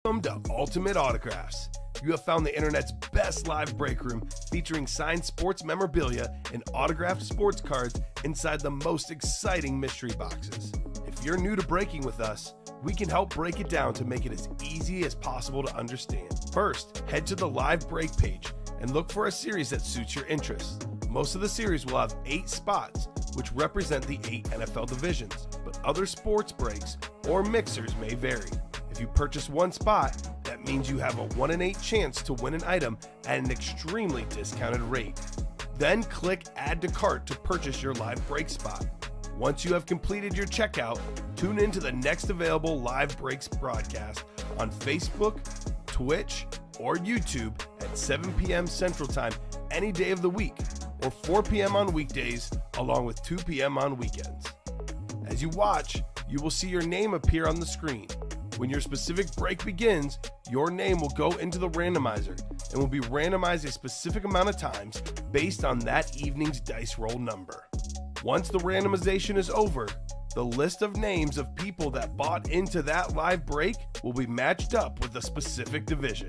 Welcome to Ultimate Autographs. You have found the internet's best live break room featuring signed sports memorabilia and autographed sports cards inside the most exciting mystery boxes. If you're new to breaking with us, we can help break it down to make it as easy as possible to understand. First, head to the live break page and look for a series that suits your interests. Most of the series will have 8 spots, which represent the 8 NFL divisions, but other sports breaks or mixers may vary. If you purchase one spot, that means you have a 1 in 8 chance to win an item at an extremely discounted rate. Then click Add to Cart to purchase your live break spot. Once you have completed your checkout, tune in to the next available live breaks broadcast on Facebook, Twitch, or YouTube at 7 p.m. Central Time any day of the week, or 4 p.m. on weekdays, along with 2 p.m. on weekends. As you watch, you will see your name appear on the screen. When your specific break begins, your name will go into the randomizer and will be randomized a specific amount of times based on that evening's dice roll number. Once the randomization is over, the list of names of people that bought into that live break will be matched up with a specific division.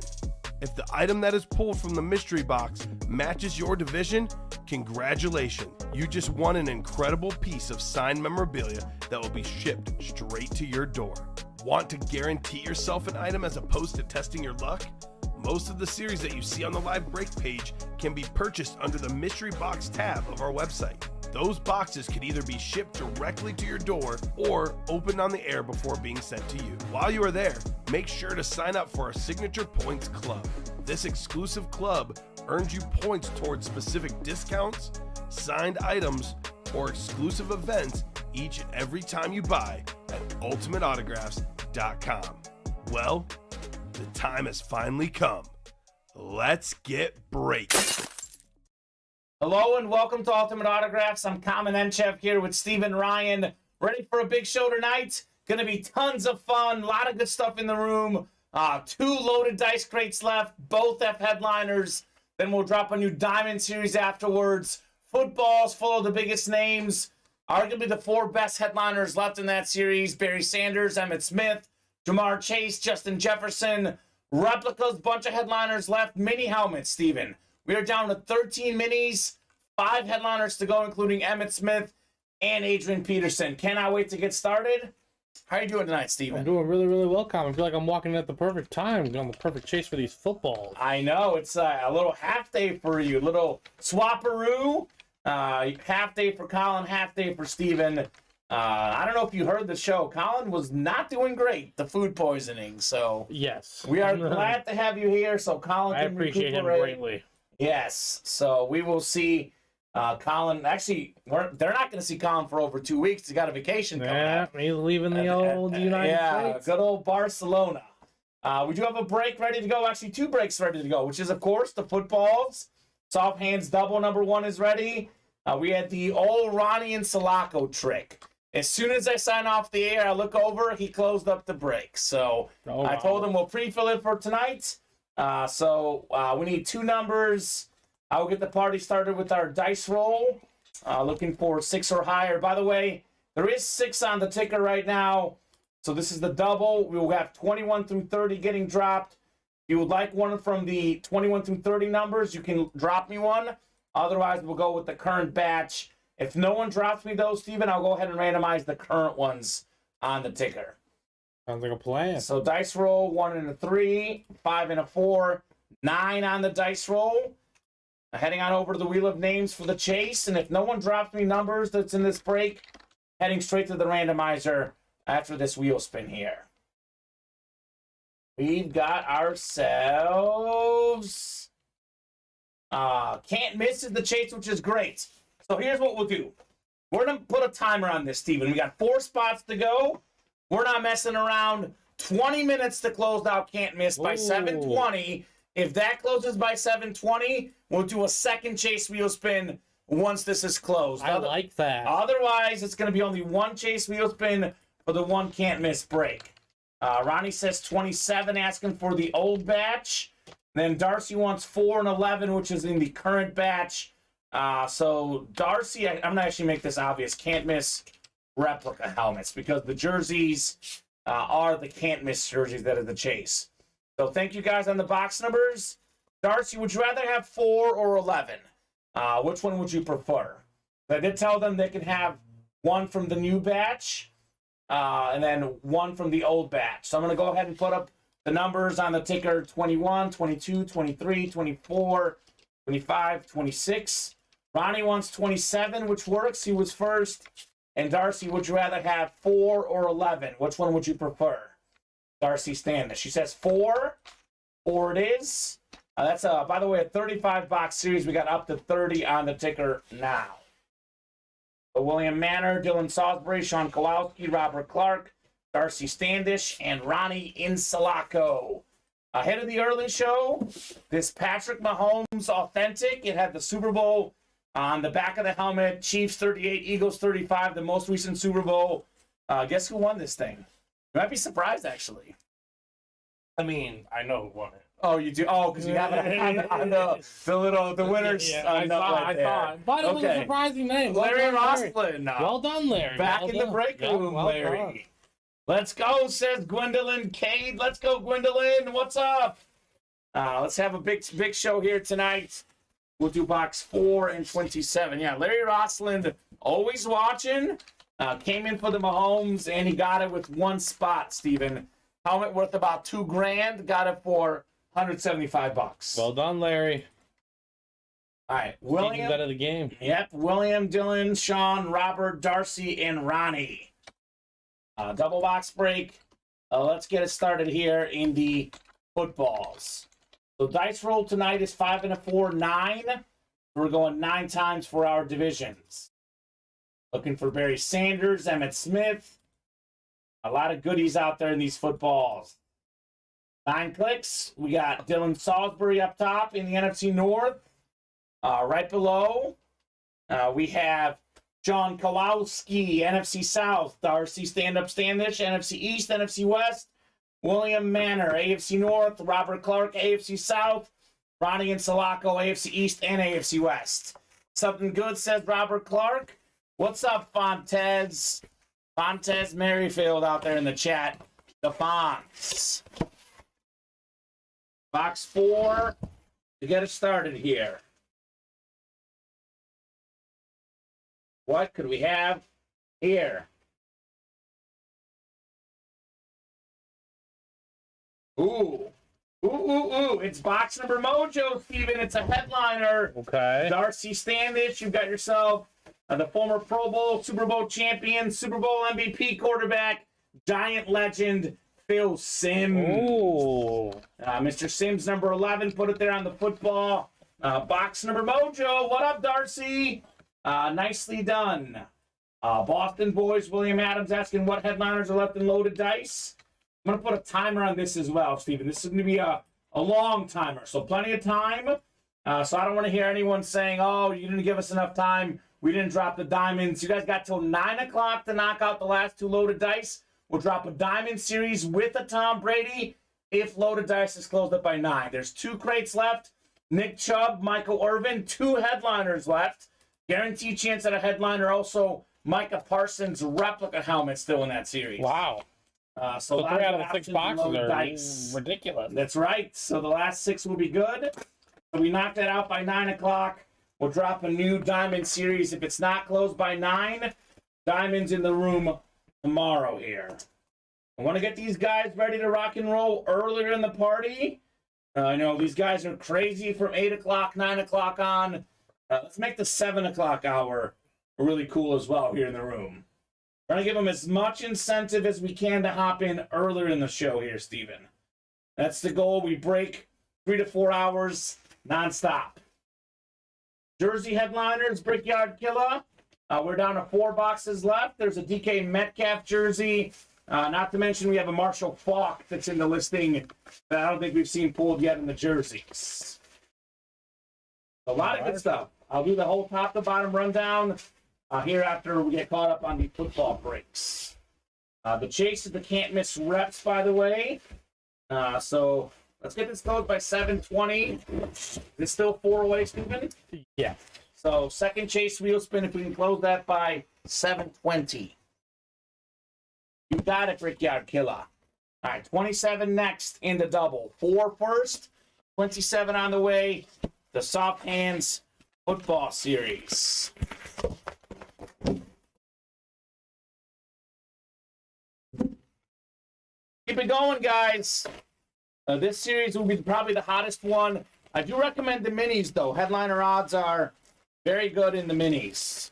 If the item that is pulled from the mystery box matches your division, congratulations, you just won an incredible piece of signed memorabilia that will be shipped straight to your door. Want to guarantee yourself an item as opposed to testing your luck? Most of the series that you see on the live break page can be purchased under the mystery box tab of our website. Those boxes could either be shipped directly to your door or opened on the air before being sent to you. While you are there, make sure to sign up for our Signature Points Club. This exclusive club earns you points towards specific discounts, signed items, or exclusive events each and every time you buy at ultimateautographs.com. Well, the time has finally come. Let's get breaking. Hello and welcome to Ultimate Autographs. I'm Kamen Entchev here with Steven Ryan. Ready for a big show tonight? Gonna be tons of fun, a lot of good stuff in the room. 2 loaded dice crates left, both F headliners. Then we'll drop a new Diamond Series afterwards. Footballs full of the biggest names. Arguably the 4 best headliners left in that series. Barry Sanders, Emmitt Smith, Jamar Chase, Justin Jefferson. Replicas, bunch of headliners left. Mini helmets, Steven. We are down to 13 minis, 5 headliners to go, including Emmitt Smith and Adrian Peterson. Cannot wait to get started. How are you doing tonight, Steven? I'm doing really, really well, Colin. I feel like I'm walking at the perfect time, on the perfect chase for these footballs. I know. It's a little half day for you, a little swapperoo. Half day for Colin, half day for Steven. I don't know if you heard the show. Colin was not doing great, the food poisoning. So yes, we are glad to have you here so Colin can appreciate him recuperate. greatly. Yes, so we will see Colin. Actually, they're not going to see Colin for over 2 weeks. He's got a vacation coming up. He's leaving the old United States. Good old Barcelona. We do have a break ready to go. Actually, 2 breaks ready to go, which is, of course, the footballs. Soft hands double number 1 is ready. We had the old Ronnie and Sulaco trick. As soon as I sign off the air, I look over, he closed up the break. So I told him we'll pre-fill it for tonight. We need 2 numbers. I will get the party started with our dice roll. Looking for 6 or higher. By the way, there is 6 on the ticker right now. So this is the double. We will have 21 through 30 getting dropped. If you would like one from the 21 through 30 numbers, you can drop me one. Otherwise, we'll go with the current batch. If no one drops me those, Steven, I'll go ahead and randomize the current ones on the ticker. Sounds like a plan. So dice roll, 1 and a 3, 5 and a 4, 9 on the dice roll. Heading on over to the Wheel of Names for the chase. And if no one drops me numbers that's in this break, heading straight to the randomizer after this wheel spin here. We've got ourselves... Can't Miss is the chase, which is great. So here's what we'll do. We're going to put a timer on this, Steven. We got 4 spots to go. We're not messing around. 20 minutes to close out Can't Miss by 7:20. If that closes by 7:20, we'll do a second chase wheel spin once this is closed. I like that. Otherwise, it's going to be only 1 chase wheel spin for the 1 Can't Miss break. Ronnie says 27, asking for the old batch. Then Darcy wants 4 and 11, which is in the current batch. So Darcy, I'm going to actually make this obvious. Can't Miss replica helmets because the jerseys are the Can't Miss jerseys that are the chase. So thank you guys on the box numbers. Darcy, would you rather have 4 or 11? Which one would you prefer? I did tell them they can have one from the new batch and then one from the old batch. So I'm going to go ahead and put up the numbers on the ticker 21, 22, 23, 24, 25, 26. Ronnie wants 27, which works. He was first. And Darcy, would you rather have 4 or 11? Which one would you prefer? Darcy Standish. She says 4. 4 it is. That's, by the way, a 35-box series. We got up to 30 on the ticker now. So William Manor, Dylan Salisbury, Sean Kowalski, Robert Clark, Darcy Standish, and Ronnie Insalaco. Ahead of the early show, this Patrick Mahomes Authentic. It had the Super Bowl on the back of the helmet. Chiefs 38, Eagles 35, the most recent Super Bowl. Guess who won this thing? You might be surprised, actually. I mean, I know who won it. Oh, you do? Oh, because you have it on the winners. Yeah, I thought. But it was a surprising name. Larry Roslin. Well done, Larry. Back in the break room, Larry. Let's go, says Gwendolyn Cade. Let's go, Gwendolyn. What's up? Let's have a big show here tonight. We'll do box 4 and 27. Yeah, Larry Roslin, always watching. Came in for the Mahomes, and he got it with one spot, Steven. Helmet worth about $2,000. Got it for $175. Well done, Larry. All right, William. Out of the game. Yep, William, Dylan, Sean, Robert, Darcy, and Ronnie. Double box break. Let's get it started here in the footballs. So dice roll tonight is 5 and a 4, 9. We're going 9 times for our divisions. Looking for Barry Sanders, Emmitt Smith. A lot of goodies out there in these footballs. 9 clicks. We got Dylan Salisbury up top in the NFC North. Right below, we have John Kowalski, NFC South. Darcy Stand-Up Standish, NFC East, NFC West. William Manor, AFC North. Robert Clark, AFC South. Ronnie Insalaco, AFC East and AFC West. Something good, says Robert Clark. What's up, Fontez? Fontez Merrifield out there in the chat. The Fonts. Box 4 to get us started here. What could we have here? Ooh. It's box number mojo, Steven. It's a headliner. Okay. Darcy Standish, you've got yourself the former Pro Bowl, Super Bowl champion, Super Bowl MVP quarterback, Giant legend, Phil Simms. Ooh. Mr. Simms, number 11, put it there on the football. Box number mojo. What up, Darcy? Nicely done. Boston Boys, William Adams asking what headliners are left in loaded dice. I'm going to put a timer on this as well, Steven. This is going to be a long timer, so plenty of time. So I don't want to hear anyone saying, oh, you didn't give us enough time. We didn't drop the diamonds. You guys got till 9 o'clock to knock out the last 2 loaded dice. We'll drop a diamond series with a Tom Brady if loaded dice is closed up by 9. There's 2 crates left. Nick Chubb, Michael Irvin, 2 headliners left. Guaranteed chance at a headliner. Also, Micah Parsons replica helmet still in that series. Wow. So 3 out of the 6 boxes are dice. ridiculous. That's right. So the last 6 will be good. So we knocked that out by 9 o'clock. We'll drop a new diamond series. If it's not closed by 9, diamonds in the room tomorrow here. I want to get these guys ready to rock and roll earlier in the party. I know these guys are crazy from 8 o'clock, 9 o'clock on. Let's make the 7 o'clock hour really cool as well here in the room. Trying to give them as much incentive as we can to hop in earlier in the show here, Steven. That's the goal. We break 3 to 4 hours nonstop. Jersey headliners, Brickyard Killer. We're down to 4 boxes left. There's a DK Metcalf jersey. Not to mention we have a Marshall Faulk that's in the listing that I don't think we've seen pulled yet in the jerseys. A lot of good stuff. I'll do the whole top to bottom rundown here after we get caught up on the football breaks. The chase is the can't miss reps, by the way. So let's get this closed by 7:20. Is it still 4 away, Stephen? Yeah. So second chase wheel spin, if we can close that by 7:20. You got it, Brickyard Killer. All right, 27 next in the double. 4 first, 27 on the way. The Soft Hands Football Series. Keep it going, guys. This series will be probably the hottest one. I do recommend the minis, though. Headliner odds are very good in the minis.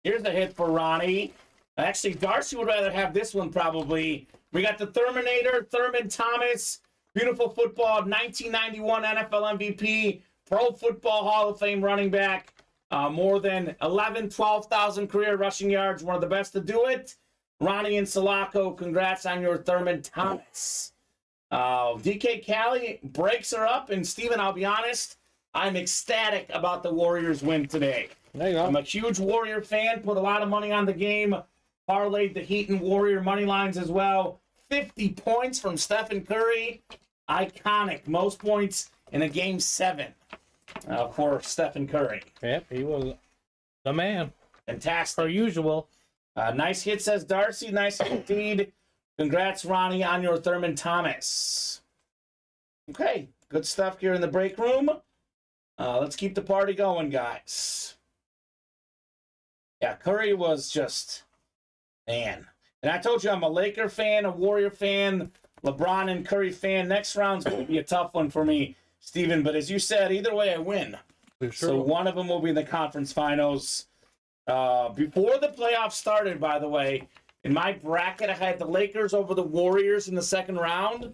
Here's a hit for Ronnie. Actually, Darcy would rather have this one, probably. We got the Terminator, Thurman Thomas. Beautiful football, 1991 NFL MVP, Pro Football Hall of Fame running back. More than 12,000 career rushing yards. One of the best to do it. Ronnie and Sulaco, congrats on your Thurman Thomas. DK Cali breaks her up. And, Steven, I'll be honest, I'm ecstatic about the Warriors win today. There you go. I'm a huge Warrior fan. Put a lot of money on the game. Parlayed the Heat and Warrior money lines as well. 50 points from Stephen Curry. Iconic. Most points in a Game 7 for Stephen Curry. Yep, he was the man. Fantastic. Per usual. Nice hit, says Darcy. Nice hit indeed. Congrats, Ronnie, on your Thurman Thomas. Okay, good stuff here in the break room. Let's keep the party going, guys. Yeah, Curry was just, man. And I told you I'm a Laker fan, a Warrior fan, LeBron and Curry fan. Next round's going to be a tough one for me, Steven. But as you said, either way I win. Sure. So one of them will be in the conference finals. Before the playoffs started, by the way, in my bracket, I had the Lakers over the Warriors in the second round.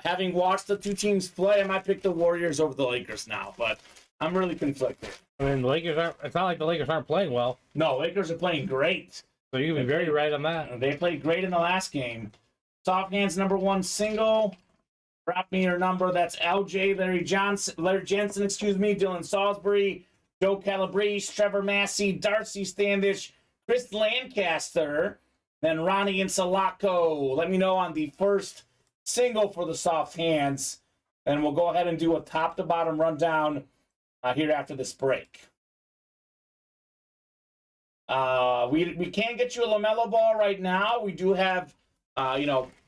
Having watched the two teams play, I might pick the Warriors over the Lakers now, but I'm really conflicted. I mean, the Lakers aren't. It's not like the Lakers aren't playing well. No, Lakers are playing great. So you can be very right on that. They played great in the last game. Soft Hands #1 single. Drop me your number. That's LJ, Larry Jensen, Dylan Salisbury, Joe Calabrese, Trevor Massey, Darcy Standish, Chris Lancaster, then Ronnie and Sulaco. Let me know on the first single for the Soft Hands, and we'll go ahead and do a top-to-bottom rundown here after this break. We can't get you a LaMelo ball right now. We do have,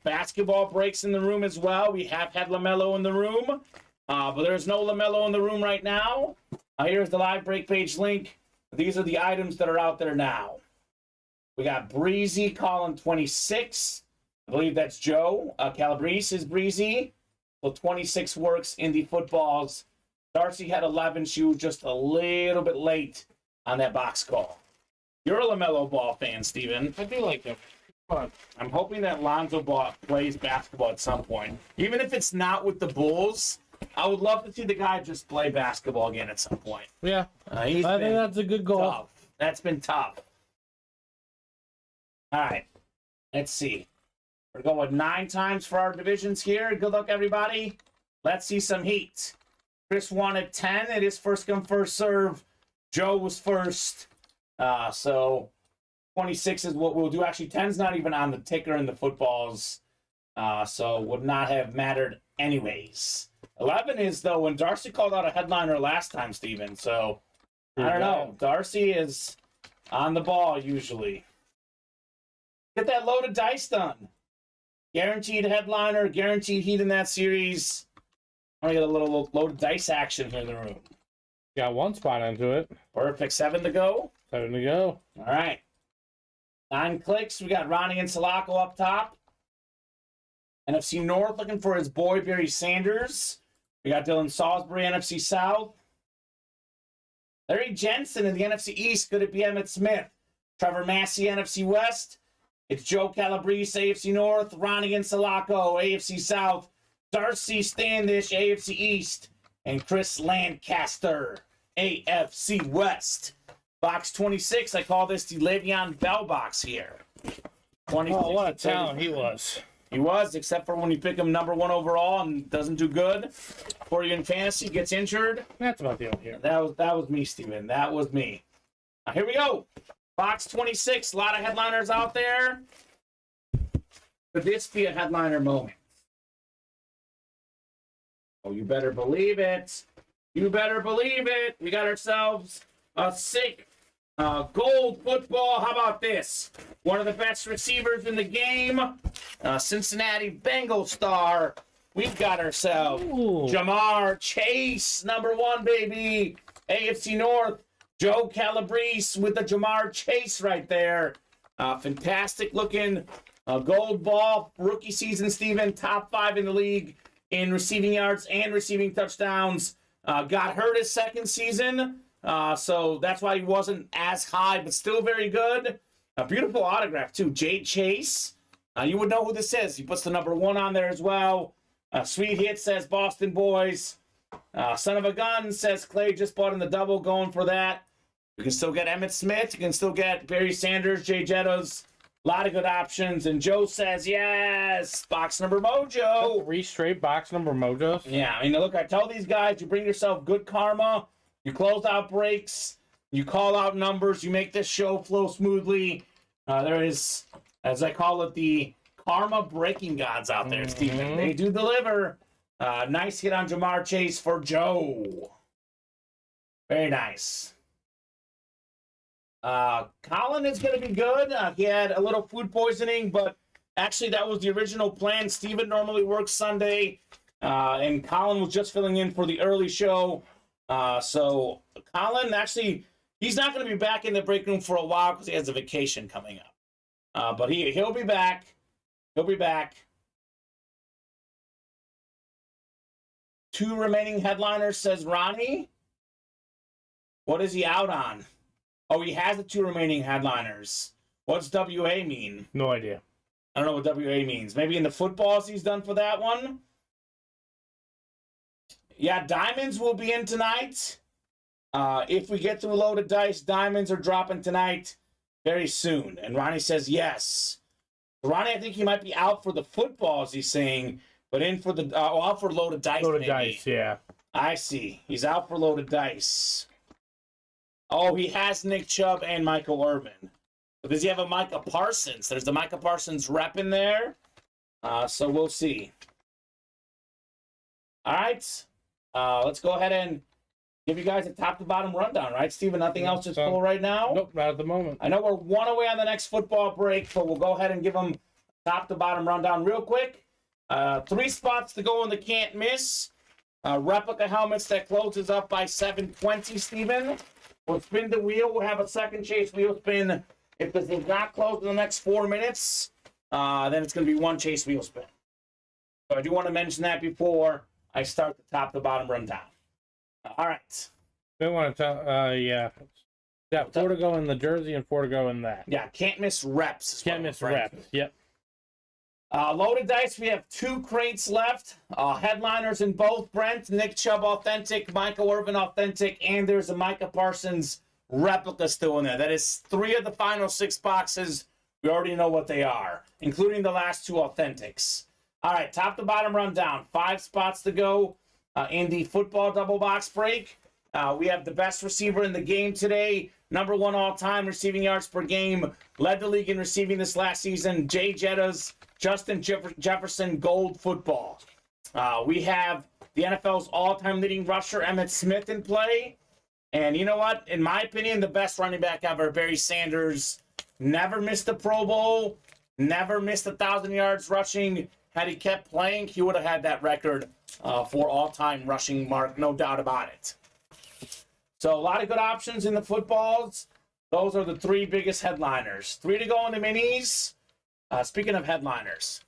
basketball breaks in the room as well. We have had LaMelo in the room, but there's no LaMelo in the room right now. Here's the live break page link. These are the items that are out there now. We got Breezy calling 26. I believe that's Joe. Calabrese is Breezy. So 26 works in the footballs. Darcy had 11. She was just a little bit late on that box call. You're a LaMelo Ball fan, Steven. I do like him. Fun. I'm hoping that Lonzo Ball plays basketball at some point. Even if it's not with the Bulls, I would love to see the guy just play basketball again at some point. Yeah, I think that's a good goal. Tough. That's been tough. All right, let's see. We're going 9 times for our divisions here. Good luck, everybody. Let's see some heat. Chris wanted 10. It is first come, first serve. Joe was first. So 26 is what we'll do. Actually, 10's not even on the ticker in the footballs. So would not have mattered anyways. 11 is, though, when Darcy called out a headliner last time, Steven. So, I don't know. Darcy is on the ball, usually. Get that loaded dice done. Guaranteed headliner, guaranteed heat in that series. I'm going to get a little loaded dice action here in the room. Got one spot into it. Perfect. 7 to go. 7 to go. All right. 9 clicks. We got Ronnie and Sulaco up top. NFC North looking for his boy, Barry Sanders. We got Dylan Salisbury, NFC South. Larry Jensen in the NFC East. Could it be Emmitt Smith? Trevor Massey, NFC West. It's Joe Calabrese, AFC North. Ronnie and Sulaco, AFC South. Darcy Standish, AFC East. And Chris Lancaster, AFC West. Box 26, I call this the Le'Veon Bell box here. 26 Oh, what a talent he was. He was, except for when you pick him #1 overall and doesn't do good for you in fantasy, gets injured. That's about the deal here. That was me, Steven. That was me. Now, here we go. Box 26, a lot of headliners out there. Could this be a headliner moment? Oh, you better believe it. You better believe it. We got ourselves a sick Gold football. How about this? One of the best receivers in the game, Cincinnati Bengals star. We've got ourselves Jamar Chase, #1, baby. AFC North. Joe Calabrese with the Jamar Chase right there. Fantastic looking gold ball. Rookie season, Steven. Top 5 in the league in receiving yards and receiving touchdowns. Got hurt his second season. So that's why he wasn't as high, but still very good. A beautiful autograph, too. Jay Chase. You would know who this is. He puts the #1 on there as well. Sweet Hit says Boston Boys. Son of a Gun says Clay just bought in the double, going for that. You can still get Emmitt Smith. You can still get Barry Sanders, Jay Jettas. A lot of good options. And Joe says, yes, box number mojo. 3 straight box number mojos. Yeah, I mean, look, I tell these guys, you bring yourself good karma. You close out breaks. You call out numbers. You make this show flow smoothly. There is, as I call it, the karma breaking gods out there, Steven. They do deliver. Nice hit on Jamar Chase for Joe. Very nice. Colin is going to be good. He had a little food poisoning, but actually that was the original plan. Steven normally works Sunday, and Colin was just filling in for the early show. So Colin, actually, he's not going to be back in the break room for a while because he has a vacation coming up. But he'll be back. He'll be back. 2 remaining headliners, says Ronnie. What is he out on? Oh, he has the 2 remaining headliners. What's WA mean? No idea. I don't know what WA means. Maybe in the footballs he's done for that one. Yeah, diamonds will be in tonight. If we get to a load of dice, diamonds are dropping tonight very soon. And Ronnie says yes. Ronnie, I think he might be out for the footballs, he's saying, but in for the out for a load of dice. Load of maybe. dice, yeah. I see. He's out for a load of dice. Oh, he has Nick Chubb and Michael Irvin. But does he have a Micah Parsons? There's the Micah Parsons rep in there. So we'll see. All right. Let's go ahead and give you guys a top-to-bottom rundown, right, Steven? Nothing else to pull right now? Nope, not at the moment. I know we're 1 away on the next football break, but we'll go ahead and give them top-to-bottom rundown real quick. 3 spots to go in the can't miss. Replica helmets that closes up by 7:20, Steven. We'll spin the wheel. We'll have a second chase wheel spin. If this is not closed in the next 4 minutes, then it's going to be 1 chase wheel spin. So I do want to mention that before I start the top-to-bottom rundown. All right. Don't want to tell, yeah. Yeah, 4 to go in the jersey and 4 to go in that. Yeah, can't miss reps. Can't miss reps, yep. Loaded dice, we have 2 crates left. Headliners in both, Brent, Nick Chubb authentic, Michael Irvin authentic, and there's a Micah Parsons replica still in there. That is 3 of the final 6 boxes. We already know what they are, including the last 2 authentics. All right, top to bottom rundown. 5 spots to go in the football double box break. We have the best receiver in the game today. #1 all-time receiving yards per game. Led the league in receiving this last season. Jay Jettas, Justin Jefferson, gold football. We have the NFL's all-time leading rusher, Emmitt Smith, in play. And you know what? In my opinion, the best running back ever, Barry Sanders. Never missed a Pro Bowl. Never missed 1,000 yards rushing. Had he kept playing, he would have had that record for all-time rushing mark, no doubt about it. So a lot of good options in the footballs. Those are the 3 biggest headliners. 3 to go in the minis. Speaking of headliners,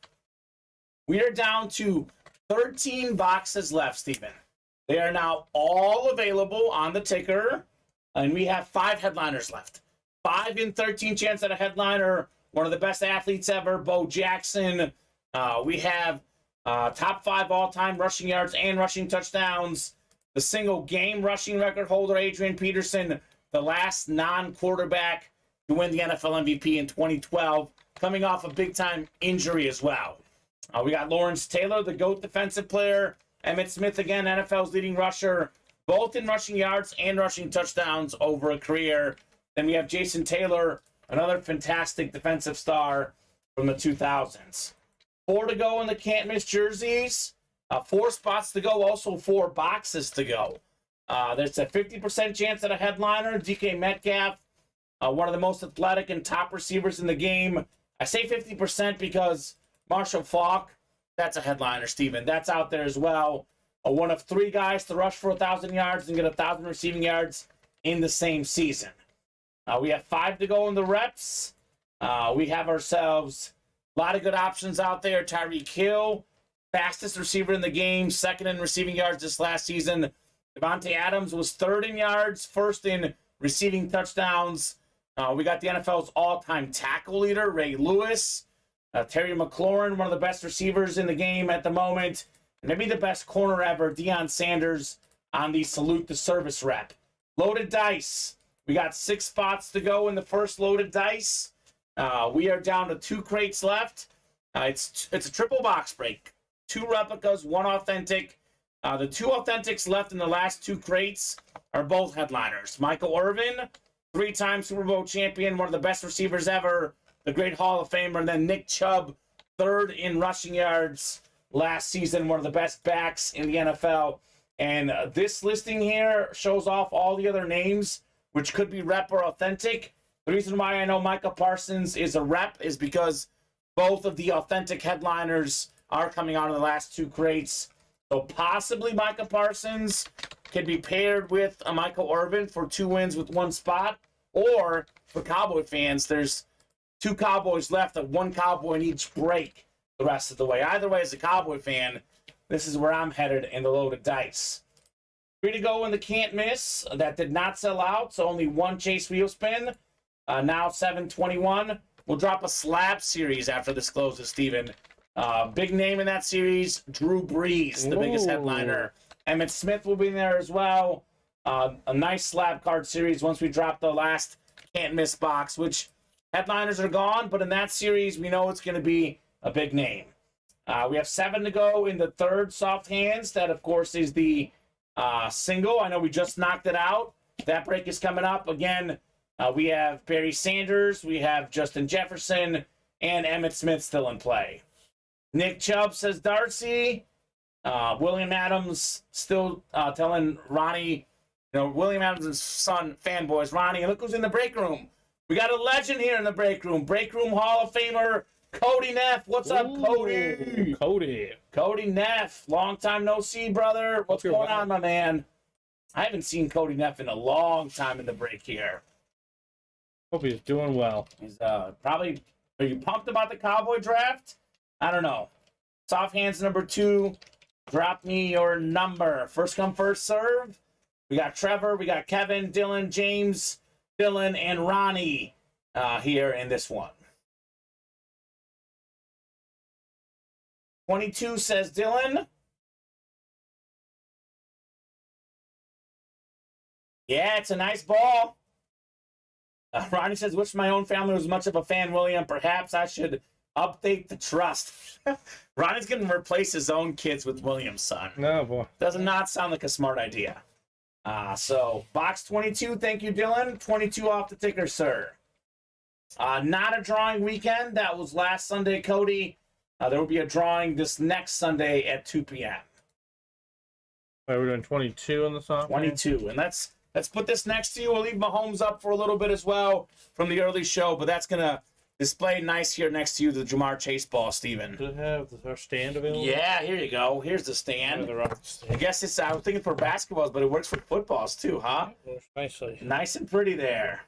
we are down to 13 boxes left, Steven. They are now all available on the ticker, and we have 5 headliners left. 5 in 13 chance at a headliner. One of the best athletes ever, Bo Jackson. We have top 5 all-time rushing yards and rushing touchdowns. The single game rushing record holder, Adrian Peterson, the last non-quarterback to win the NFL MVP in 2012, coming off a big-time injury as well. We got Lawrence Taylor, the GOAT defensive player. Emmitt Smith, again, NFL's leading rusher, both in rushing yards and rushing touchdowns over a career. Then we have Jason Taylor, another fantastic defensive star from the 2000s. 4 to go in the can't-miss jerseys. 4 spots to go, also 4 boxes to go. There's a 50% chance at a headliner, DK Metcalf. one of the most athletic and top receivers in the game. I say 50% because Marshall Faulk, that's a headliner, Steven. That's out there as well. One of 3 guys to rush for 1,000 yards and get 1,000 receiving yards in the same season. We have 5 to go in the reps. We have ourselves a lot of good options out there. Tyreek Hill, fastest receiver in the game, 2nd in receiving yards this last season. Devontae Adams was 3rd in yards, 1st in receiving touchdowns. We got the NFL's all-time tackle leader, Ray Lewis. Terry McLaurin, one of the best receivers in the game at the moment. And maybe the best corner ever, Deion Sanders, on the Salute the Service rep. Loaded dice. We got 6 spots to go in the first loaded dice. We are down to 2 crates left. It's a triple box break. 2 replicas, 1 authentic. The 2 authentics left in the last 2 crates are both headliners. Michael Irvin, 3-time Super Bowl champion, one of the best receivers ever, the great Hall of Famer, and then Nick Chubb, 3rd in rushing yards last season, one of the best backs in the NFL. And this listing here shows off all the other names, which could be rep or authentic. The reason why I know Micah Parsons is a rep is because both of the authentic headliners are coming out of the last 2 crates. So possibly Micah Parsons can be paired with a Michael Irvin for 2 wins with 1 spot. Or for Cowboy fans, there's 2 Cowboys left, 1 Cowboy in each break the rest of the way. Either way, as a Cowboy fan, this is where I'm headed in the loaded dice. 3 to go in the can't miss. That did not sell out, so only 1 chase wheel spin. Now 721. We'll drop a slab series after this closes, Steven. Big name in that series, Drew Brees, the biggest headliner. Emmitt Smith will be in there as well. A nice slab card series once we drop the last can't miss box, which headliners are gone, but in that series, we know it's going to be a big name. We have 7 to go in the third soft hands. That, of course, is the single. I know we just knocked it out. That break is coming up. Again, we have Barry Sanders, we have Justin Jefferson, and Emmitt Smith still in play. Nick Chubb says Darcy. William Adams still telling Ronnie, William Adams' son, fanboys, Ronnie, look who's in the break room. We got a legend here in the break room. Break room Hall of Famer, Cody Neff. What's up, Cody? Cody Neff. Long time no see, brother. What's going on, my man? I haven't seen Cody Neff in a long time in the break here. Hope he's doing well. He's probably... Are you pumped about the Cowboy draft? I don't know. Soft hands number 2. Drop me your number. First come, first serve. We got Trevor, we got Kevin, Dylan, James, Dylan, and Ronnie here in this one. 22 says Dylan. Yeah, it's a nice ball. Ronnie says, wish my own family was much of a fan, William. Perhaps I should update the trust. Ronnie's going to replace his own kids with William's son. No, boy. Does not sound like a smart idea. So, box 22, thank you, Dylan. 22 off the ticker, sir. Not a drawing weekend. That was last Sunday, Cody. There will be a drawing this next Sunday at 2 p.m. Right, we're doing 22 on the song. 22. And let's put this next to you. We'll leave Mahomes up for a little bit as well from the early show, but that's going to display nice here next to you, the Jamar Chase ball, Steven. Does it have our stand available? Yeah, here you go. Here's the stand. I guess it's, I was thinking for basketballs, but it works for footballs too, huh? Nicely. Nice and pretty there.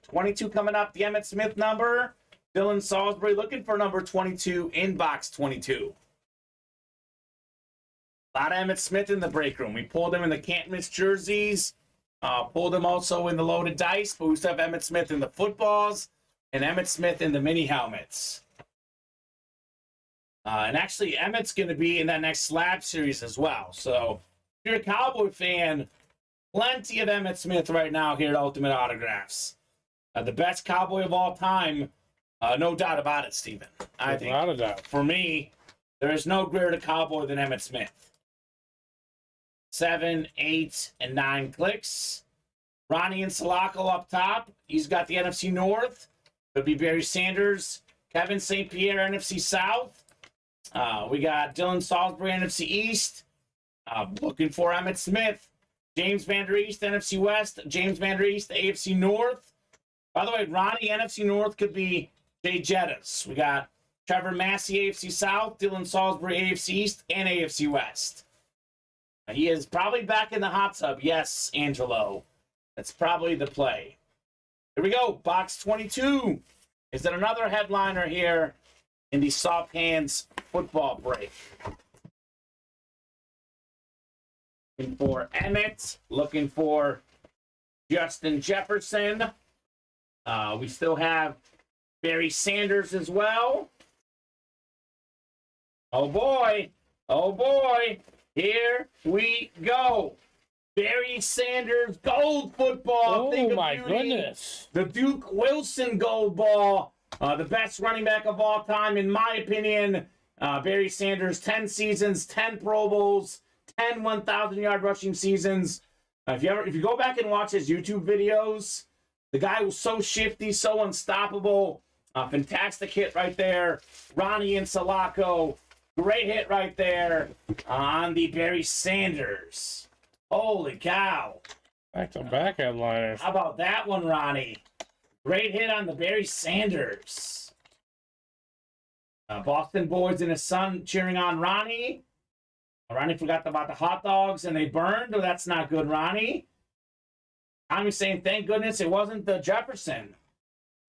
22 coming up, the Emmitt Smith number. Dylan Salisbury looking for number 22 in box 22. A lot of Emmitt Smith in the break room. We pulled him in the can't miss jerseys. Pulled him also in the loaded dice, but we still have Emmitt Smith in the footballs and Emmitt Smith in the mini helmets. And actually, Emmitt's going to be in that next slab series as well. So if you're a Cowboy fan, plenty of Emmitt Smith right now here at Ultimate Autographs. The best Cowboy of all time, no doubt about it, Steven. I think, without a doubt. For me, there is no greater Cowboy than Emmitt Smith. 7, 8, and 9 clicks. Ronnie and Salako up top. He's got the NFC North. Could be Barry Sanders. Kevin St. Pierre, NFC South. We got Dylan Salisbury, NFC East. Looking for Emmitt Smith. James Van Der East, NFC West. James Van Der East, AFC North. By the way, Ronnie, NFC North could be Jay Jettas. We got Trevor Massey, AFC South. Dylan Salisbury, AFC East and AFC West. He is probably back in the hot tub. Yes, Angelo. That's probably the play. Here we go. Box 22. Is it another headliner here in the Soft Hands football break? Looking for Emmett. Looking for Justin Jefferson. We still have Barry Sanders as well. Oh, boy. Oh, boy. Here we go. Barry Sanders gold football. Oh, my goodness. The Duke Wilson gold ball. The best running back of all time, in my opinion. Barry Sanders, 10 seasons, 10 Pro Bowls, 10 1,000-yard rushing seasons. If you go back and watch his YouTube videos, the guy was so shifty, so unstoppable. Fantastic hit right there. Ronnie and Sulaco. Great hit right there on the Barry Sanders. Holy cow. Back-to-back headliners. How about that one, Ronnie? Great hit on the Barry Sanders. Boston boys and his son cheering on Ronnie. Ronnie forgot about the hot dogs and they burned. Oh, that's not good, Ronnie. Tommy's saying, thank goodness it wasn't the Jefferson.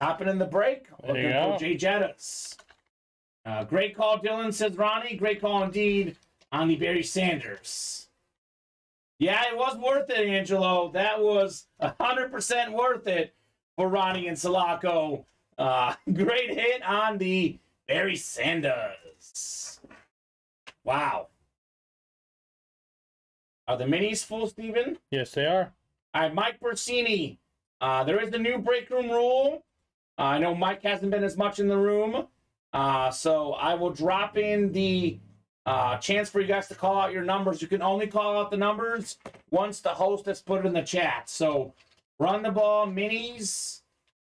Hopping in the break. Looking for Jay Jettas. Great call, Dylan, says Ronnie. Great call indeed on the Barry Sanders. Yeah, it was worth it, Angelo. That was 100% worth it for Ronnie and Sulaco. Great hit on the Barry Sanders. Wow. Are the minis full, Steven? Yes, they are. All right, Mike Bersini. There is the new break room rule. I know Mike hasn't been as much in the room. So I will drop in the chance for you guys to call out your numbers. You can only call out the numbers once the host has put it in the chat. So run the ball, minis.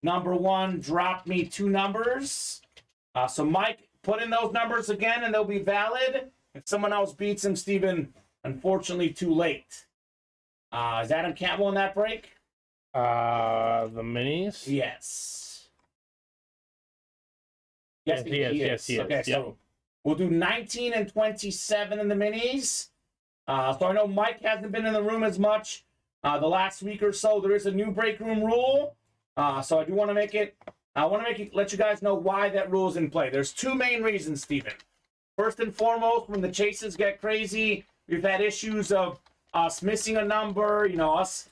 Number 1, drop me 2 numbers. So Mike, put in those numbers again and they'll be valid. If someone else beats him, Steven, unfortunately too late. Is Adam Campbell in that break? The minis? Yes. Yes, he is. Okay, so we'll do 19 and 27 in the minis. So I know Mike hasn't been in the room as much the last week or so. There is a new break room rule. So I do want to let you guys know why that rule is in play. There's 2 main reasons, Steven. First and foremost, when the chases get crazy, we've had issues of us missing a number, us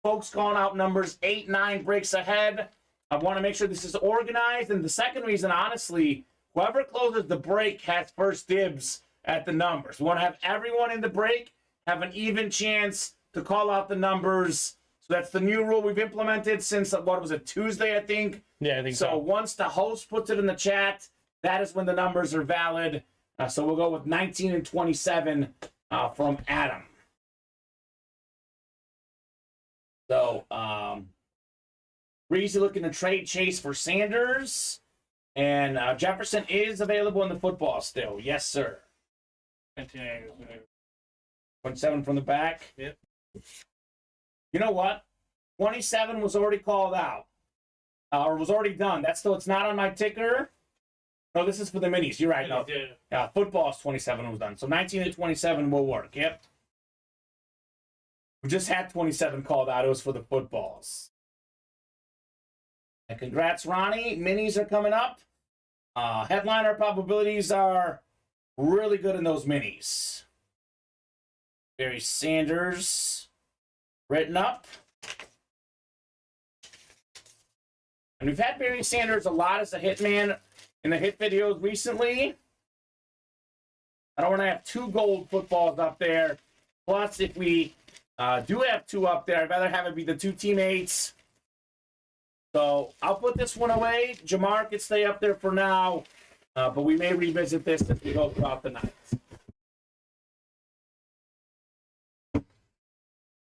folks calling out numbers 8, 9 breaks ahead. I want to make sure this is organized. And the second reason, honestly, whoever closes the break has first dibs at the numbers. We want to have everyone in the break have an even chance to call out the numbers. So that's the new rule we've implemented since, what was it, Tuesday, I think? Yeah, I think so. So once the host puts it in the chat, that is when the numbers are valid. So we'll go with 19 and 27 from Adam. So, Breezy looking to trade Chase for Sanders. And Jefferson is available in the football still. Yes, sir. 27 from the back. Yep. You know what? 27 was already called out. Or was already done. It's not on my ticker. No, this is for the minis. You're right. No. Yeah, football's 27 was done. So 19 and 27 will work. Yep. We just had 27 called out. It was for the footballs. And congrats, Ronnie. Minis are coming up. Headliner probabilities are really good in those minis. Barry Sanders written up. And we've had Barry Sanders a lot as a hitman in the hit videos recently. I don't want to have 2 gold footballs up there. Plus, if we do have 2 up there, I'd rather have it be the 2 teammates. So I'll put this one away. Jamar can stay up there for now, but we may revisit this as we go throughout the night.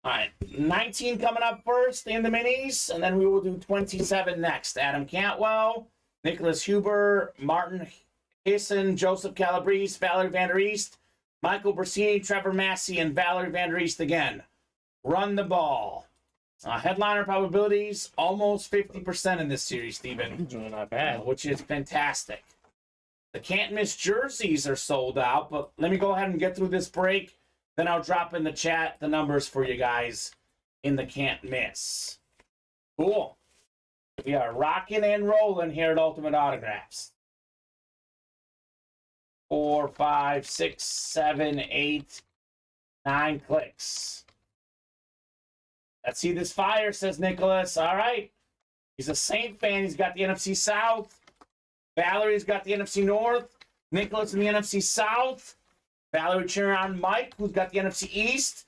All right, 19 coming up first in the minis, and then we will do 27 next. Adam Cantwell, Nicholas Huber, Martin Hisson, Joseph Calabrese, Valerie Van Der East, Michael Bersini, Trevor Massey, and Valerie Van Der East again. Run the ball. Headliner probabilities, almost 50% in this series, Steven. Not bad. Which is fantastic. The can't miss jerseys are sold out, but let me go ahead and get through this break. Then I'll drop in the chat the numbers for you guys in the can't miss. Cool. We are rocking and rolling here at Ultimate Autographs. 4, 5, 6, 7, 8, 9 clicks. Let's see this fire, says Nicholas. All right. He's a Saint fan. He's got the NFC South. Valerie's got the NFC North. Nicholas in the NFC South. Valerie cheering on Mike, who's got the NFC East.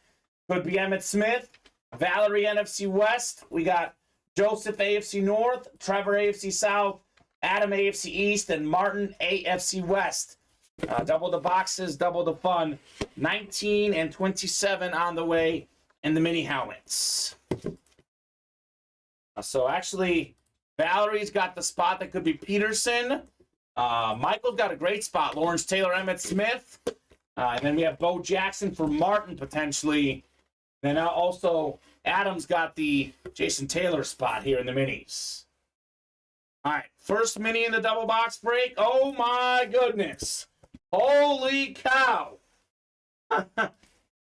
Could be Emmitt Smith. Valerie, NFC West. We got Joseph, AFC North. Trevor, AFC South. Adam, AFC East. And Martin, AFC West. Double the boxes, double the fun. 19 and 27 on the way in the mini helmets. So actually, Valerie's got the spot that could be Peterson. Michael's got a great spot. Lawrence Taylor, Emmitt Smith. And then we have Bo Jackson for Martin, potentially. And also, Adam's got the Jason Taylor spot here in the minis. All right, first mini in the double box break. Oh, my goodness. Holy cow.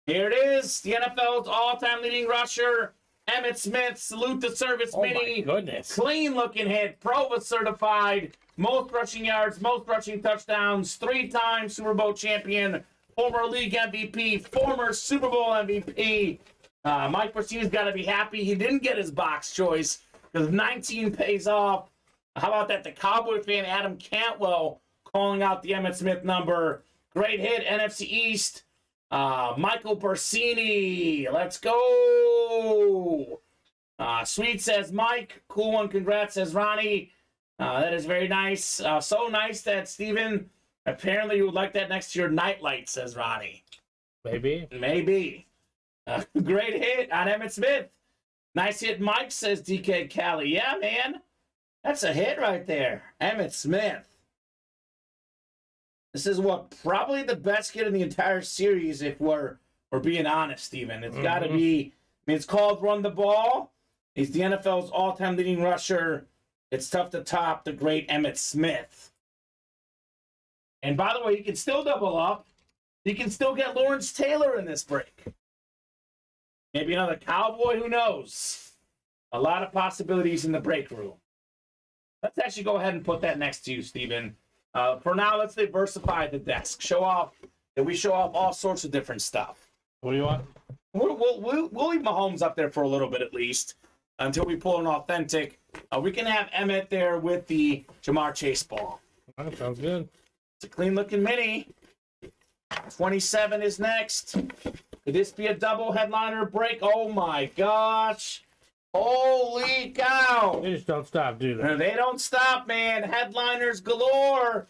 Here it is. The NFL's all-time leading rusher, Emmitt Smith. Salute the service mini. My goodness. Clean looking hit. Prova certified. Most rushing yards, most rushing touchdowns. 3-time Super Bowl champion. Former league MVP. Former Super Bowl MVP. Mike Porcini's got to be happy he didn't get his box choice because 19 pays off. How about that? The Cowboy fan Adam Cantwell calling out the Emmitt Smith number. Great hit, NFC East. Michael Porcini, let's go. Sweet says Mike. Cool one, congrats, says Ronnie. That is very nice. So nice that Steven, apparently you would like that next to your nightlight, says Ronnie. Maybe. Maybe. Great hit on Emmitt Smith. Nice hit, Mike, says DK Cali. Yeah, man. That's a hit right there. Emmitt Smith. This is what probably the best hit in the entire series, if we're being honest, Steven. It's got to be. I mean, it's called Run the Ball. He's the NFL's all-time leading rusher. It's tough to top the great Emmitt Smith. And by the way, you can still double up. You can still get Lawrence Taylor in this break. Maybe another Cowboy. Who knows? A lot of possibilities in the break room. Let's actually go ahead and put that next to you, Steven. For now, let's diversify the desk. Show off that we show off all sorts of different stuff. What do you want? We'll leave Mahomes up there for a little bit at least until we pull an authentic. We can have Emmitt there with the Jamar Chase ball. That sounds good. It's a clean looking mini. 27 is next. Could this be a double headliner break? Oh my gosh. Holy cow. They just don't stop, do they? They don't stop, man. Headliners galore.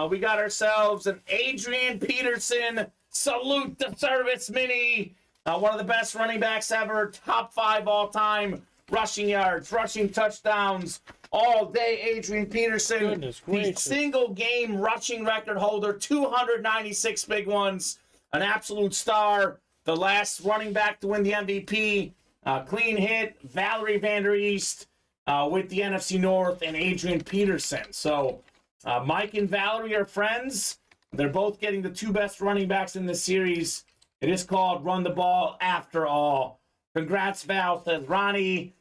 We got ourselves an Adrian Peterson salute the service mini. One of the best running backs ever. Top 5 all-time rushing yards, rushing touchdowns. All day, Adrian Peterson. Goodness gracious. The single-game rushing record holder. 296 big ones. An absolute star. The last running back to win the MVP. Clean hit, Valerie Vander East with the NFC North and Adrian Peterson. So Mike and Valerie are friends. They're both getting the 2 best running backs in the series. It is called Run the Ball after all. Congrats, Val, says Ronnie.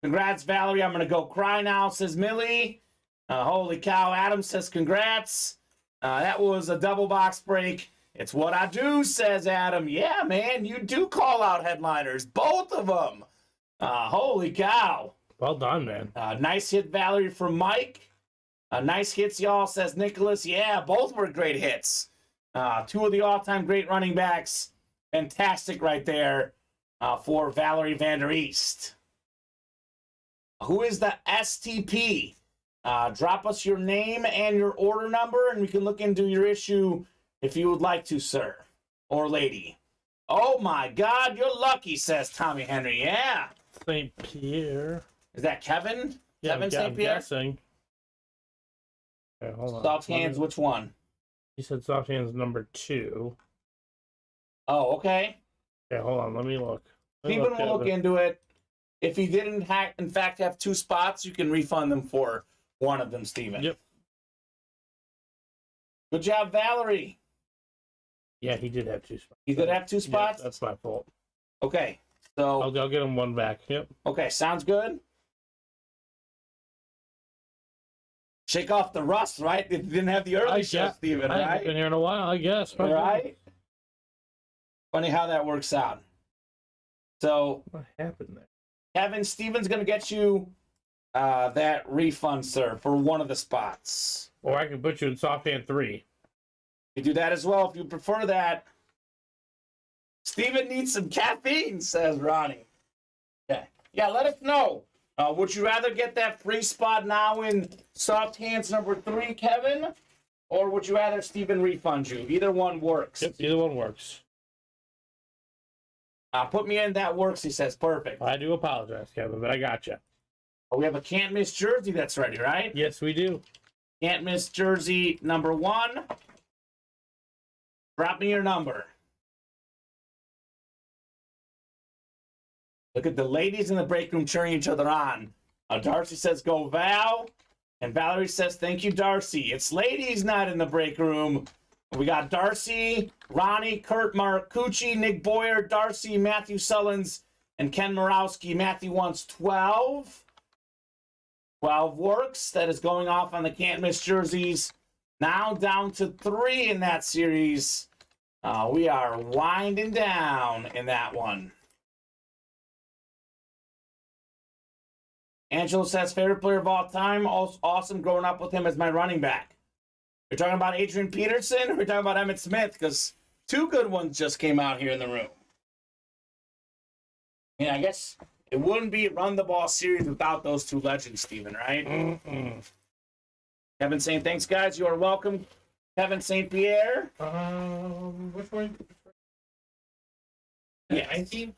Congrats, Valerie. I'm going to go cry now, says Millie. Holy cow, Adam says congrats. That was a double box break. It's what I do, says Adam. Yeah, man, you do call out headliners. Both of them. Holy cow. Well done, man. Nice hit, Valerie, from Mike. Nice hits, y'all, says Nicholas. Yeah, both were great hits. 2 of the all-time great running backs. Fantastic right there for Valerie Vander East. Who is the STP? Drop us your name and your order number, and we can look into your issue if you would like to, sir or lady. Oh, my God, you're lucky, says Tommy Henry. Yeah. St. Pierre. Is that Kevin? Yeah, Kevin St. Pierre? Guessing. Okay, hold on. Soft hands, which one? He said soft hands number 2. Oh, okay. Okay, hold on. Let me look. Steven will look into it. If he didn't, in fact, have 2 spots, you can refund them for one of them, Steven. Yep. Good job, Valerie. Yeah, he did have 2 spots. He did have 2 spots? Yeah, that's my fault. Okay. So I'll get him 1 back. Yep. Okay, sounds good. Shake off the rust, right? It didn't have the early show, Steven, I right? haven't been here in a while, I guess. All right. Funny how that works out. So What happened there? Kevin, Steven's going to get you that refund, sir, for one of the spots. Or I can put you in soft hand 3. You do that as well if you prefer that. Steven needs some caffeine, says Ronnie. Okay. Yeah, let us know. Would you rather get that free spot now in soft hands number 3, Kevin? Or would you rather Steven refund you? Either one works. Yep, either one works. Put me in, that works, he says. Perfect. I do apologize, Kevin, but I got you. We have a can't miss jersey that's ready, right? Yes, we do. Can't miss jersey number 1. Drop me your number. Look at the ladies in the break room cheering each other on. Darcy says, go Val. And Valerie says, thank you, Darcy. It's ladies' night in the break room. We got Darcy, Ronnie, Kurt Marcucci, Nick Boyer, Darcy, Matthew Sullins, and Ken Morawski. Matthew wants 12. 12 works. That is going off on the can't miss jerseys. Now down to 3 in that series. We are winding down in that one. Angelo says, favorite player of all time. Awesome growing up with him as my running back. We're talking about Adrian Peterson, or we're talking about Emmitt Smith, because 2 good ones just came out here in the room. Yeah, I guess it wouldn't be a run the ball series without those 2 legends, Steven, right? Kevin saying, thanks, guys. You are welcome. Kevin St. Pierre. Which one? Yeah. 19?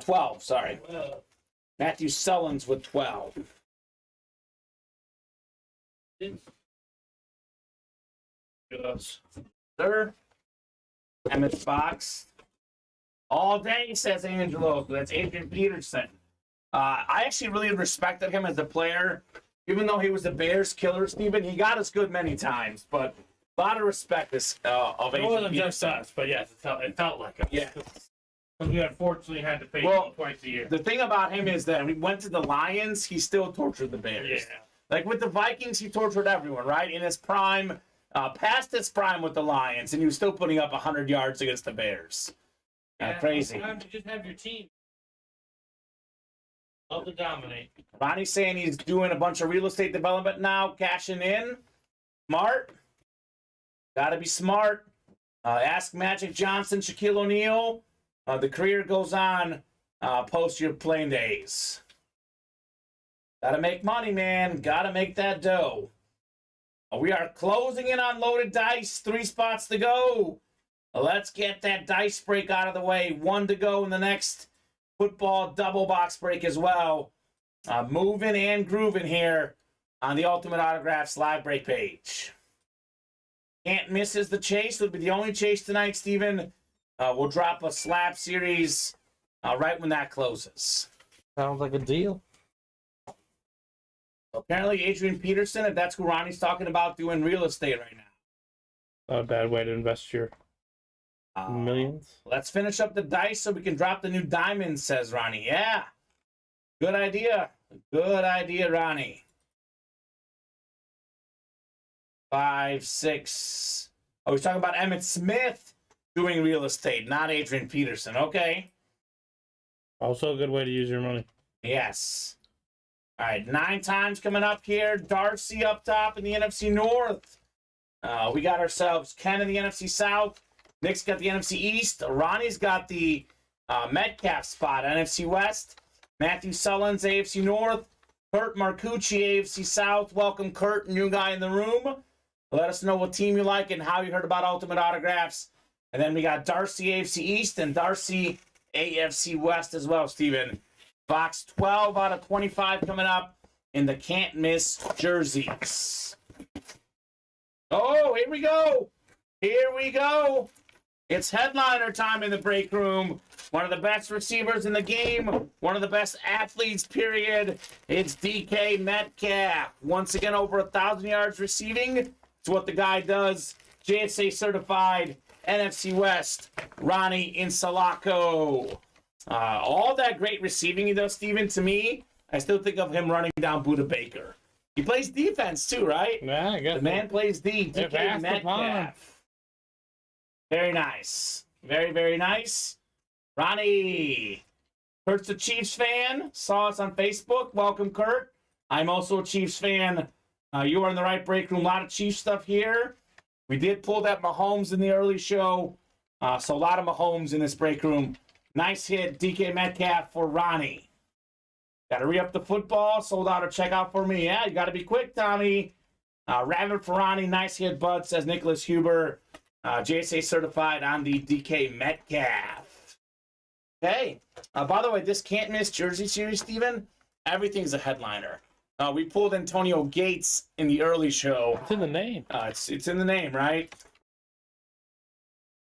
12, sorry. Matthew Sullins with 12. Yes. Sir. Emmett's box. All day, says Angelo. That's Adrian Peterson. I actually really respected him as a player. Even though he was the Bears killer, Steven, he got us good many times. But a lot of respect of Adrian It wasn't just Peterson. us, but yes, it felt like us. Yeah. We unfortunately had to face him twice a year. The thing about him is that when he went to the Lions, he still tortured the Bears. Yeah. Like with the Vikings, he tortured everyone, right? In his prime, past his prime with the Lions, and he was still putting up 100 yards against the Bears. Crazy. Sometimes you just have your team. Love to dominate. Ronnie's saying he's doing a bunch of real estate development now, cashing in. Smart. Gotta be smart. Ask Magic Johnson, Shaquille O'Neal. The career goes on post your playing days. Gotta make money, man. Gotta make that dough. We are closing in on loaded dice. 3 spots to go. Let's get that dice break out of the way. 1 to go in the next football double box break as well. Moving and grooving here on the Ultimate Autographs live break page. Can't miss is the chase. It'll be the only chase tonight, Steven. We'll drop a slab series right when that closes. Sounds like a deal. Apparently, Adrian Peterson, if that's who Ronnie's talking about, doing real estate right now. Not a bad way to invest your millions. Let's finish up the dice so we can drop the new diamonds, says Ronnie. Yeah. Good idea. Good idea, Ronnie. 5, 6. Oh, he's talking about Emmitt Smith doing real estate, not Adrian Peterson. Okay. Also a good way to use your money. Yes. All right, 9 times coming up here. Darcy up top in the NFC North. We got ourselves Ken in the NFC South. Nick's got the NFC East. Ronnie's got the Metcalf spot, NFC West. Matthew Sullins, AFC North. Kurt Marcucci, AFC South. Welcome, Kurt, new guy in the room. Let us know what team you like and how you heard about Ultimate Autographs. And then we got Darcy, AFC East, and Darcy, AFC West as well, Steven. Box 12 out of 25 coming up in the can't miss jerseys. Oh, here we go. Here we go. It's headliner time in the break room. One of the best receivers in the game. One of the best athletes, period. It's DK Metcalf. Once again, over 1,000 yards receiving. It's what the guy does. JSA certified. NFC West. Ronnie Insalaco. All that great receiving he does, Steven, to me, I still think of him running down Buda Baker. He plays defense too, right? Yeah, I guess The man plays D. DK Metcalf. Very nice. Very, very nice. Ronnie. Kurt's a Chiefs fan. Saw us on Facebook. Welcome, Kurt. I'm also a Chiefs fan. You are in the right break room. A lot of Chiefs stuff here. We did pull that Mahomes in the early show. So a lot of Mahomes in this break room. Nice hit, DK Metcalf for Ronnie. Got to re-up the football. Sold out or check out for me. Yeah, you got to be quick, Tommy. Rabbit for Ronnie. Nice hit, bud, says Nicholas Huber. JSA certified on the DK Metcalf. Okay. By the way, this can't miss jersey series, Steven. Everything's a headliner. We pulled Antonio Gates in the early show. It's in the name. It's in the name, right?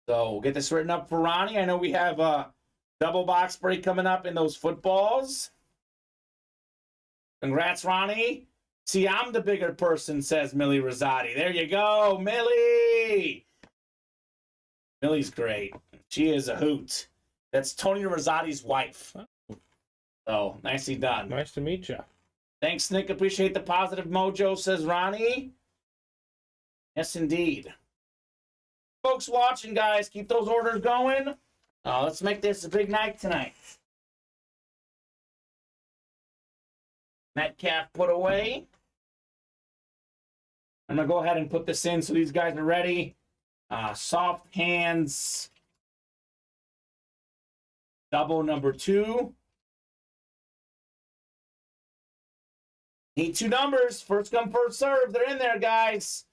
So we'll get this written up for Ronnie. I know we have a double box break coming up in those footballs. Congrats, Ronnie. See, I'm the bigger person, says Millie Rosati. There you go, Millie. Millie's great. She is a hoot. That's Tony Rosati's wife. So, nicely done. Nice to meet you. Thanks, Nick. Appreciate the positive mojo, says Ronnie. Yes, indeed. Folks watching, guys, keep those orders going. Let's make this a big night tonight. Metcalf put away. I'm going to go ahead and put this in so these guys are ready. Soft hands. Double number 2. Need 2 numbers. First come, first serve. They're in there, guys.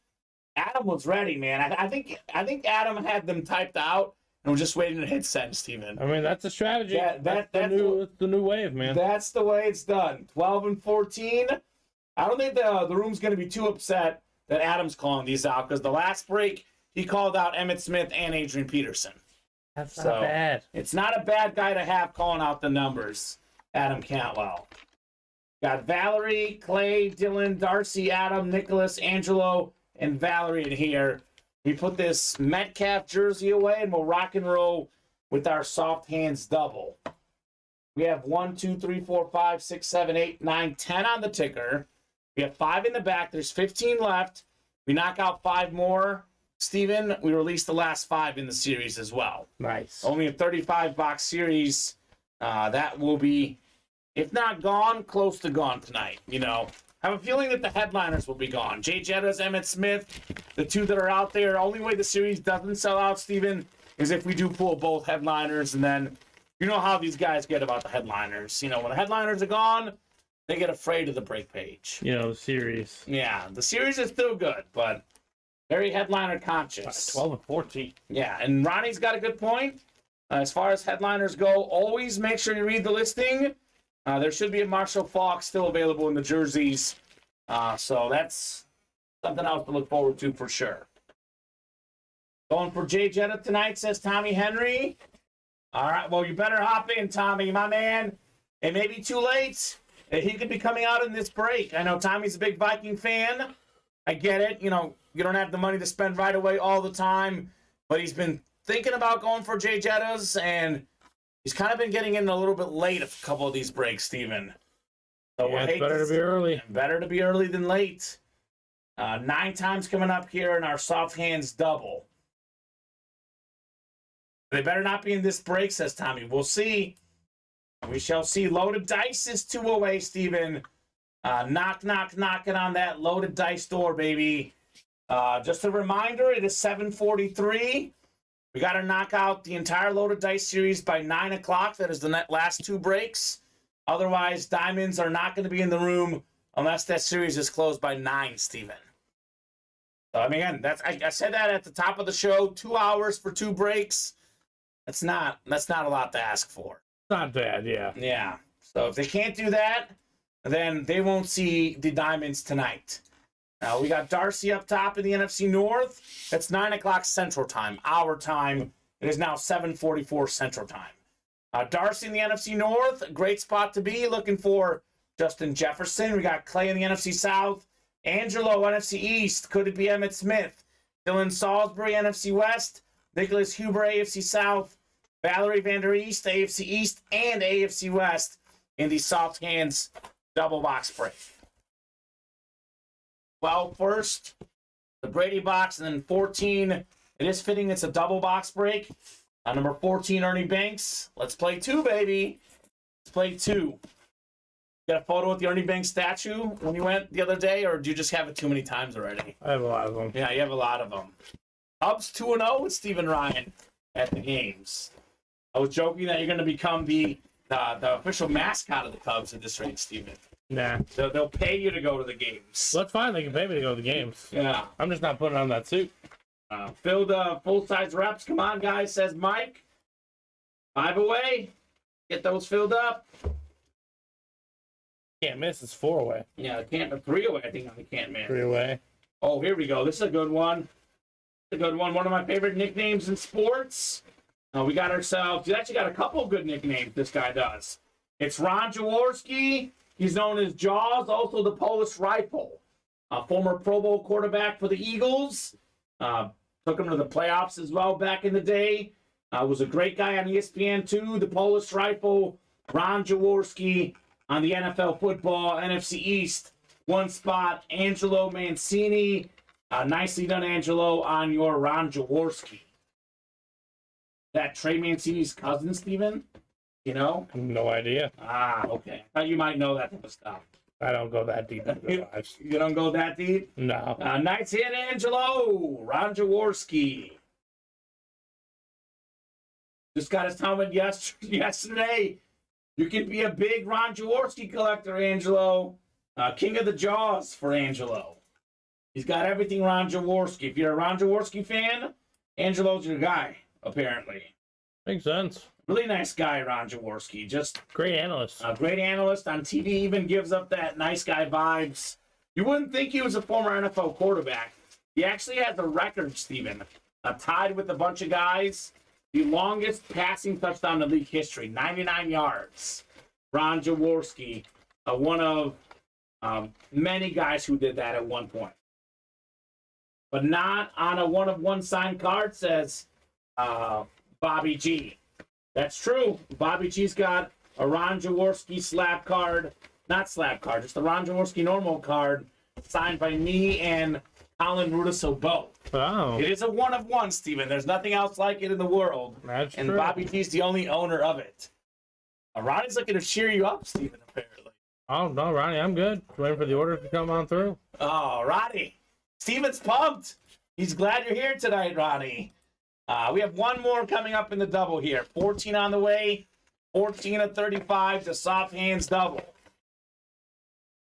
Adam was ready, man. I think Adam had them typed out and was just waiting to hit send, Steven. I mean, that's a strategy. Yeah, that's the new wave, man. That's the way it's done. 12 and 14. I don't think the room's going to be too upset that Adam's calling these out because the last break he called out Emmitt Smith and Adrian Peterson. That's not bad. It's not a bad guy to have calling out the numbers. Adam Cantwell. Got Valerie, Clay, Dylan, Darcy, Adam, Nicholas, Angelo, and Valerie in here. We put this Metcalf jersey away and we'll rock and roll with our soft hands double. We have 1, 2, 3, 4, 5, 6, 7, 8, 9, 10 on the ticker. We have 5 in the back. There's 15 left. We knock out 5 more. Steven, we release the last 5 in the series as well. Nice. Only a 35-box series. That will be, if not gone, close to gone tonight. You know, I have a feeling that the headliners will be gone. Jay Jettas, Emmitt Smith, the 2 that are out there. Only way the series doesn't sell out, Steven, is if we do pull both headliners. And then you know how these guys get about the headliners. You know, when the headliners are gone, they get afraid of the break page. You know, the series. Yeah, the series is still good, but very headliner conscious. 12 and 14. Yeah, and Ronnie's got a good point. As far as headliners go, always make sure you read the listing. There should be a Marshall Faulk still available in the jerseys. So that's something else to look forward to for sure. Going for Jay Jetta tonight, says Tommy Henry. All right, well, you better hop in, Tommy, my man. It may be too late. He could be coming out in this break. I know Tommy's a big Viking fan. I get it. You know, you don't have the money to spend right away all the time. But he's been thinking about going for Jay Jettas, and he's kind of been getting in a little bit late a couple of these breaks, Steven. So yeah, it's better to be early. Better to be early than late. 9 times coming up here in our soft hands double. They better not be in this break, says Tommy. We'll see. We shall see. Loaded dice is 2 away, Steven. Knocking on that loaded dice door, baby. Just a reminder, it is 7:43. We got to knock out the entire loaded dice series by 9 o'clock. That is the last 2 breaks. Otherwise, diamonds are not going to be in the room unless that series is closed by 9, Steven. So, I mean, again, I said that at the top of the show. 2 hours for 2 breaks. That's not a lot to ask for. Not bad, yeah. Yeah. So if they can't do that, then they won't see the diamonds tonight. Now, we got Darcy up top in the NFC North. That's 9 o'clock Central Time, our time, It is now 7:44 Central Time. Darcy in the NFC North, a great spot to be. Looking for Justin Jefferson. We got Clay in the NFC South. Angelo, NFC East. Could it be Emmitt Smith? Dylan Salisbury, NFC West. Nicholas Huber, AFC South. Valerie Vander East, AFC East and AFC West in the soft hands double box break. Well, first, the Brady box, and then 14. It is fitting it's a double box break. Number 14, Ernie Banks. Let's play 2, baby. Let's play 2. Got a photo with the Ernie Banks statue when you went the other day, or do you just have it too many times already? I have a lot of them. Yeah, you have a lot of them. Cubs 2-0 with Steven Ryan at the games. I was joking that you're going to become the official mascot of the Cubs at this rate, Steven. Nah. They'll pay you to go to the games. Well, that's fine. They can pay me to go to the games. Yeah. I'm just not putting on that suit. Filled full-size reps. Come on, guys, says Mike. 5 away. Get those filled up. Can't miss. It's 4 away. Yeah, 3 away, I think, on the can't miss. 3 away. Oh, here we go. This is a good one. A good one. One of my favorite nicknames in sports. We got ourselves. He's actually got a couple of good nicknames. This guy does. It's Ron Jaworski. He's known as Jaws, also the Polish Rifle. Former Pro Bowl quarterback for the Eagles. Took him to the playoffs as well back in the day. Was a great guy on ESPN too. The Polish Rifle, Ron Jaworski on the NFL football NFC East. One spot, Angelo Mancini. Nicely done, Angelo, on your Ron Jaworski. That Trey Mancini's cousin, Steven? You know? No idea. Okay. I thought you might know that type of stuff. I don't go that deep into the lives. You don't go that deep? No. Nice hit, Angelo. Ron Jaworski. Just got his helmet yesterday. You can be a big Ron Jaworski collector, Angelo. King of the Jaws for Angelo. He's got everything Ron Jaworski. If you're a Ron Jaworski fan, Angelo's your guy, apparently. Makes sense. Really nice guy, Ron Jaworski. Just great analyst. A great analyst on TV. Even gives up that nice guy vibes. You wouldn't think he was a former NFL quarterback. He actually has the record, Steven. Tied with a bunch of guys. The longest passing touchdown in league history. 99 yards. Ron Jaworski. One of many guys who did that at one point. But not on a one-of-one signed card, says Bobby G. That's true. Bobby G's got a Ron Jaworski slab card. Not slab card, just the Ron Jaworski normal card signed by me and Colin Rudiso both. Oh. It is a one-of-one, Steven. There's nothing else like it in the world. That's and true. Bobby G's the only owner of it. Ronnie's looking to cheer you up, Steven, apparently. Oh, no, Ronnie, I'm good. Waiting for the order to come on through. Oh, Ronnie. Steven's pumped. He's glad you're here tonight, Ronnie. We have one more coming up in the double here. 14 on the way. 14 of 35, the soft hands double.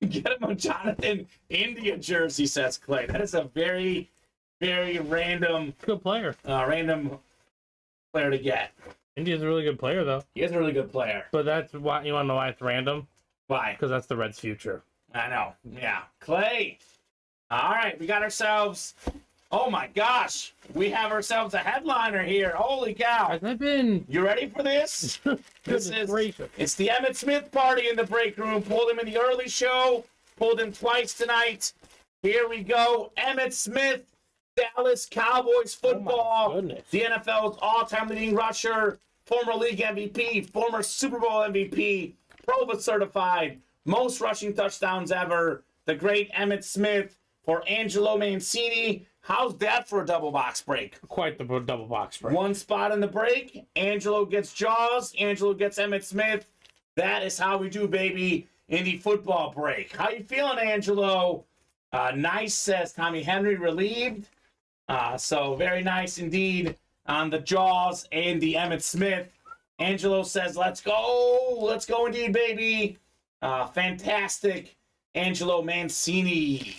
Get him a Jonathan India jersey, says Clay. That is a very, very random... Good player. Random player to get. India's a really good player, though. He is a really good player. But that's why, you want to know why it's random? Why? Because that's the Reds' future. I know. Yeah. Clay. All right, we got ourselves... Oh, my gosh. We have ourselves a headliner here. Holy cow. Has that been... You ready for this? This is... gracious. It's the Emmitt Smith party in the break room. Pulled him in the early show. Pulled him twice tonight. Here we go. Emmitt Smith, Dallas Cowboys football. Oh, my goodness. The NFL's all-time leading rusher. Former league MVP. Former Super Bowl MVP. Pro Bowl certified. Most rushing touchdowns ever. The great Emmitt Smith for Angelo Mancini. How's that for a double box break? Quite the double box break. One spot in the break. Angelo gets Jaws. Angelo gets Emmitt Smith. That is how we do, baby, in the football break. How you feeling, Angelo? Nice, says Tommy Henry, relieved. So very nice indeed on the Jaws and the Emmitt Smith. Angelo says, let's go. Let's go indeed, baby. Fantastic. Angelo Mancini.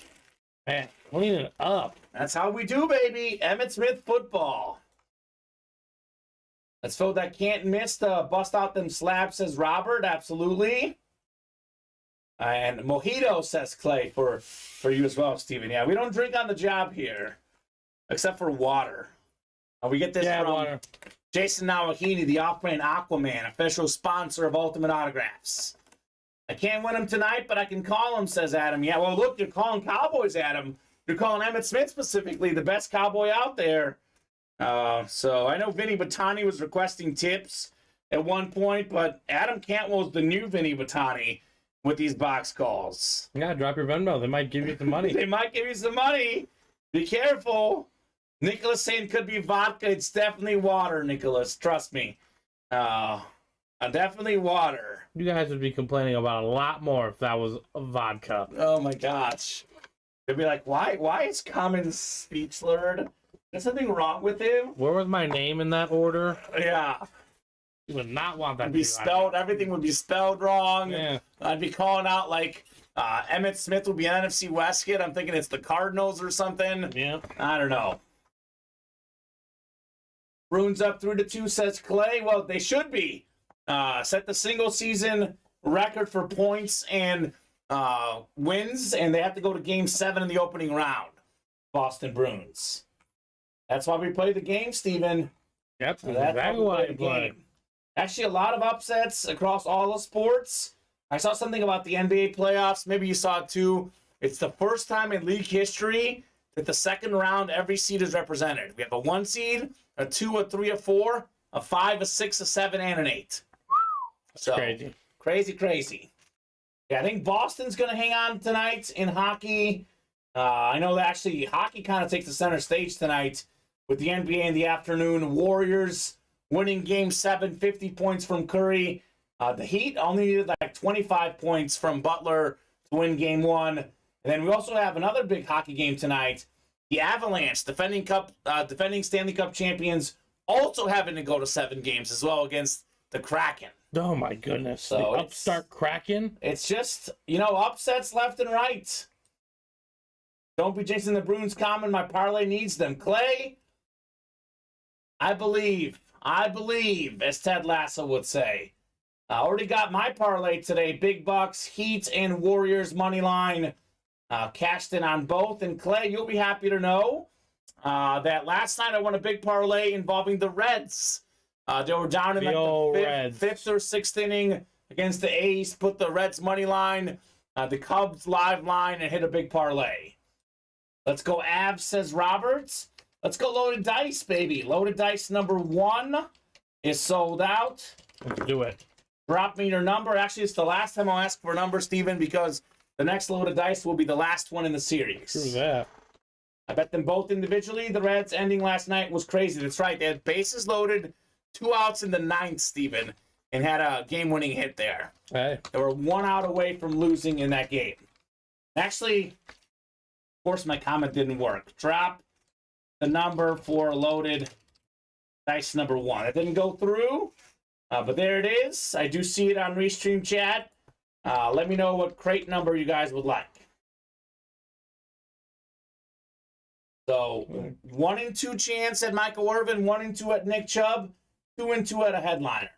Man, cleaning up. That's how we do, baby. Emmitt Smith football. Let's fill that can't miss to bust out them slabs, says Robert. Absolutely. And Mojito, says Clay, for you as well, Steven. Yeah, we don't drink on the job here, except for water. We get this from water. Jason Nawahini, the off-brand Aquaman, official sponsor of Ultimate Autographs. I can't win him tonight, but I can call him, says Adam. Yeah, well, look, you're calling Cowboys, Adam. You're calling Emmitt Smith specifically, the best Cowboy out there. So I know Vinny Batani was requesting tips at one point, but Adam Cantwell's the new Vinny Batani with these box calls. Yeah, drop your Venmo. They might give you some money. They might give you some money. Be careful. Nicholas saying could be vodka. It's definitely water, Nicholas. Trust me. Definitely water. You guys would be complaining about a lot more if that was vodka. Oh my gosh. They'd be like, why is Kamen speech slurred? There's something wrong with him? Where was my name in that order? Yeah. You would not want that Be spelled, everything would be spelled wrong. Yeah. I'd be calling out like Emmitt Smith would be an NFC West kid. I'm thinking it's the Cardinals or something. Yeah. I don't know. Bruins up 3-2, says Clay. Well, they should be. Set the single season record for points and wins, and they have to go to game 7 in the opening round. Boston Bruins. That's why we play the game, Steven. Yep, That's exactly why I play. Actually, a lot of upsets across all the sports. I saw something about the NBA playoffs. Maybe you saw it too. It's the first time in league history that the second round, every seed is represented. We have a 1 seed, a 2, a 3, a 4, a 5, a 6, a 7, and an 8. So crazy. Yeah, I think Boston's going to hang on tonight in hockey. I know that actually hockey kind of takes the center stage tonight with the NBA in the afternoon. Warriors winning game 7, 50 points from Curry. The Heat only needed like 25 points from Butler to win game 1. And then we also have another big hockey game tonight. The Avalanche, defending Stanley Cup champions, also having to go to 7 games as well against the Kraken. Oh my goodness. So the upstart Kraken? It's just, upsets left and right. Don't be jinxing the Bruins, Common. My parlay needs them. Clay, I believe, as Ted Lasso would say. I already got my parlay today. Big Bucks, Heat, and Warriors money line. Cashed in on both. And Clay, you'll be happy to know that last night I won a big parlay involving the Reds. They were down in like the fifth or sixth inning against the A's. Put the Reds money line, the Cubs live line, and hit a big parlay. Let's go Avs, says Roberts. Let's go Loaded Dice, baby. Loaded Dice number 1 is sold out. Let's do it. Drop me your number. Actually, it's the last time I'll ask for a number, Steven, because the next Loaded Dice will be the last one in the series. True that. I bet them both individually. The Reds ending last night was crazy. That's right. They had bases loaded, 2 outs in the 9th, Steven, and had a game-winning hit there. Hey. They were 1 out away from losing in that game. Actually, of course, my comment didn't work. Drop the number for Loaded Dice number 1. It didn't go through, but there it is. I do see it on Restream chat. Let me know what crate number you guys would like. So 1 in 2 chance at Michael Irvin, 1 in 2 at Nick Chubb, 2 in 2 at a headliner.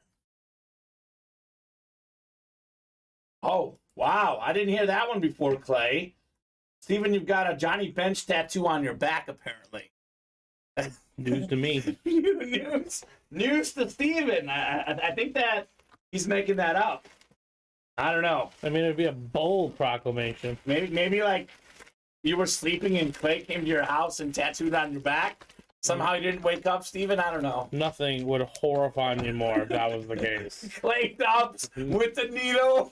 Oh, wow. I didn't hear that one before, Clay. Steven, you've got a Johnny Bench tattoo on your back, apparently. News to me. News to Steven. I think that he's making that up. I don't know. I mean, it'd be a bold proclamation. Maybe like you were sleeping and Clay came to your house and tattooed on your back. Somehow you didn't wake up, Steven. I don't know. Nothing would horrify me more if that was the case. Clay Dobbs with the needle,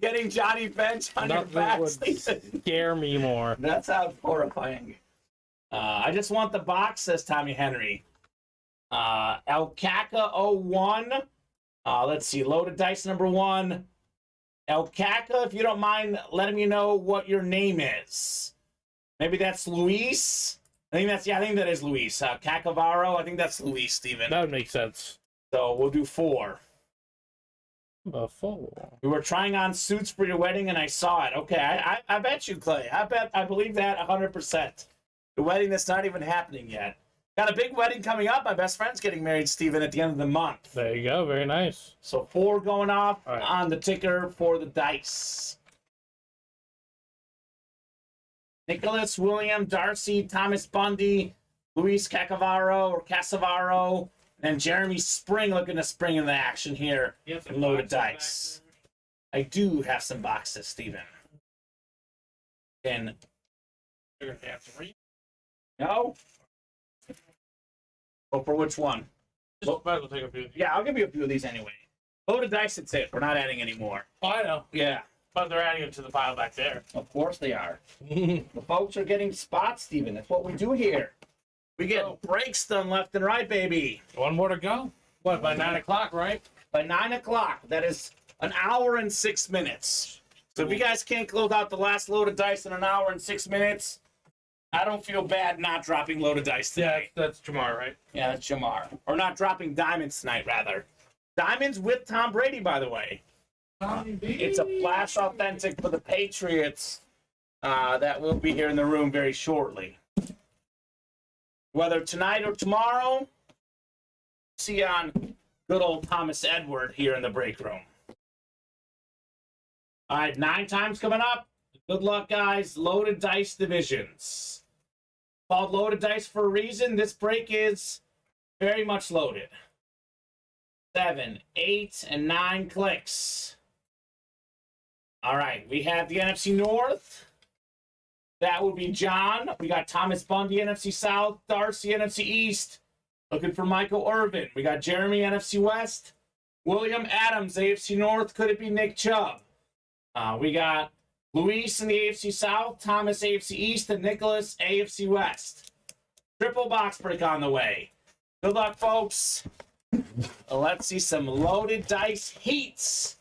getting Johnny Bench on your back. Would scare me more. That sounds horrifying. I just want the box, says Tommy Henry. El Caca 01. Let's see. Loaded Dice number 1. El Caca, if you don't mind letting me know what your name is. Maybe that's Luis. I think that is Luis. Cacavaro, I think that's Luis, Steven. That would make sense. So we'll do 4. A 4. We were trying on suits for your wedding, and I saw it. Okay, I bet you, Clay. I believe that 100%. The wedding that's not even happening yet. Got a big wedding coming up. My best friend's getting married, Steven, at the end of the month. There you go. Very nice. So 4 going off right on the ticker for the dice. Nicholas, William, Darcy, Thomas Bundy, Luis Cacavaro or Casavaro, And Jeremy Spring looking to spring in the action here. And loaded dice. I do have some boxes, Steven. And You're gonna have to read. no? Oh, for which one? Just might as well take a few. Yeah, I'll give you a few of these anyway. Loaded dice, it's it. We're not adding any more. Oh, I know. Yeah, But they're adding it to the pile back there. of course they are. The folks are getting spots, Steven. That's what we do here. We get breaks done left and right, baby. One more to go. What, by 9 o'clock, right? By 9 o'clock, that is an hour and 6 minutes. So if you guys can't close out the last load of dice in an hour and 6 minutes, I don't feel bad not dropping loaded dice Yeah, tonight. that's Jamar, right? Yeah, that's Jamar. Or not dropping diamonds tonight, rather. Diamonds with Tom Brady, by the way. It's a flash authentic for the Patriots that will be here in the room very shortly. Whether tonight or tomorrow, see you on good old Thomas Edward here in the break room. All right, 9 times coming up. Good luck, guys. Loaded dice divisions. Called loaded dice for a reason. This break is very much loaded. 7, 8, and 9 clicks. All right, we have the NFC North. That would be John. We got Thomas Bundy, NFC South. Darcy, NFC East. Looking for Michael Irvin. We got Jeremy, NFC West. William Adams, AFC North. Could it be Nick Chubb? We got Luis in the AFC South, Thomas AFC East, and Nicholas AFC West. Triple box break on the way. Good luck, folks. Let's see some loaded dice heats.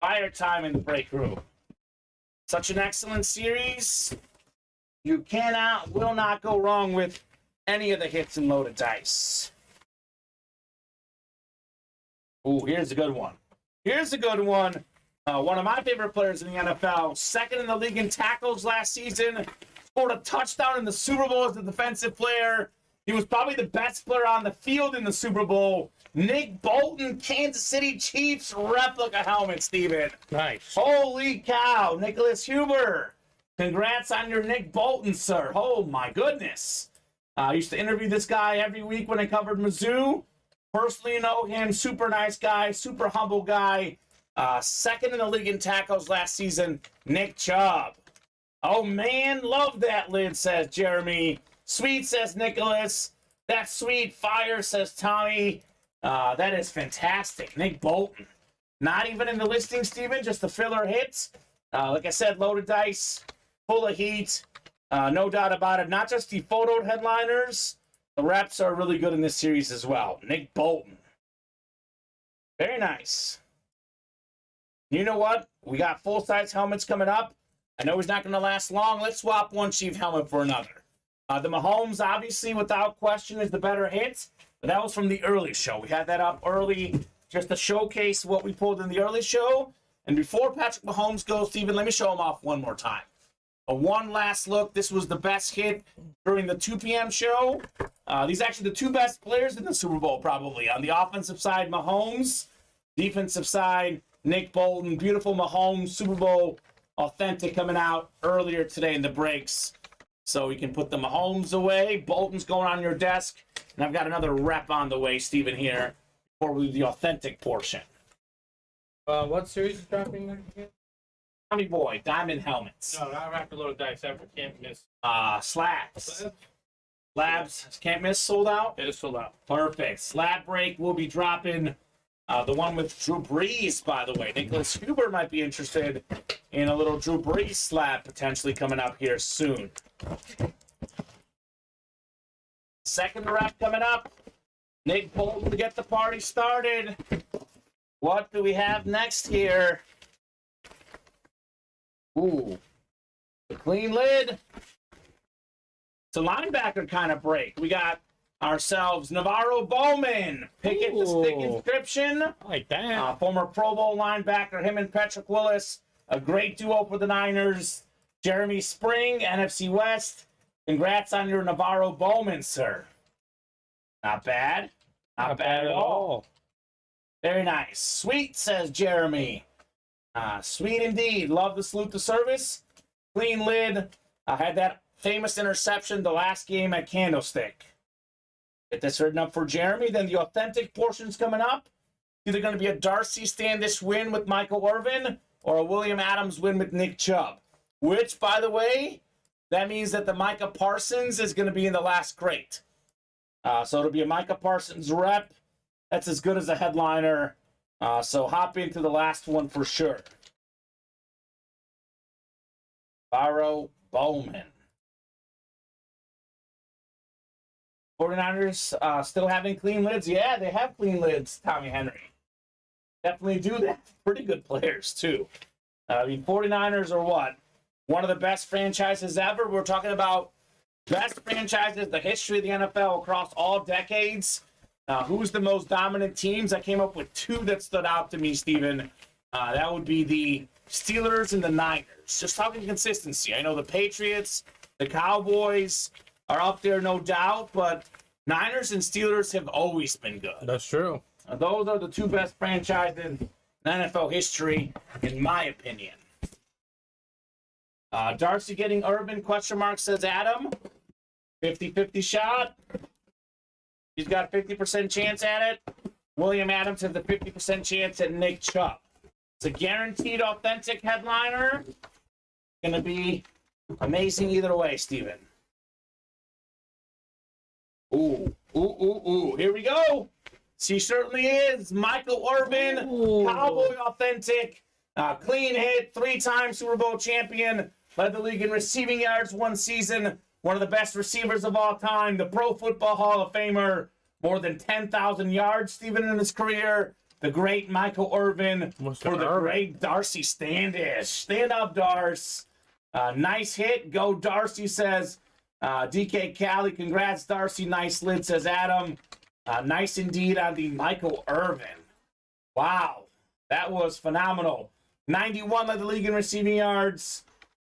Fire time in the break room. Such an excellent series. You will not go wrong with any of the hits in loaded dice. Ooh, here's a good one. Here's a good one. One of my favorite players in the NFL, second in the league in tackles last season, scored a touchdown in the Super Bowl as a defensive player. He was probably the best player on the field in the Super Bowl. Nick Bolton, Kansas City Chiefs replica helmet, Steven. Nice. Holy cow, Nicholas Huber. Congrats on your Nick Bolton, sir. Oh, my goodness. I used to interview this guy every week when I covered Mizzou. Personally know him, super nice guy, super humble guy. Second in the league in tackles last season, Nick Chubb. Oh, man, love that lid, says Jeremy. Sweet, says Nicholas. That's sweet. Fire, says Tommy. That is fantastic. Nick Bolton. Not even in the listing, Steven, just the filler hits. Like I said, loaded dice, full of heat. No doubt about it. Not just the photoed headliners. The reps are really good in this series as well. Nick Bolton. Very nice. You know what? We got full-size helmets coming up. I know he's not going to last long. Let's swap one Chief helmet for another. The Mahomes, obviously, without question, is the better hit. But that was from the early show. We had that up early just to showcase what we pulled in the early show. And before Patrick Mahomes goes, Steven, let me show him off one more time. One last look. This was the best hit during the 2 p.m. show. These are actually the 2 best players in the Super Bowl, probably. On the offensive side, Mahomes. Defensive side, Nick Bolton. Beautiful Mahomes Super Bowl authentic coming out earlier today in the breaks. So we can put the Mahomes away. Bolton's going on your desk. And I've got another rep on the way, Steven, here, before we do the authentic portion. What series is dropping next again? Tommy Boy, Diamond Helmets. No, not Raptor Loaded Dice. Ever can't miss. Slabs. Labs, can't miss, sold out? It is sold out. Perfect. Slab break will be dropping the one with Drew Brees, by the way. Nicholas Huber might be interested in a little Drew Brees slab potentially coming up here soon. Second rep coming up. Nick Bolton to get the party started. What do we have next here? Ooh, the clean lid. It's a linebacker kind of break. We got ourselves Navarro Bowman. Pickett the stick inscription. I like that. Former Pro Bowl linebacker, him and Patrick Willis. A great duo for the Niners. Jeremy Spring, NFC West. Congrats on your Navarro Bowman, sir. Not bad. Not bad at all. Very nice. Sweet, says Jeremy. Sweet indeed. Love the salute to service. Clean lid. I had that famous interception the last game at Candlestick. Get this written up for Jeremy. Then the authentic portion's coming up. Either going to be a Darcy Standish win with Michael Irvin or a William Adams win with Nick Chubb. Which, by the way, that means that the Micah Parsons is going to be in the last crate. So it'll be a Micah Parsons rep. That's as good as a headliner. So hop into the last one for sure. Barrow Bowman. 49ers still having clean lids? Yeah, they have clean lids, Tommy Henry. Definitely do that. Pretty good players, too. 49ers are what? One of the best franchises ever. We're talking about best franchises, the history of the NFL across all decades. Who's the most dominant teams? I came up with two that stood out to me, Steven. That would be the Steelers and the Niners. Just talking consistency. I know the Patriots, the Cowboys are up there, no doubt, but Niners and Steelers have always been good. That's true. Those are the two best franchises in NFL history, in my opinion. Darcy getting Urban, question mark, says Adam. 50-50 shot. He's got a 50% chance at it. William Adams has a 50% chance at Nick Chubb. It's a guaranteed authentic headliner. Going to be amazing either way, Steven. Ooh. Here we go. She certainly is. Michael Irvin, Cowboy authentic, clean hit, 3-time Super Bowl champion, led the league in receiving yards one season, one of the best receivers of all time, the Pro Football Hall of Famer, more than 10,000 yards, Steven, in his career. The great Michael Irvin for the great Darcy Standish. Stand up, Darce. Nice hit. Go, Darcy, says DK Cali. Congrats, Darcy. Nice lid, says Adam. Nice indeed on the Michael Irvin. Wow, that was phenomenal. 91 led the league in receiving yards.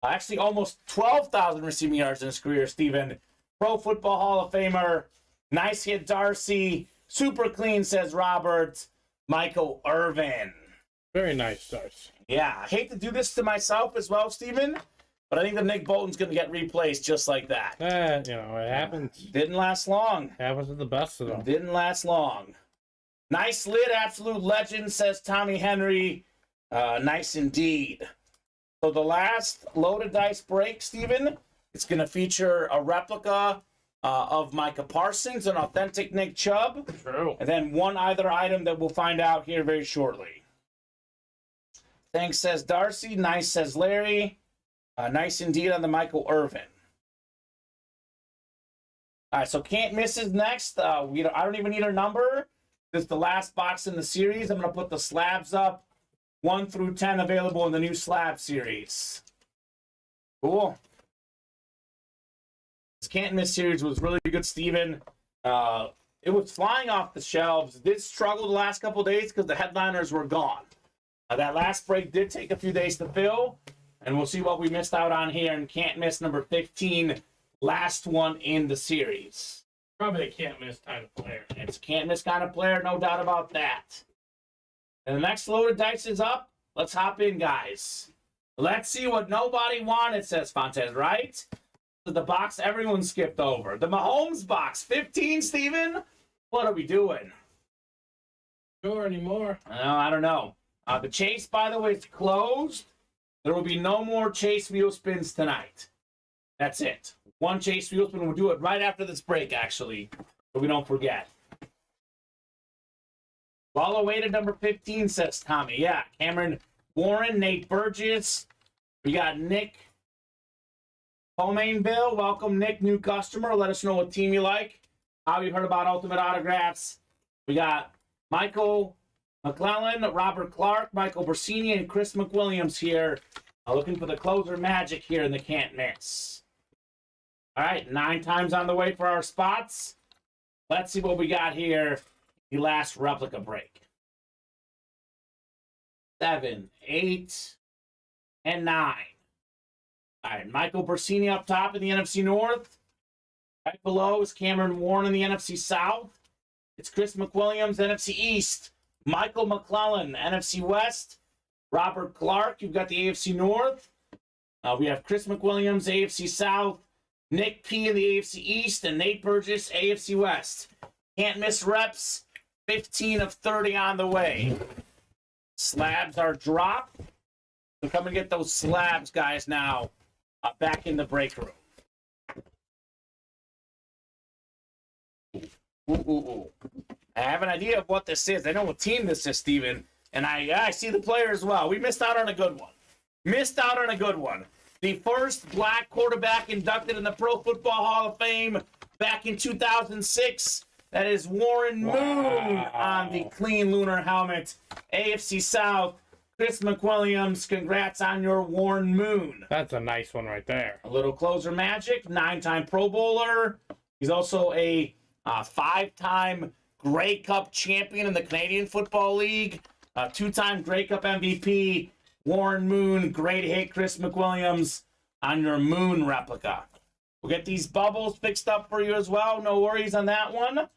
Actually, almost 12,000 receiving yards in his career, Steven. Pro Football Hall of Famer. Nice hit, Darcy. Super clean, says Robert. Michael Irvin. Very nice, Darcy. Yeah, I hate to do this to myself as well, Steven, but I think that Nick Bolton's going to get replaced just like that. You know, it happens. Didn't last long. Happens to the best of them. Didn't last long. Nice lid, absolute legend, says Tommy Henry. Nice indeed. So the last loaded dice break, Steven, it's going to feature a replica of Micah Parsons, an authentic Nick Chubb. True. And then one other item that we'll find out here very shortly. Thanks, says Darcy. Nice, says Larry. Nice indeed on the Michael Irvin. All right, so can't miss is next. I don't even need a number. This is the last box in the series. I'm going to put the slabs up. 1 through 10 available in the new slab series. Cool. This can't miss series was really good, Steven. It was flying off the shelves. It did struggle the last couple days because the headliners were gone. That last break did take a few days to fill, and we'll see what we missed out on here in can't miss number 15, last one in the series. Probably a can't miss kind of player. It's a can't miss kind of player, no doubt about that. And the next load of dice is up. Let's hop in, guys. Let's see what nobody wanted, says Fontes, right? The box everyone skipped over. The Mahomes box, 15, Steven? What are we doing? Sure anymore. I don't know. The chase, by the way, is closed. There will be no more chase wheel spins tonight. That's it. One chase wheel spin. We'll do it right after this break, actually, so we don't forget. Well awaited number 15, says Tommy. Yeah, Cameron Warren, Nate Burgess. We got Nick Pomainville. Welcome, Nick, new customer. Let us know what team you like, how you heard about Ultimate Autographs. We got Michael McClellan, Robert Clark, Michael Bersini, and Chris McWilliams here. Looking for the closer magic here in the can't miss. All right, 9 times on the way for our spots. Let's see what we got here. The last replica break. 7, 8, and 9. All right, Michael Bersini up top in the NFC North. Right below is Cameron Warren in the NFC South. It's Chris McWilliams, NFC East. Michael McClellan, NFC West. Robert Clark, you've got the AFC North. We have Chris McWilliams, AFC South. Nick P in the AFC East, and Nate Burgess, AFC West. Can't miss reps. 15 of 30 on the way. Slabs are dropped. So come and get those slabs, guys, now back in the break room. Ooh. I have an idea of what this is. I know what team this is, Steven. And I see the player as well. We missed out on a good one. The first black quarterback inducted in the Pro Football Hall of Fame back in 2006. That is Warren Moon on the clean lunar helmet. AFC South, Chris McWilliams. Congrats on your Warren Moon. That's a nice one right there. A little closer magic. 9-time Pro Bowler. He's also a 5-time Grey Cup champion in the Canadian Football League. 2-time Grey Cup MVP. Warren Moon. Great hit, Chris McWilliams, on your Moon replica. We'll get these bubbles fixed up for you as well. No worries on that one.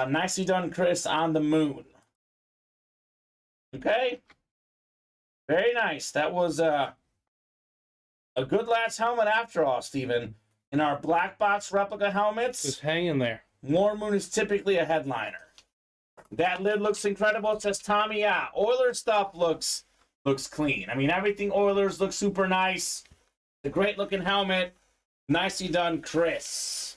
Nicely done, Chris, on the Moon. Okay. Very nice. That was a good last helmet after all, Steven. In our black box replica helmets, Just hang in there. Warren Moon is typically a headliner. That lid looks incredible. It says Tommy, yeah. Oilers stuff looks clean. I mean, everything Oilers looks super nice. The great looking helmet. Nicely done, Chris.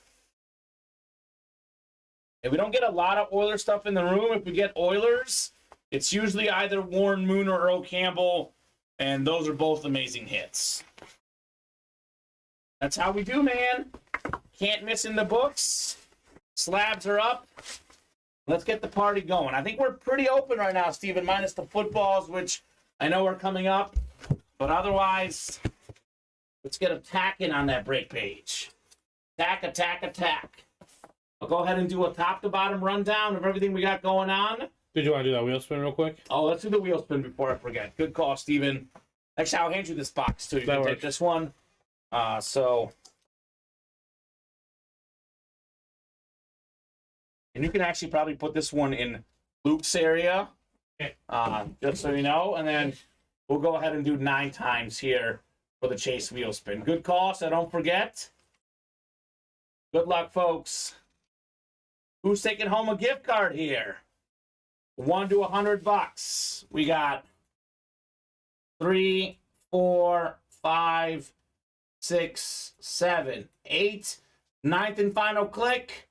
If we don't get a lot of Oilers stuff in the room, if we get Oilers, it's usually either Warren Moon or Earl Campbell, and those are both amazing hits. That's how we do, man. Can't miss in the books. Slabs are up. Let's get the party going. I think we're pretty open right now, Steven, minus the footballs, which I know are coming up. But otherwise, let's get attacking on that break page. Attack. I'll go ahead and do a top-to-bottom rundown of everything we got going on. Did you want to do that wheel spin real quick? Oh, let's do the wheel spin before I forget. Good call, Steven. Actually, I'll hand you this box, too. You can take this one. And you can actually probably put this one in Luke's area, just so you know. And then we'll go ahead and do 9 times here for the Chase wheel spin. Good call, so don't forget. Good luck, folks. Who's taking home a gift card here? 1 to $100. We got 3, 4, 5, 6, 7, 8. 9th and final click.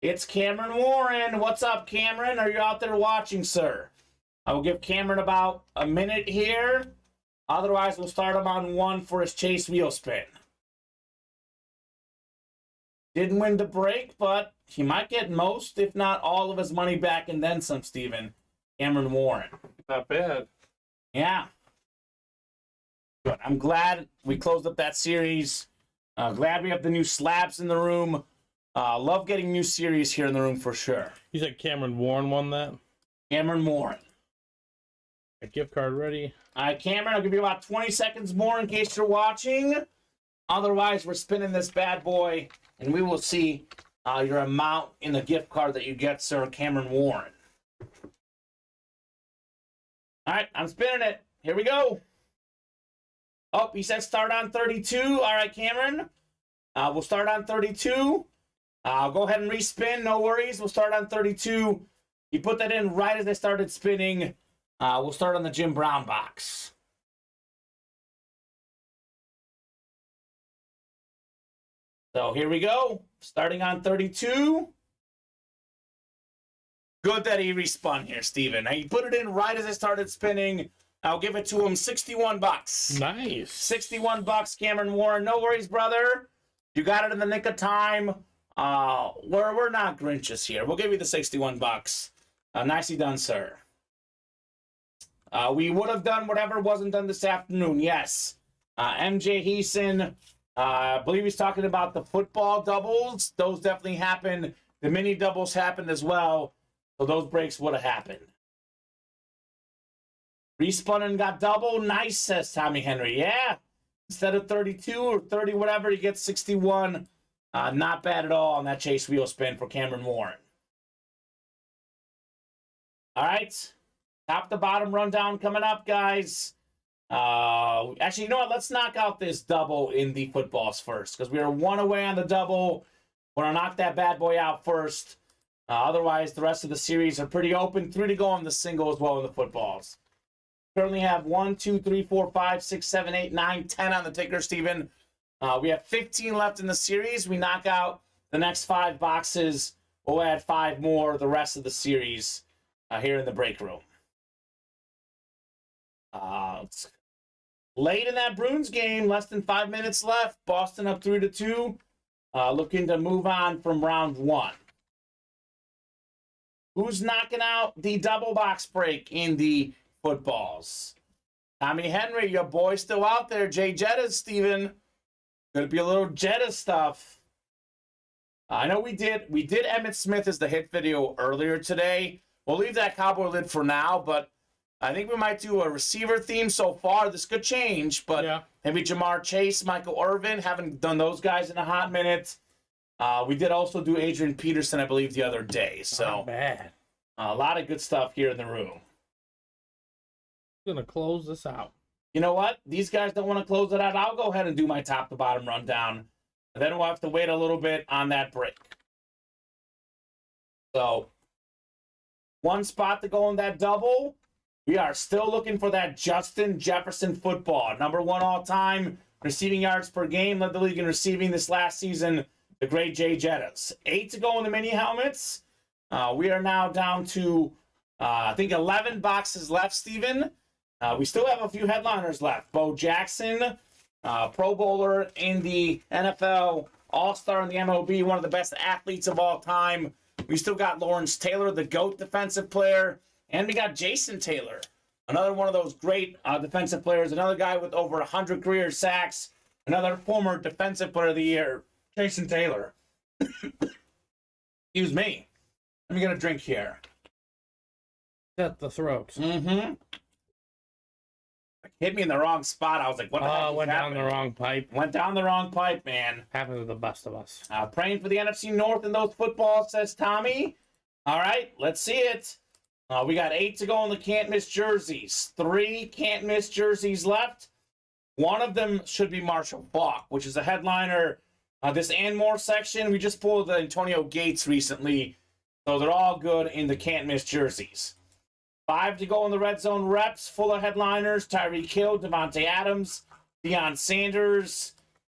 It's Cameron Warren. What's up, Cameron? Are you out there watching, sir? I will give Cameron about a minute here. Otherwise, we'll start him on 1 for his Chase wheel spin. Didn't win the break, but he might get most, if not all, of his money back and then some, Steven. Cameron Warren. Not bad. Yeah. Good. I'm glad we closed up that series. Glad we have the new slabs in the room. Love getting new series here in the room for sure. You said Cameron Warren won that? Cameron Warren. A gift card ready. All right, Cameron, I'll give you about 20 seconds more in case you're watching. Otherwise, we're spinning this bad boy, and we will see your amount in the gift card that you get, sir, Cameron Warren. All right, I'm spinning it. Here we go. Oh, he said start on 32. All right, Cameron. We'll start on 32. I'll go ahead and respin. No worries. We'll start on 32. You put that in right as I started spinning. We'll start on the Jim Brown box. So here we go. Starting on 32. Good that he respun here, Steven. He put it in right as I started spinning. I'll give it to him $61. Nice. $61, Cameron Warren. No worries, brother. You got it in the nick of time. We're not Grinches here. We'll give you the $61. Nicely done, sir. We would have done whatever wasn't done this afternoon. Yes. MJ Heeson, I believe he's talking about the football doubles. Those definitely happened. The mini doubles happened as well. So those breaks would have happened. Respun and got double. Nice, says Tommy Henry. Yeah. Instead of 32 or 30, whatever, he gets 61. Not bad at all on that Chase wheel spin for Cameron Warren. All right. Top to bottom rundown coming up, guys. Actually, you know what? Let's knock out this double in the footballs first, because we are one away on the double. We're going to knock that bad boy out first. Otherwise, the rest of the series are pretty open. 3 to go on the single as well in the footballs. Currently have 1, 2, 3, 4, 5, 6, 7, 8, 9, 10 on the ticker, Steven. We have 15 left in the series. We knock out the next 5 boxes. We'll add 5 more the rest of the series here in the break room. It's late in that Bruins game, less than 5 minutes left. Boston up 3-2. Looking to move on from round 1. Who's knocking out the double box break in the footballs? Tommy Henry, your boy still out there. Jay Jetta, Steven. Gonna be a little Jetta stuff. I know we did Emmitt Smith as the hit video earlier today. We'll leave that cowboy lid for now, but I think we might do a receiver theme so far. This could change, but yeah. Maybe Jamar Chase, Michael Irvin. Haven't done those guys in a hot minute. We did also do Adrian Peterson, I believe, the other day. So not bad. A lot of good stuff here in the room. I'm gonna close this out. You know what? These guys don't want to close it out. I'll go ahead and do my top to bottom rundown. And then we'll have to wait a little bit on that break. So, one spot to go in that double. We are still looking for that Justin Jefferson football. Number 1 all-time receiving yards per game. Led the league in receiving this last season. The great Jay Jettas. 8 to go in the mini helmets. We are now down to, I think, 11 boxes left, Steven. We still have a few headliners left. Bo Jackson, Pro Bowler in the NFL, All-Star in the MLB, one of the best athletes of all time. We still got Lawrence Taylor, the GOAT defensive player. And we got Jason Taylor, another one of those great defensive players, another guy with over 100 career sacks, another former defensive player of the year, Jason Taylor. Excuse me. Let me get a drink here. Set the throat. Mm-hmm. Hit me in the wrong spot. I was like, what the hell? Went down the wrong pipe. Went down the wrong pipe, man. Happened to the best of us. Praying for the NFC North in those footballs, says Tommy. All right, let's see it. We got 8 to go on the can't miss jerseys. 3 can't miss jerseys left. One of them should be Marshall Faulk, which is a headliner. This and more section, we just pulled the Antonio Gates recently. So they're all good in the can't miss jerseys. 5 to go in the red zone reps, full of headliners. Tyreek Hill, Devontae Adams, Deion Sanders,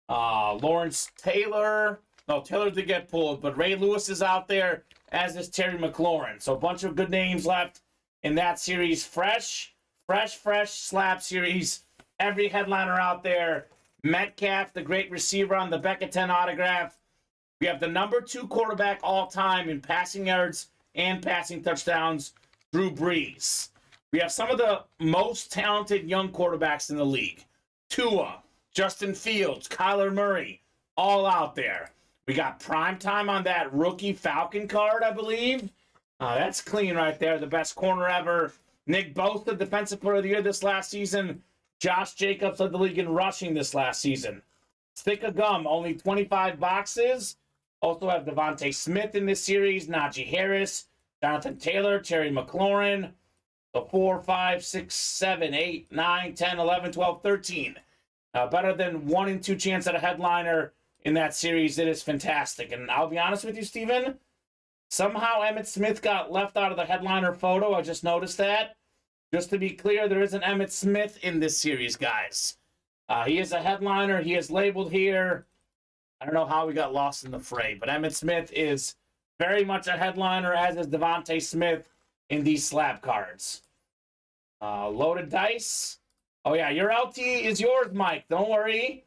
Lawrence Taylor. No, Taylor did get pulled, but Ray Lewis is out there, as is Terry McLaurin. So a bunch of good names left in that series. Fresh slab series. Every headliner out there. Metcalf, the great receiver on the Beckett 10 autograph. We have the number 2 quarterback all time in passing yards and passing touchdowns, Drew Brees. We have some of the most talented young quarterbacks in the league. Tua, Justin Fields, Kyler Murray, all out there. We got primetime on that rookie Falcon card, I believe. That's clean right there. The best corner ever. Nick Bosa, defensive player of the year this last season. Josh Jacobs led the league in rushing this last season. Stick of gum, only 25 boxes. Also have Devontae Smith in this series, Najee Harris, Jonathan Taylor, Terry McLaurin. So 4, 5, 6, 7, 8, 9, 10, 11, 12, 13. Better than 1 in 2 chance at a headliner in that series. It is fantastic. And I'll be honest with you, Steven, somehow Emmitt Smith got left out of the headliner photo. I just noticed that. Just to be clear, there is an Emmitt Smith in this series, guys. He is a headliner. He is labeled here. I don't know how we got lost in the fray, but Emmitt Smith is very much a headliner, as is Devontae Smith in these slab cards. Loaded dice. Oh, yeah, your LT is yours, Mike. Don't worry.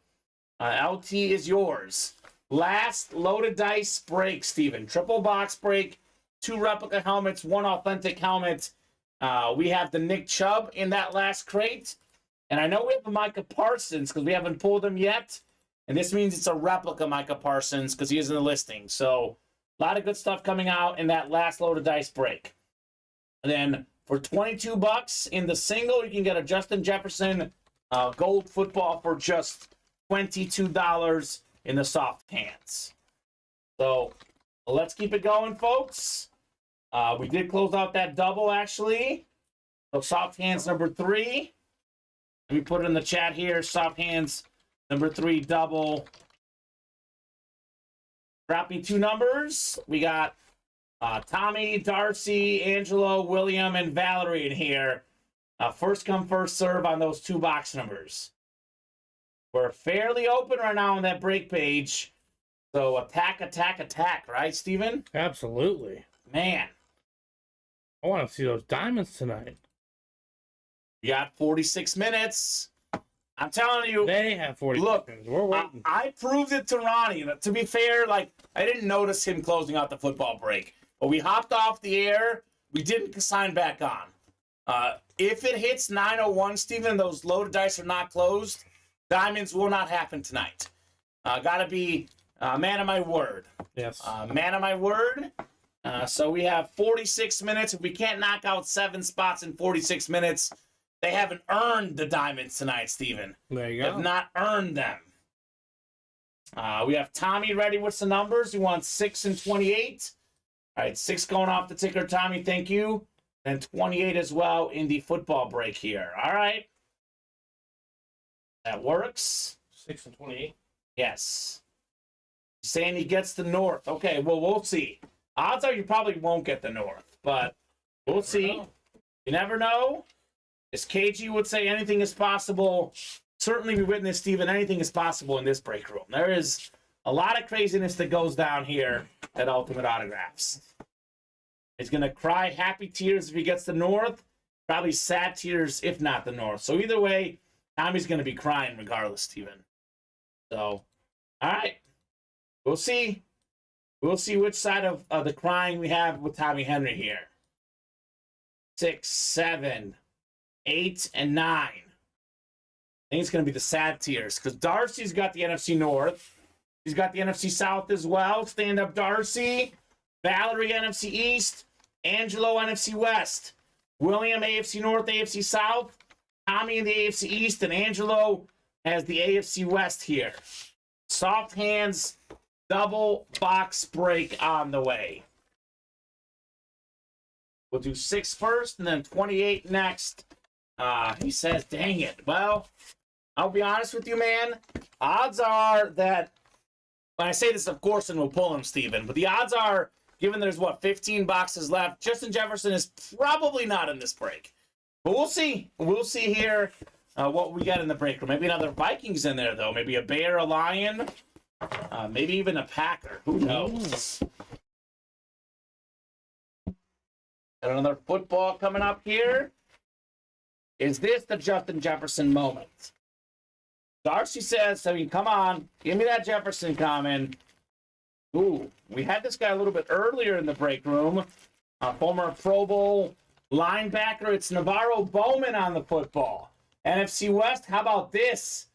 LT is yours. Last loaded dice break, Steven. Triple box break. 2 replica helmets, 1 authentic helmet. We have the Nick Chubb in that last crate. And I know we have a Micah Parsons because we haven't pulled him yet. And this means it's a replica Micah Parsons because he is in the listing. So a lot of good stuff coming out in that last loaded dice break. And then for $22 in the single, you can get a Justin Jefferson gold football for just $22 in the soft hands. So let's keep it going, folks. We did close out that double, actually. So soft hands number 3. Let me put it in the chat here. Soft hands, number 3, double. Drop me 2 numbers. We got Tommy, Darcy, Angelo, William, and Valerie in here. First come, first serve on those 2 box numbers. We're fairly open right now on that break page. So attack, attack, attack, right, Steven? Absolutely. Man. I want to see those diamonds tonight. You got 46 minutes. I'm telling you. They have 46 look, minutes. We're waiting. I proved it to Ronnie. To be fair, like, I didn't notice him closing out the football break. But we hopped off the air. We didn't sign back on. If it hits 9:01, Steven, those loaded dice are not closed, diamonds will not happen tonight. Gotta be man of my word. Yes. Man of my word. So we have 46 minutes. If we can't knock out 7 spots in 46 minutes, they haven't earned the diamonds tonight, Steven. There you They go. have not earned them. We have Tommy ready with some numbers. He wants 6 and 28. All right, 6 going off the ticker, Tommy. Thank you. And 28 as well in the football break here. All right. That works. 6 and 28. Yes. Saying he gets the North. Okay, well, we'll see. Odds are you probably won't get the North, but we'll see. You never know. As KG would say, anything is possible. Certainly, we witnessed, Steven, anything is possible in this break room. There is a lot of craziness that goes down here at Ultimate Autographs. He's going to cry happy tears if he gets the North. Probably sad tears if not the North. So either way, Tommy's going to be crying regardless, Steven. So, all right. We'll see. We'll see which side of the crying we have with Tommy Henry here. 6, 7, 8, and 9. I think it's going to be the sad tears because Darcy's got the NFC North. He's got the NFC South as well. Stand up, Darcy. Valerie, NFC East. Angelo, NFC West. William, AFC North, AFC South. Tommy in the AFC East. And Angelo has the AFC West here. Soft hands, double box break on the way. We'll do 6 first and then 28 next. He says, dang it. Well, I'll be honest with you, man. Odds are that, when I say this, of course, and we'll pull him, Steven, but the odds are, given there's, 15 boxes left, Justin Jefferson is probably not in this break. But we'll see. We'll see here what we got in the break room. Maybe another Vikings in there, though. Maybe a Bear, a Lion, maybe even a Packer. Who knows? Got another football coming up here. Is this the Justin Jefferson moment? Darcy says, come on, give me that Jefferson comment. Ooh, we had this guy a little bit earlier in the break room. Former Pro Bowl linebacker. It's Navarro Bowman on the football. NFC West, how about this?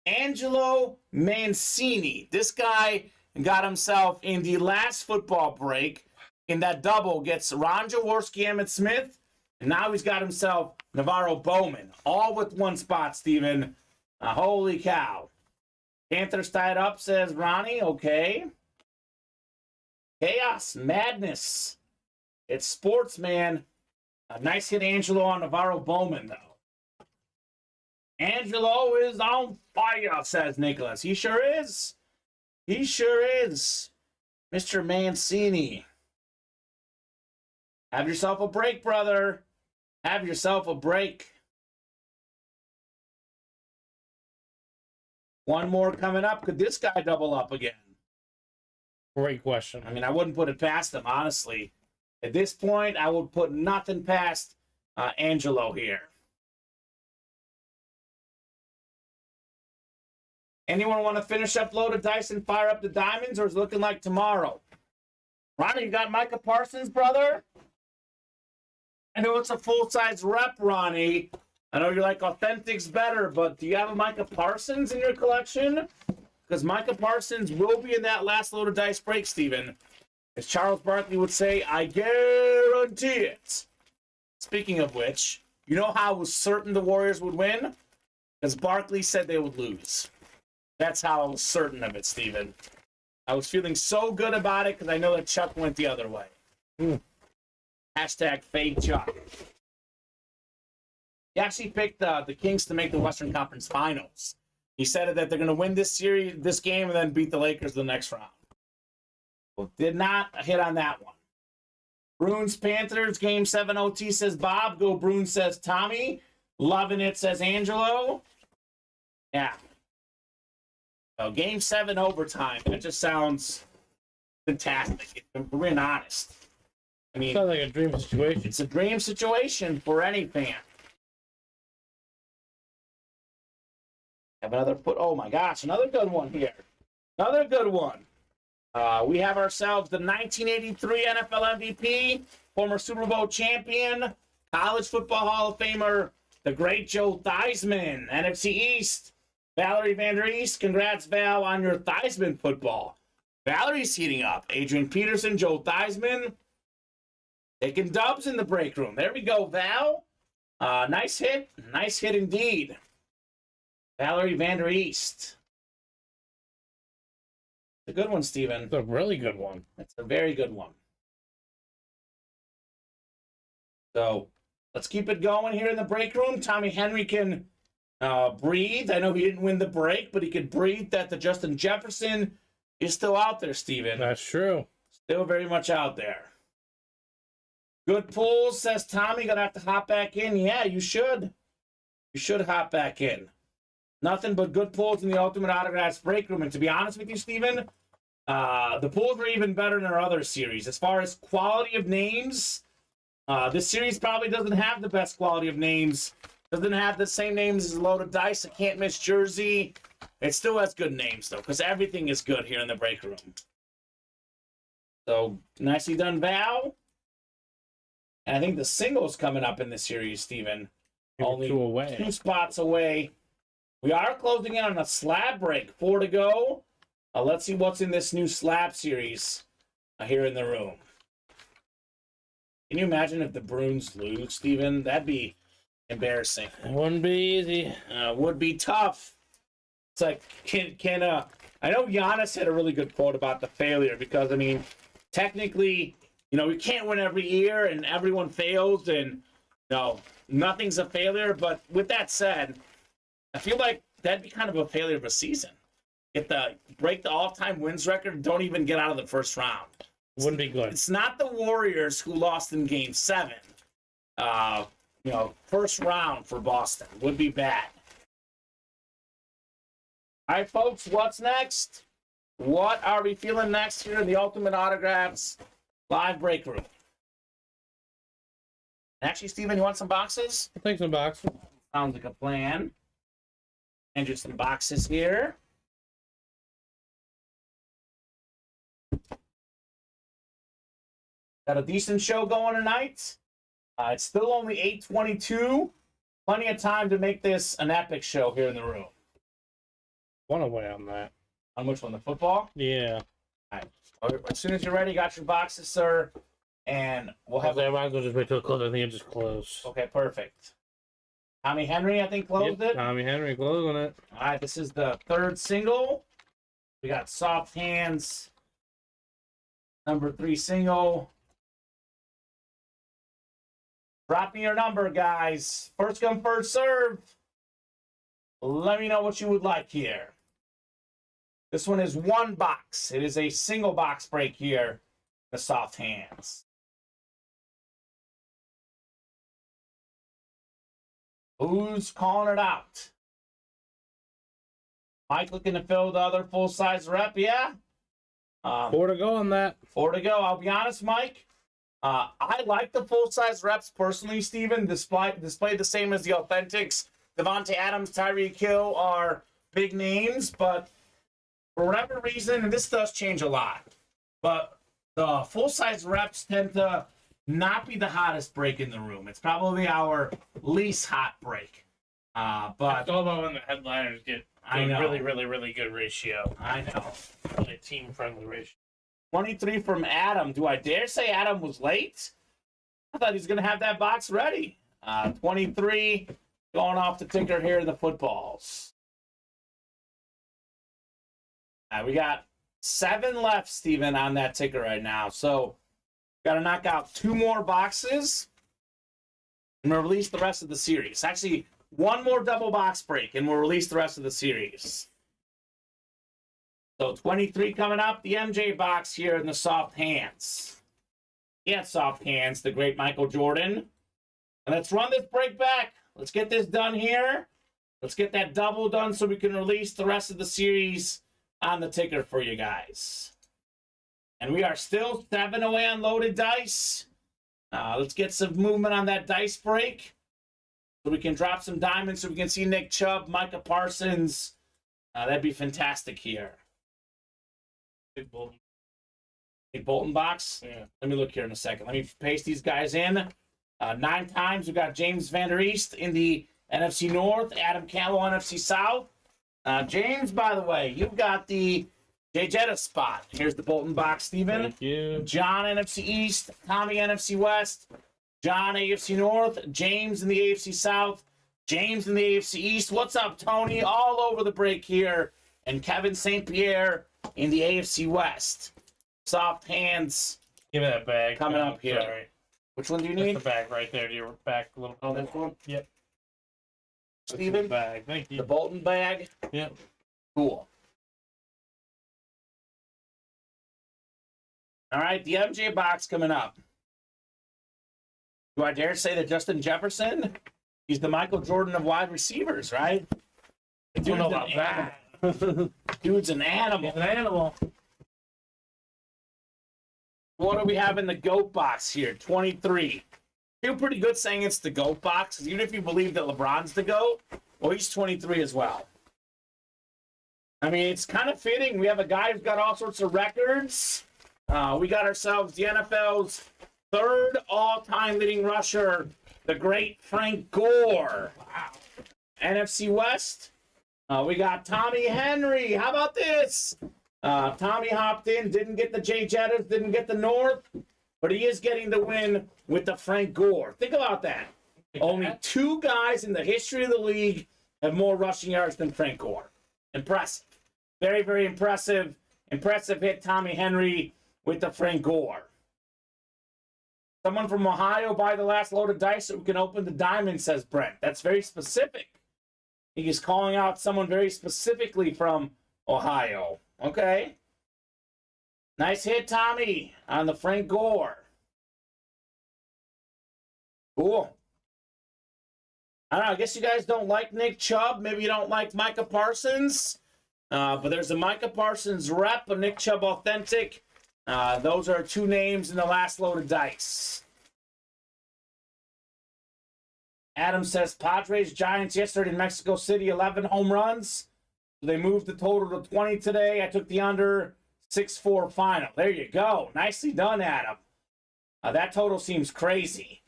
Angelo Mancini. This guy got himself in the last football break in that double, gets Ron Jaworski, Emmitt Smith, and now he's got himself Navarro Bowman, all with 1 spot, Steven. Holy cow. Panthers tied up, says Ronnie. Okay. Chaos, madness. It's sports, man. A nice hit, Angelo, on Navarro Bowman, though. Angelo is on fire, says Nicholas. He sure is. He sure is. Mr. Mancini. Have yourself a break, brother. Have yourself a break. 1 more coming up. Could this guy double up again? Great question. I mean, I wouldn't put it past him, honestly. At this point, I would put nothing past Angelo here. Anyone want to finish up loaded dice and fire up the diamonds, or is it looking like tomorrow? Ronnie, you got Micah Parsons, brother? I know it's a full-size rep, Ronnie. I know you're like, Authentic's better, but do you have a Micah Parsons in your collection? Because Micah Parsons will be in that last loaded dice break, Steven. As Charles Barkley would say, I guarantee it. Speaking of which, you know how I was certain the Warriors would win? Because Barkley said they would lose. That's how I was certain of it, Steven. I was feeling so good about it because I know that Chuck went the other way. Hashtag fake Chuck. He actually picked the Kings to make the Western Conference Finals. He said that they're going to win this game, and then beat the Lakers the next round. Well, did not hit on that one. Bruins Panthers Game 7 OT says Bob. Go Bruins says Tommy. Loving it says Angelo. Yeah. So Game 7 overtime. That just sounds fantastic. If we're being honest. I mean, Sounds like a dream situation. it's a dream situation for any fan. Have another oh my gosh, another good one here. Another good one. We have ourselves the 1983 NFL MVP, former Super Bowl champion, College Football Hall of Famer, the great Joe Theismann, NFC East. Valerie Vander East, congrats, Val, on your Theismann football. Valerie's heating up. Adrian Peterson, Joe Theismann, taking dubs in the break room. There we go, Val. Nice hit. Nice hit indeed. Valerie Vander East. A good one, Steven. It's a really good one. That's a very good one. So let's keep it going here in the break room. Tommy Henry can breathe. I know he didn't win the break, but he could breathe that the Justin Jefferson is still out there, Steven. That's true. Still very much out there. Good pulls, says Tommy. Gonna have to hop back in. Yeah, you should. You should hop back in. Nothing but good pulls in the Ultimate Autographs break room. And to be honest with you, Steven, the pulls were even better than our other series. As far as quality of names, this series probably doesn't have the best quality of names. Doesn't have the same names as Loaded Dice, a Can't Miss Jersey. It still has good names, though, because everything is good here in the break room. So, nicely done, Val. And I think the single's coming up in this series, Steven. Only two spots away. We are closing in on a slab break. 4 to go. Let's see what's in this new slab series here in the room. Can you imagine if the Bruins lose, Steven? That'd be embarrassing. It wouldn't be easy. Would be tough. It's like, I know Giannis had a really good quote about the failure because, I mean, technically, we can't win every year and everyone fails and, nothing's a failure. But with that said, I feel like that'd be kind of a failure of a season. If break the all-time wins record, don't even get out of the first round. Wouldn't be good. It's not the Warriors who lost in Game 7. First round for Boston would be bad. All right, folks, what's next? What are we feeling next here in the Ultimate Autographs live break room? Actually, Steven, you want some boxes? I'll take some boxes. Sounds like a plan. And just some boxes here. Got a decent show going tonight. It's still only 8:22. Plenty of time to make this an epic show here in the room. One away on that. On which one? The football? Yeah. All right. As soon as you're ready, got your boxes, sir. And we'll have... I might as well just wait till it closes. I think it just closed. Okay, perfect. Tommy Henry, I think, closed it. Tommy Henry closing it. All right, this is the third single. We got Soft Hands, number 3 single. Drop me your number, guys. First come, first serve. Let me know what you would like here. This one is 1 box. It is a single box break here. The Soft Hands. Who's calling it out? Mike looking to fill the other full-size rep, yeah? 4 to go on that. 4 to go. I'll be honest, Mike. I like the full-size reps personally, Steven. Displayed the same as the Authentics. Devontae Adams, Tyreek Hill are big names, but for whatever reason, and this does change a lot, but the full-size reps tend to not be the hottest break in the room. It's probably our least hot break. But It's all about when the headliners get a really, really, really good ratio. I know. Really team-friendly ratio. 23 from Adam. Do I dare say Adam was late? I thought he was going to have that box ready. 23 going off the ticker here in the footballs. We got 7 left, Steven, on that ticker right now. So got to knock out 2 more boxes. and we'll release the rest of the series. Actually, one more double box break, and we'll release the rest of the series. So 23 coming up, the MJ box here in the soft hands. Yeah, soft hands, the great Michael Jordan. And let's run this break back. Let's get this done here. Let's get that double done so we can release the rest of the series on the ticker for you guys. And we are still 7 away on loaded dice. Let's get some movement on that dice break so we can drop some diamonds so we can see Nick Chubb, Micah Parsons. That'd be fantastic here. Big Bolton. Big Bolton box? Yeah. Let me look here in a second. Let me paste these guys in. 9 times. We've got James Van Der East in the NFC North, Adam Campbell, NFC South. James, by the way, you've got the Jay Jetta spot. Here's the Bolton box, Steven. Thank you. John, NFC East. Tommy, NFC West. John, AFC North. James in the AFC South. James in the AFC East. What's up, Tony? All over the break here. And Kevin St. Pierre in the AFC West. Soft hands. Give me that bag. Coming up here. Sorry. Which one do you That's need? the bag right there. To your back a little bit. Oh, this one? Yep. That's Steven? the bag. Thank The you. Bolton bag? Yep. Cool. All right, the MJ box coming up. Do I dare say that Justin Jefferson? He's the Michael Jordan of wide receivers, right? The I don't know dude's about an that. animal. Dude's an animal. An animal. What do we have in the GOAT box here? 23. Feel pretty good saying it's the GOAT box, 'cause even if you believe that LeBron's the GOAT, well, he's 23 as well. I mean, it's kind of fitting. We have a guy who's got all sorts of records. We got ourselves the NFL's 3rd all-time leading rusher, the great Frank Gore. Wow. NFC West, we got Tommy Henry. How about this? Tommy hopped in, didn't get the Jay Jettas, didn't get the North, but he is getting the win with the Frank Gore. Think about that. Only 2 guys in the history of the league have more rushing yards than Frank Gore. Impressive. Very, very impressive. Impressive hit, Tommy Henry, with the Frank Gore. Someone from Ohio buy the last load of dice so we can open the diamond, says Brent. That's very specific. He is calling out someone very specifically from Ohio. Okay. Nice hit, Tommy, on the Frank Gore. Cool. I don't know. I guess you guys don't like Nick Chubb. Maybe you don't like Micah Parsons. But there's a Micah Parsons rep, a Nick Chubb authentic. Those are 2 names in the last load of dice. Adam says, Padres, Giants yesterday in Mexico City, 11 home runs. They moved the total to 20 today. I took the under 6-4 final. There you go. Nicely done, Adam. That total seems crazy.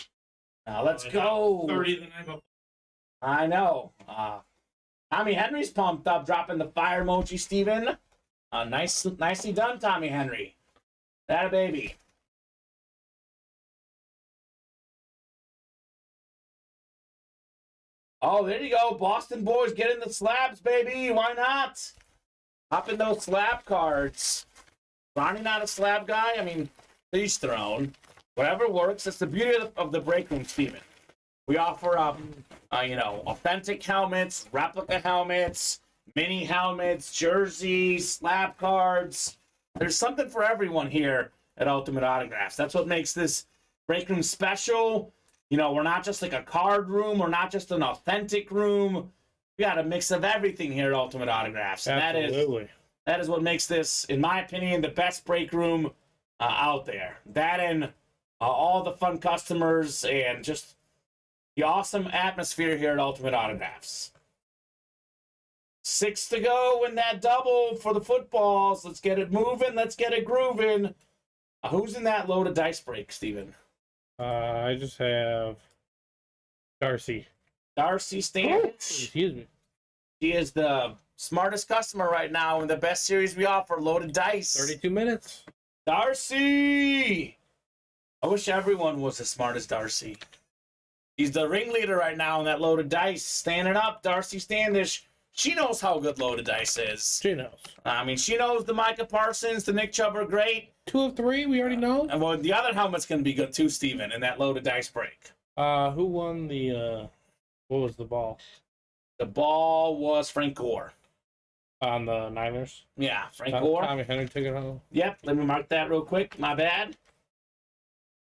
Let's go. 30 the night before. I know. Tommy Henry's pumped up, dropping the fire emoji, Steven. Nicely done, Tommy Henry. That a baby. Oh, there you go. Boston boys getting the slabs, baby. Why not? Hop in those slab cards. Ronnie not a slab guy? I mean, each their own. Whatever works. That's the beauty of the break room, Steven. We offer up, authentic helmets, replica helmets, mini helmets, jerseys, slab cards. There's something for everyone here at Ultimate Autographs. That's what makes this break room special. We're not just like a card room. We're not just an authentic room. We got a mix of everything here at Ultimate Autographs. And Absolutely. that is what makes this, in my opinion, the best break room out there. That and all the fun customers and just the awesome atmosphere here at Ultimate Autographs. 6 to go in that double for the footballs. Let's get it moving. Let's get it grooving. Who's in that load of dice break, Steven? I just have Darcy. Darcy Standish. Excuse me. She is the smartest customer right now in the best series we offer, loaded dice. 32 minutes. Darcy! I wish everyone was as smart as Darcy. He's the ringleader right now in that loaded dice. Standing up, Darcy Standish. She knows how good loaded dice is. She knows. I mean, she knows the Micah Parsons, the Nick Chubb are great. 2 of 3, we already know. And well, the other helmet's going to be good too, Steven, in that loaded dice break. Who won the what was the ball? The ball was Frank Gore. On the Niners? Yeah, Frank Gore. Tommy Henry took it home. Yep, let me mark that real quick. My bad.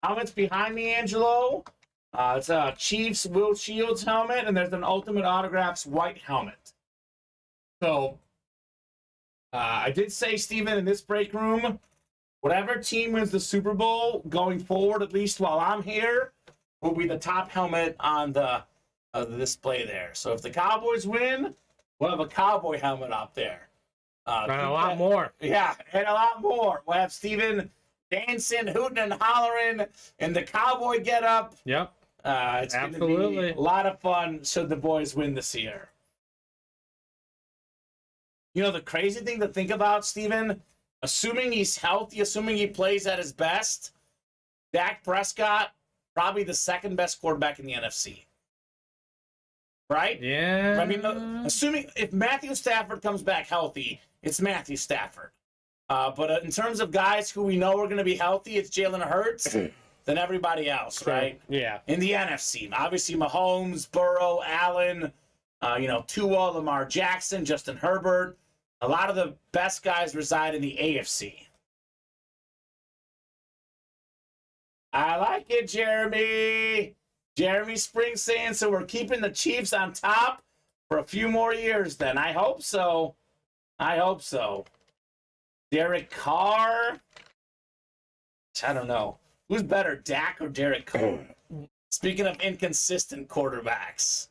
Helmets behind me, Angelo. It's a Chiefs Will Shields helmet, and there's an Ultimate Autographs white helmet. So, I did say, Steven, in this break room, whatever team wins the Super Bowl going forward, at least while I'm here, will be the top helmet on the display there. So if the Cowboys win, we'll have a Cowboy helmet up there. And a lot more. Yeah, and a lot more. We'll have Steven dancing, hooting, and hollering in the Cowboy getup. Yep. It's going to be a lot of fun should the boys win this year. You know, the crazy thing to think about, Steven, assuming he's healthy, assuming he plays at his best, Dak Prescott, probably the second best quarterback in the NFC. Right? Yeah. I mean, assuming if Matthew Stafford comes back healthy, it's Matthew Stafford. But in terms of guys who we know are going to be healthy, it's Jalen Hurts than everybody else, right? Yeah. In the NFC, obviously Mahomes, Burrow, Allen, Tua, Lamar Jackson, Justin Herbert. A lot of the best guys reside in the AFC. I like it, Jeremy. Jeremy Spring saying, so we're keeping the Chiefs on top for a few more years then. I hope so. I hope so. Derek Carr. I don't know. Who's better, Dak or Derek Carr? Speaking of inconsistent quarterbacks.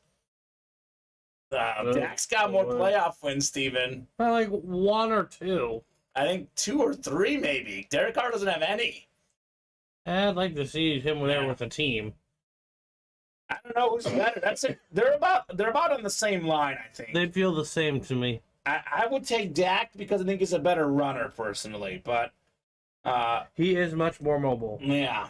Dak's got more playoff wins, Steven. Like 1 or 2. I think 2 or 3, maybe. Derek Carr doesn't have any. I'd like to see him there with a team. I don't know who's better. That's it. They're about on the same line, I think. They feel the same to me. I would take Dak because I think he's a better runner personally, but he is much more mobile. Yeah.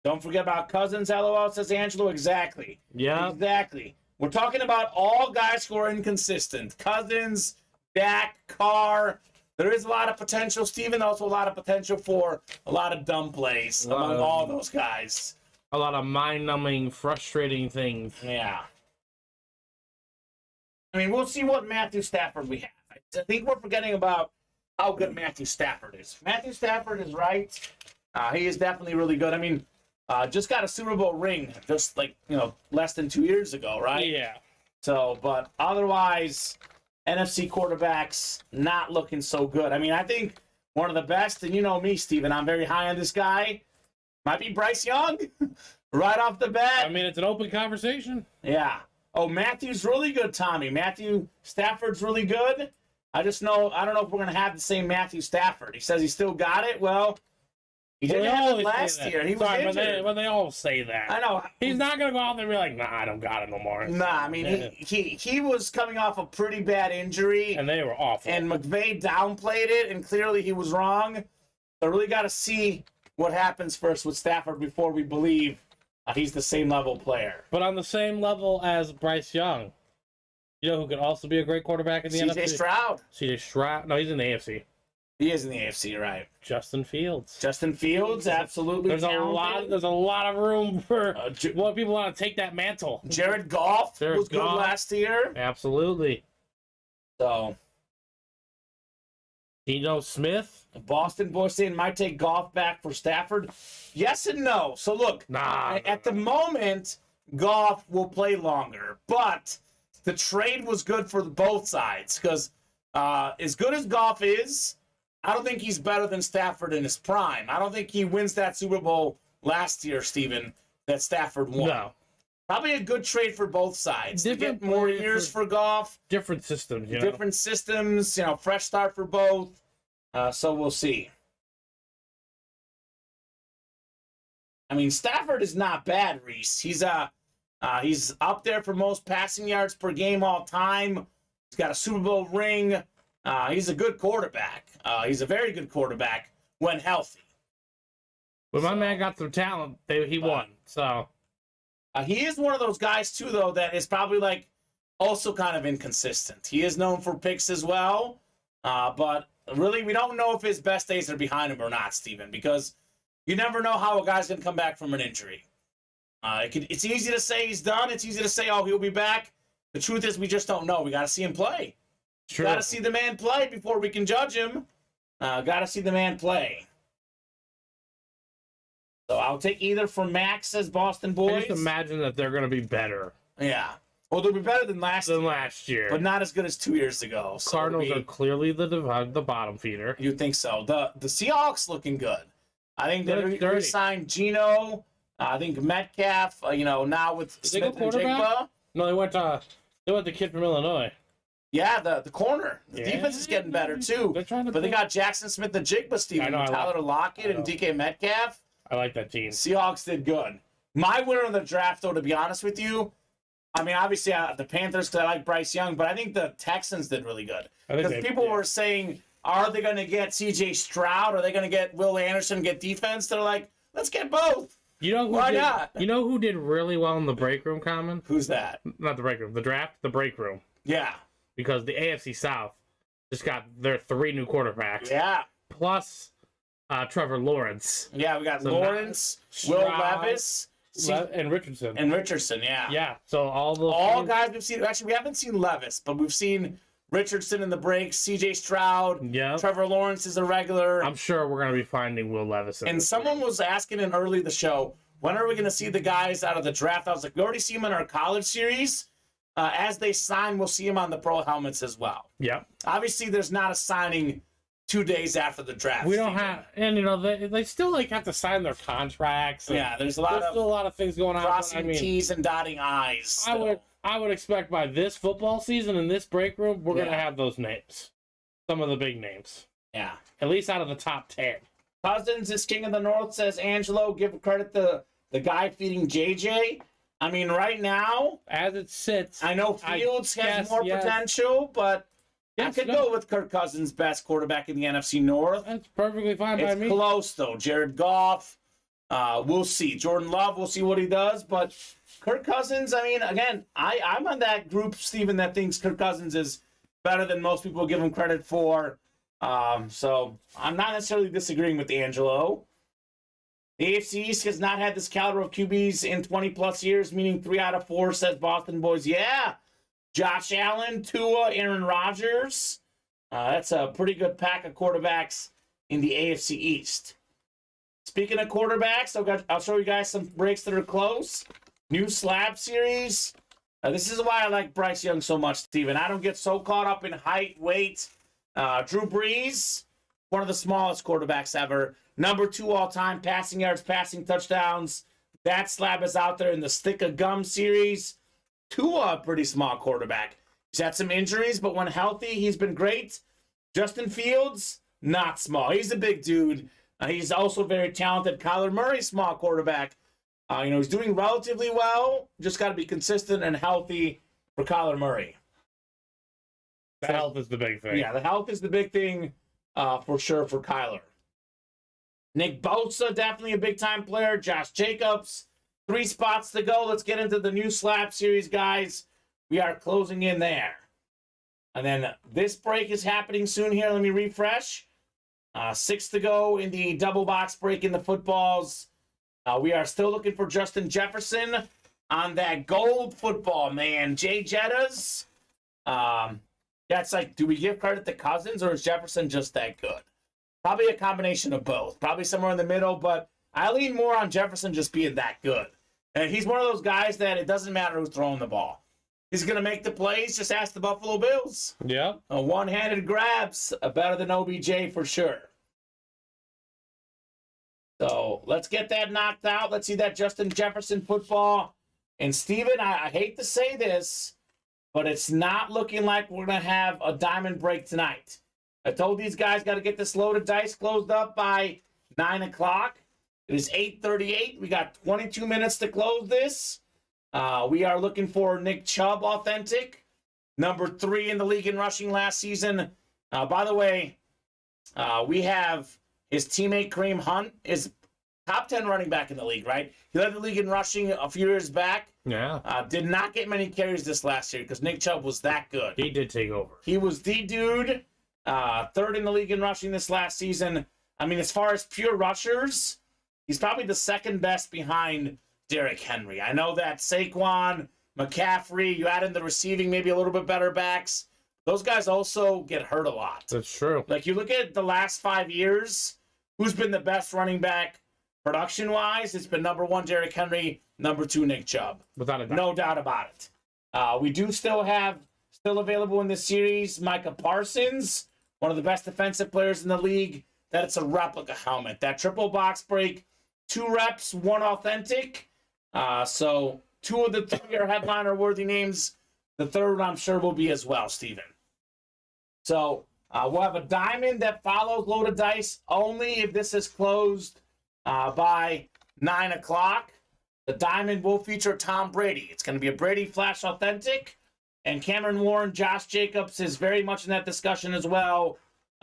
Don't forget about Cousins, LOL, says Angelo. Exactly. Yeah. Exactly. We're talking about all guys who are inconsistent. Cousins, Dak, Carr. There is a lot of potential, Steven. Also a lot of potential for a lot of dumb plays among all those guys. A lot of mind-numbing, frustrating things. Yeah. I mean, we'll see what Matthew Stafford we have. I think we're forgetting about how good Matthew Stafford is. Matthew Stafford is right. He is definitely really good. I mean, just got a Super Bowl ring just less than 2 years ago, right? Yeah. So, but otherwise, NFC quarterbacks not looking so good. I mean, I think one of the best, and you know me, Steven, I'm very high on this guy, might be Bryce Young right off the bat. I mean, it's an open conversation. Yeah. Oh, Matthew's really good, Tommy. Matthew Stafford's really good. I don't know if we're going to have the same Matthew Stafford. He says he still got it. Well, he didn't have it last year. He was injured. But they all say that. I know. He's not going to go out there and be like, nah, I don't got it no more. Nah, I mean, he was coming off a pretty bad injury. And they were awful. And McVay downplayed it, and clearly he was wrong. So really got to see what happens first with Stafford before we believe he's the same level player. But on the same level as Bryce Young. You know who could also be a great quarterback in the NFC? C.J. Stroud. C.J. Stroud. No, he's in the AFC. He is in the AFC, right? Justin Fields. Justin Fields, absolutely. There's a lot of room for what people want to take that mantle. Jared Goff was good last year. Absolutely. So, Geno Smith. The Boston boys saying might take Goff back for Stafford. Yes and no. So look, at the moment, Goff will play longer, but the trade was good for both sides because as good as Goff is, I don't think he's better than Stafford in his prime. I don't think he wins that Super Bowl last year, Steven, that Stafford won. No. Probably a good trade for both sides. To get more years for Goff. Different systems, Different systems, fresh start for both. So we'll see. I mean, Stafford is not bad, Reese. He's up there for most passing yards per game all time. He's got a Super Bowl ring. He's a good quarterback. He's a very good quarterback when healthy. When my man got some talent, he won. So he is one of those guys too, though, that is probably also kind of inconsistent. He is known for picks as well, but really we don't know if his best days are behind him or not, Steven, because You never know how a guy's going to come back from an injury. It's easy to say he's done. It's easy to say, oh, he'll be back. The truth is we just don't know. We got to see him play. Sure. Got to see the man play before we can judge him. Got to see the man play. So I'll take either for Max, says Boston Boys. I just imagine that they're going to be better. Yeah. Well, they'll be better than last year. But not as good as 2 years ago. So Cardinals are clearly the bottom feeder. You think so. The Seahawks looking good. I think they signed Geno. I think Metcalf, now with Smith and Jigba. No, they went the kid from Illinois. Yeah, the corner. The defense is getting better, too. They got Jackson Smith and Jigba, Steven. Tyler Lockett and DK Metcalf. I like that team. Seahawks did good. My winner of the draft, though, to be honest with you, I mean, obviously the Panthers, because I like Bryce Young, but I think the Texans did really good. Because people were saying, are they going to get C.J. Stroud? Are they going to get Will Anderson, get defense? They're like, let's get both. Why not? You know who did really well in the break room, Kamen? Who's that? Not the break room. The draft, the break room. Yeah. Because the AFC South just got their 3 new quarterbacks. Yeah. Plus Trevor Lawrence. Yeah, we got Lawrence, Will Levis, and Richardson. Yeah. Yeah, so all guys we've seen. Actually, we haven't seen Levis, but we've seen Richardson in the breaks, C.J. Stroud. Yeah. Trevor Lawrence is a regular. I'm sure we're going to be finding Will Levis. And someone was asking in early the show, when are we going to see the guys out of the draft? I was like, we already see them in our college series. As they sign, we'll see them on the pro helmets as well. Yeah. Obviously, there's not a signing 2 days after the draft. We don't have, and they still have to sign their contracts. Yeah, there's still a lot of things going on. Crossing T's and dotting I's. Still. I would expect by this football season in this break room, we're going to have those names. Some of the big names. Yeah. At least out of the top 10. Cousins is king of the north, says Angelo. Give credit to the guy feeding JJ. I mean, right now, as it sits, I know Fields has more potential, but I could go with Kirk Cousins, best quarterback in the NFC North. That's perfectly fine by me. It's close, though. Jared Goff, we'll see. Jordan Love, we'll see what he does, but Kirk Cousins, I mean, again, I'm on that group, Steven, that thinks Kirk Cousins is better than most people give him credit for. So I'm not necessarily disagreeing with Angelo. The AFC East has not had this caliber of QBs in 20-plus years, meaning 3 out of 4, says Boston Boys. Yeah. Josh Allen, Tua, Aaron Rodgers. That's a pretty good pack of quarterbacks in the AFC East. Speaking of quarterbacks, I'll show you guys some breaks that are close. New slab series. This is why I like Bryce Young so much, Steven. I don't get so caught up in height, weight. Drew Brees, one of the smallest quarterbacks ever. Number 2 all-time, passing yards, passing touchdowns. That slab is out there in the Stick of Gum series. Tua, a pretty small quarterback. He's had some injuries, but when healthy, he's been great. Justin Fields, not small. He's a big dude. He's also very talented. Kyler Murray, small quarterback. He's doing relatively well. Just got to be consistent and healthy for Kyler Murray. The health is the big thing. Yeah, the health is the big thing for sure for Kyler. Nick Bosa, definitely a big-time player. Josh Jacobs, 3 spots to go. Let's get into the new slab series, guys. We are closing in there. And then this break is happening soon here. Let me refresh. 6 to go in the double box break in the footballs. We are still looking for Justin Jefferson on that gold football, man. Jay Jettas. That's like, do we give credit to Cousins or is Jefferson just that good? Probably a combination of both. Probably somewhere in the middle, but I lean more on Jefferson just being that good. And he's one of those guys that it doesn't matter who's throwing the ball. He's going to make the plays. Just ask the Buffalo Bills. Yeah. A one-handed grabs, better than OBJ for sure. So let's get that knocked out. Let's see that Justin Jefferson football. And Steven, I hate to say this, but it's not looking like we're going to have a diamond break tonight. I told these guys got to get this loaded dice closed up by 9 o'clock. It is 8:38. We got 22 minutes to close this. We are looking for Nick Chubb authentic. Number 3 in the league in rushing last season. By the way, we have his teammate Kareem Hunt is top 10 running back in the league, right? He led the league in rushing a few years back. Yeah. Did not get many carries this last year because Nick Chubb was that good. He did take over. He was the dude. 3rd in the league in rushing this last season. I mean, as far as pure rushers, He's probably the second best behind Derrick Henry. I know that Saquon, McCaffrey, you add in the receiving, maybe a little bit better backs. Those guys also get hurt a lot. That's true. Like, you look at the last 5 years, who's been the best running back production-wise? It's been number 1, Derrick Henry, number 2, Nick Chubb. Without a doubt. No doubt about it. We do still available in this series, Micah Parsons, one of the best defensive players in the league. That's a replica helmet. That triple box break, 2 reps, 1 authentic. So 2 of the 3 are headliner-worthy names. The third, I'm sure, will be as well, Steven. So we'll have a diamond that follows loaded dice only if this is closed by 9 o'clock. The diamond will feature Tom Brady. It's going to be a Brady Flash Authentic. And Cameron Warren, Josh Jacobs is very much in that discussion as well.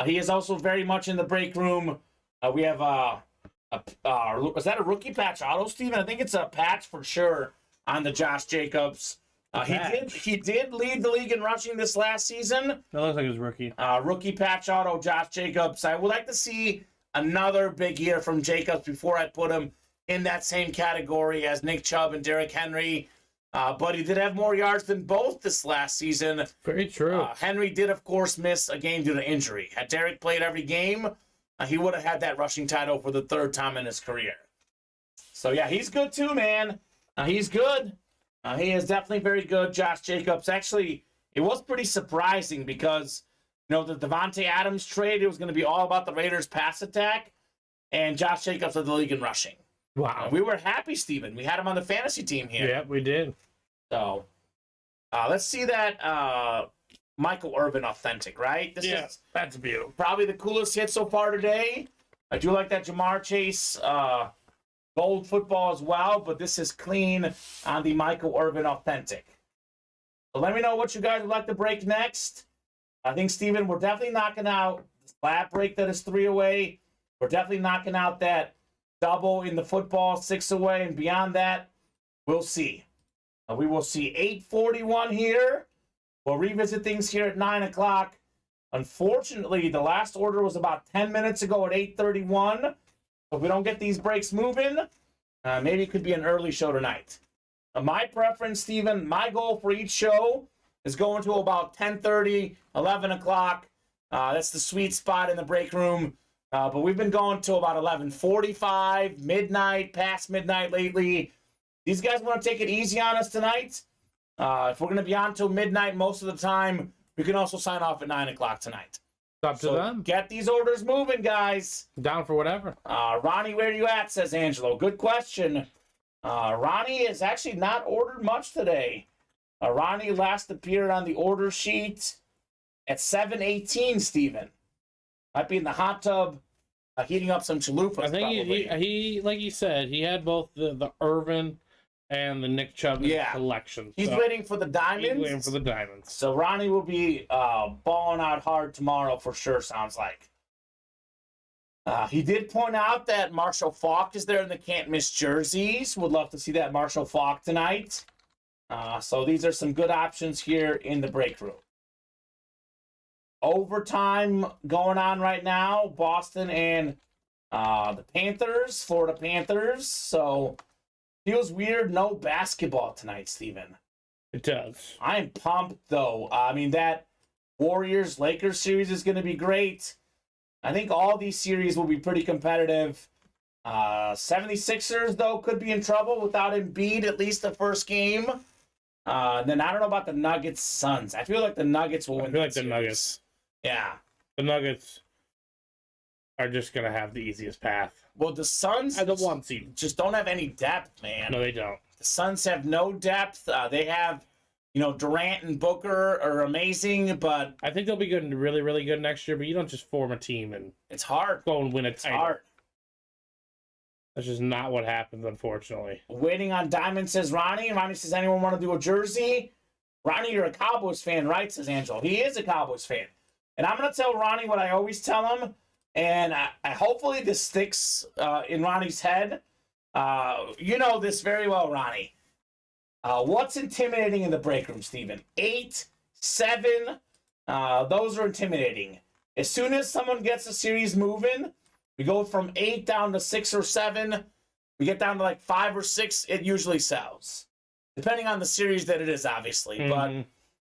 He is also very much in the break room. We have is that a rookie patch auto, Steven? I think it's a patch for sure on the Josh Jacobs. He did lead the league in rushing this last season. That looks like his rookie. Rookie patch auto, Josh Jacobs. I would like to see another big year from Jacobs before I put him in that same category as Nick Chubb and Derrick Henry. But he did have more yards than both this last season. Very true. Henry did, of course, miss a game due to injury. Had Derrick played every game, he would have had that rushing title for the 3rd time in his career. So, yeah, he's good too, man. He's good. He is definitely very good. Josh Jacobs. Actually, it was pretty surprising because, the Devontae Adams trade, it was going to be all about the Raiders' pass attack, and Josh Jacobs led the league in rushing. Wow. We were happy, Steven. We had him on the fantasy team here. Yeah, we did. So, let's see that Michael Irvin authentic, right? This is that's beautiful. probably the coolest hit so far today. I do like that Jamar Chase gold football as well, but this is clean on the Michael Irvin authentic. So let me know what you guys would like to break next. I think, Steven, we're definitely knocking out the slab break that is 3 away. We're definitely knocking out that double in the football 6 away, and beyond that, we'll see. We will see 8:41 here. We'll revisit things here at 9 o'clock. Unfortunately, the last order was about 10 minutes ago at 8:31. So if we don't get these breaks moving, maybe it could be an early show tonight. My preference, Steven, my goal for each show is going to about 10:30, 11 o'clock. That's the sweet spot in the break room. But we've been going to about 11:45, midnight, past midnight lately. These guys want to take it easy on us tonight. If we're going to be on till midnight most of the time, we can also sign off at 9 o'clock tonight. It's up to them. Get these orders moving, guys. Down for whatever. Ronnie, where are you at, says Angelo. Good question. Ronnie has actually not ordered much today. Ronnie last appeared on the order sheet at 7:18, Steven. Might be in the hot tub heating up some chalupas. I think he like you said, he had both the Irvin and the Nick Chubb collection. He's waiting for the diamonds. He's waiting for the diamonds. So Ronnie will be balling out hard tomorrow for sure, sounds like. He did point out that Marshall Faulk is there in the can't miss jerseys. Would love to see that Marshall Faulk tonight. So these are some good options here in the break room. Overtime going on right now. Boston and the Panthers, Florida Panthers. So feels weird. No basketball tonight, Steven. It does. I'm pumped, though. I mean, that Warriors-Lakers series is going to be great. I think all these series will be pretty competitive. 76ers, though, could be in trouble without Embiid at least the first game. Then I don't know about the Nuggets-Suns. I feel like the Nuggets will win. I feel like the Nuggets. Yeah. The Nuggets are just going to have the easiest path. Well, the Suns the 1 seed just don't have any depth, man. No, they don't. The Suns have no depth. They have, Durant and Booker are amazing, but I think they'll be good and really, really good next year, but you don't just form a team and it's hard. Go and win a title. It's hard. That's just not what happens, unfortunately. Waiting on Diamond, says Ronnie. And Ronnie says, anyone want to do a jersey? Ronnie, you're a Cowboys fan, right? Says Angelo. He is a Cowboys fan. And I'm going to tell Ronnie what I always tell him. And I hopefully this sticks in Ronnie's head. You know this very well, Ronnie. What's intimidating in the break room, Steven? 8, 7, those are intimidating. As soon as someone gets a series moving, We go from 8 down to 6 or 7. We get down to like 5 or 6, it usually sells. Depending on the series that it is, obviously. Mm-hmm.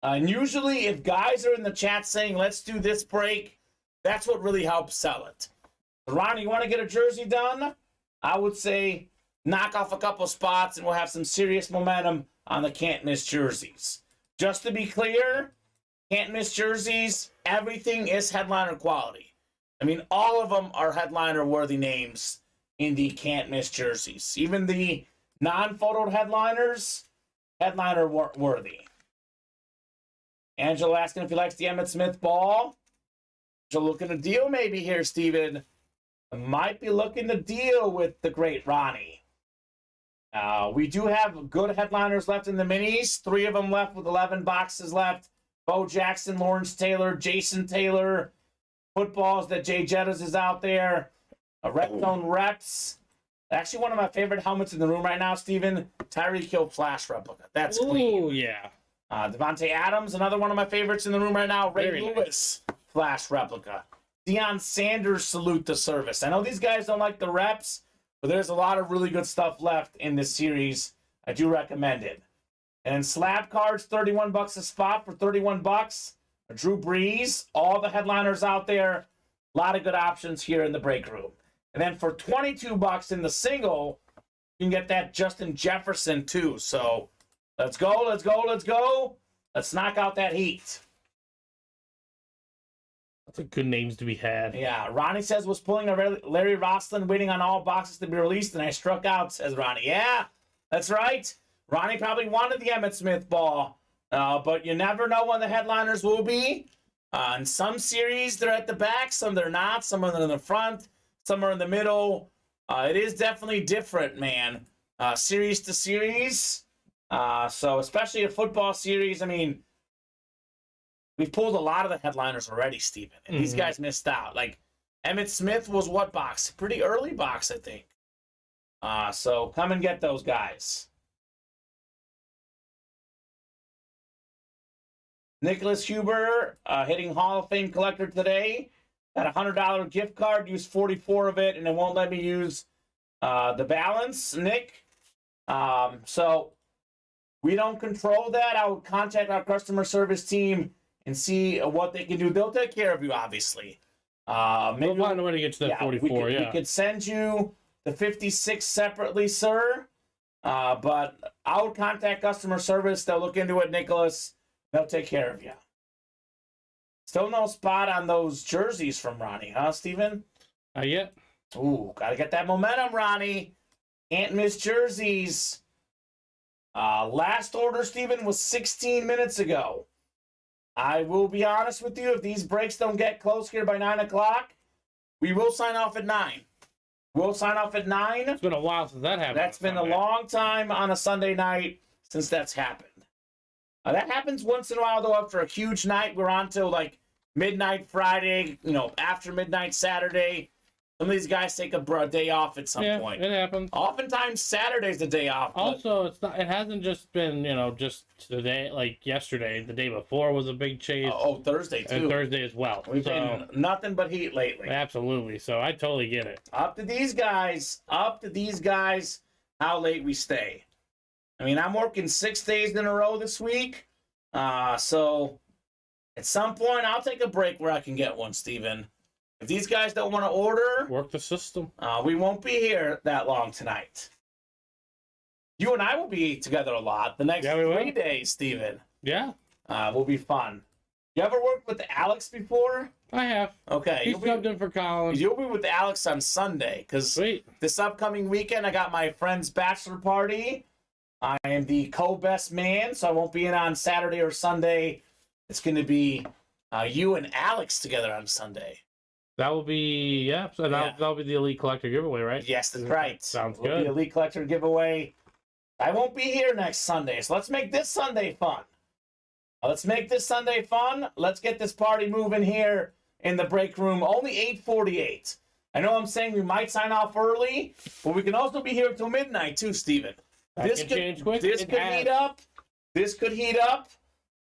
But and usually if guys are in the chat saying, let's do this break, that's what really helps sell it. Ronnie, you want to get a jersey done? I would say knock off a couple spots and we'll have some serious momentum on the can't miss jerseys. Just to be clear, can't miss jerseys, everything is headliner quality. I mean, all of them are headliner worthy names in the can't miss jerseys. Even the non-photoed headliners, headliner worthy. Angela asking if he likes the Emmitt Smith ball. So looking to deal maybe here, Steven. Might be looking to deal with the great Ronnie. We do have good headliners left in the minis. 3 of them left with 11 boxes left. Bo Jackson, Lawrence Taylor, Jason Taylor. Footballs that Jay Jettas is out there. Red Zone Reps. Actually, one of my favorite helmets in the room right now, Steven. Tyreek Hill Flash replica. That's clean. Oh, yeah. Devontae Adams, another one of my favorites in the room right now. Ray Very Lewis Flash replica. Deion Sanders salute the service. I know these guys don't like the reps, but there's a lot of really good stuff left in this series. I do recommend it. And slab cards, $31 a spot for $31. Drew Brees, all the headliners out there. A lot of good options here in the break room. And then for $22 in the single, you can get that Justin Jefferson too. So let's go, let's go, let's go. Let's knock out that heat. That's a good names to be had. Yeah, Ronnie says was pulling a Larry Roslin, waiting on all boxes to be released, and I struck out, says Ronnie. Yeah, that's right. Ronnie probably wanted the Emmitt Smith ball, but you never know when the headliners will be. In some series, they're at the back, some they're not, some are in the front, some are in the middle. It is definitely different, man, series to series. So especially a football series, I mean, we've pulled a lot of the headliners already, Steven, and these guys missed out. Like, Emmitt Smith was what box? Pretty early box, I think. So come and get those guys. Nicholas Huber, hitting Hall of Fame collector today. Got a $100 gift card, used 44 of it, and it won't let me use the balance, Nick. So we don't control that. I will contact our customer service team and see what they can do. They'll take care of you, obviously. Maybe we'll find a way to get to that 44, we could send you the 56 separately, sir. But I would contact customer service. They'll look into it, Nicholas. They'll take care of you. Still no spot on those jerseys from Ronnie, huh, Steven? Not yet. Ooh, gotta get that momentum, Ronnie. Can't miss jerseys. Last order, Steven, was 16 minutes ago. I will be honest with you, if these breaks don't get close here by 9 o'clock, we will sign off at 9. We'll sign off at 9. It's been a while since that happened. That's been a long time on a Sunday night since that's happened. That happens once in a while, though, after a huge night. We're on till like midnight Friday, after midnight Saturday. Some of these guys take a day off at some point. It happens. Oftentimes Saturday's the day off. Also, it's not. It hasn't just been just today. Like yesterday, the day before was a big chase. Thursday too. And Thursday as well. We've been nothing but heat lately. Absolutely. So I totally get it. Up to these guys. How late we stay. I mean, I'm working 6 days in a row this week. So at some point, I'll take a break where I can get one, Steven. If these guys don't want to order, work the system. We won't be here that long tonight. You and I will be together a lot the next 3 days, Steven. Yeah. Will be fun. You ever worked with Alex before? I have. Okay. He subbed in for Colin. You'll be with Alex on Sunday, because this upcoming weekend I got my friend's bachelor party. I am the co-best man, so I won't be in on Saturday or Sunday. It's going to be you and Alex together on Sunday. That will be, so that'll be the Elite Collector giveaway, right? Yes, that's right. Sounds good. It'll be Elite Collector giveaway. I won't be here next Sunday, so let's make this Sunday fun. Let's get this party moving here in the break room. Only 8:48. I know I'm saying we might sign off early, but we can also be here until midnight too, Steven. This could heat up.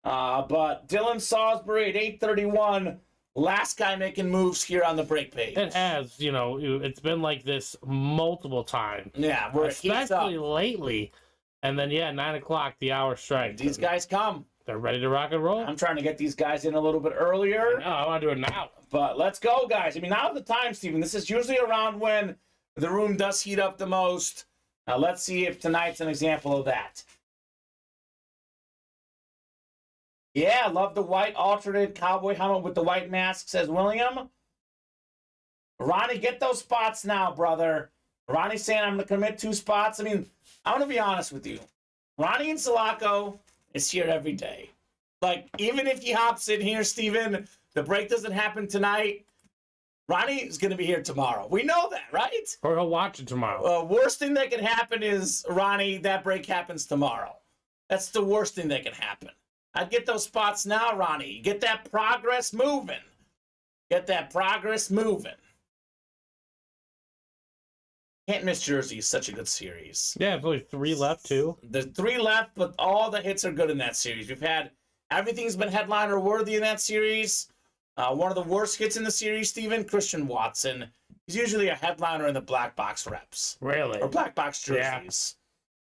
But Dylan Salisbury at 8:31 last guy making moves here on the break page. It has, it's been like this multiple times. Yeah, we're especially lately. And then 9 o'clock, the hour strikes. These guys come. They're ready to rock and roll. I'm trying to get these guys in a little bit earlier. No, I want to do it now. But let's go, guys. I mean, now's the time, Steven. This is usually around when the room does heat up the most. Let's see if tonight's an example of that. Yeah, love the white alternate cowboy helmet with the white mask, says William. Ronnie, get those spots now, brother. Ronnie's saying I'm going to commit 2 spots. I mean, I'm going to be honest with you. Ronnie and Sulaco is here every day. Like, even if he hops in here, Steven, the break doesn't happen tonight, Ronnie is going to be here tomorrow. We know that, right? Or he'll watch it tomorrow. Worst thing that can happen is, Ronnie, that break happens tomorrow. That's the worst thing that can happen. I'd get those spots now, Ronnie. Get that progress moving. Get that progress moving. Can't Miss Jersey is such a good series. Yeah, there's only 3 left, too. There's 3 left, but all the hits are good in that series. Everything's been headliner worthy in that series. One of the worst hits in the series, Steven, Christian Watson. He's usually a headliner in the black box reps. Really? Or black box jerseys.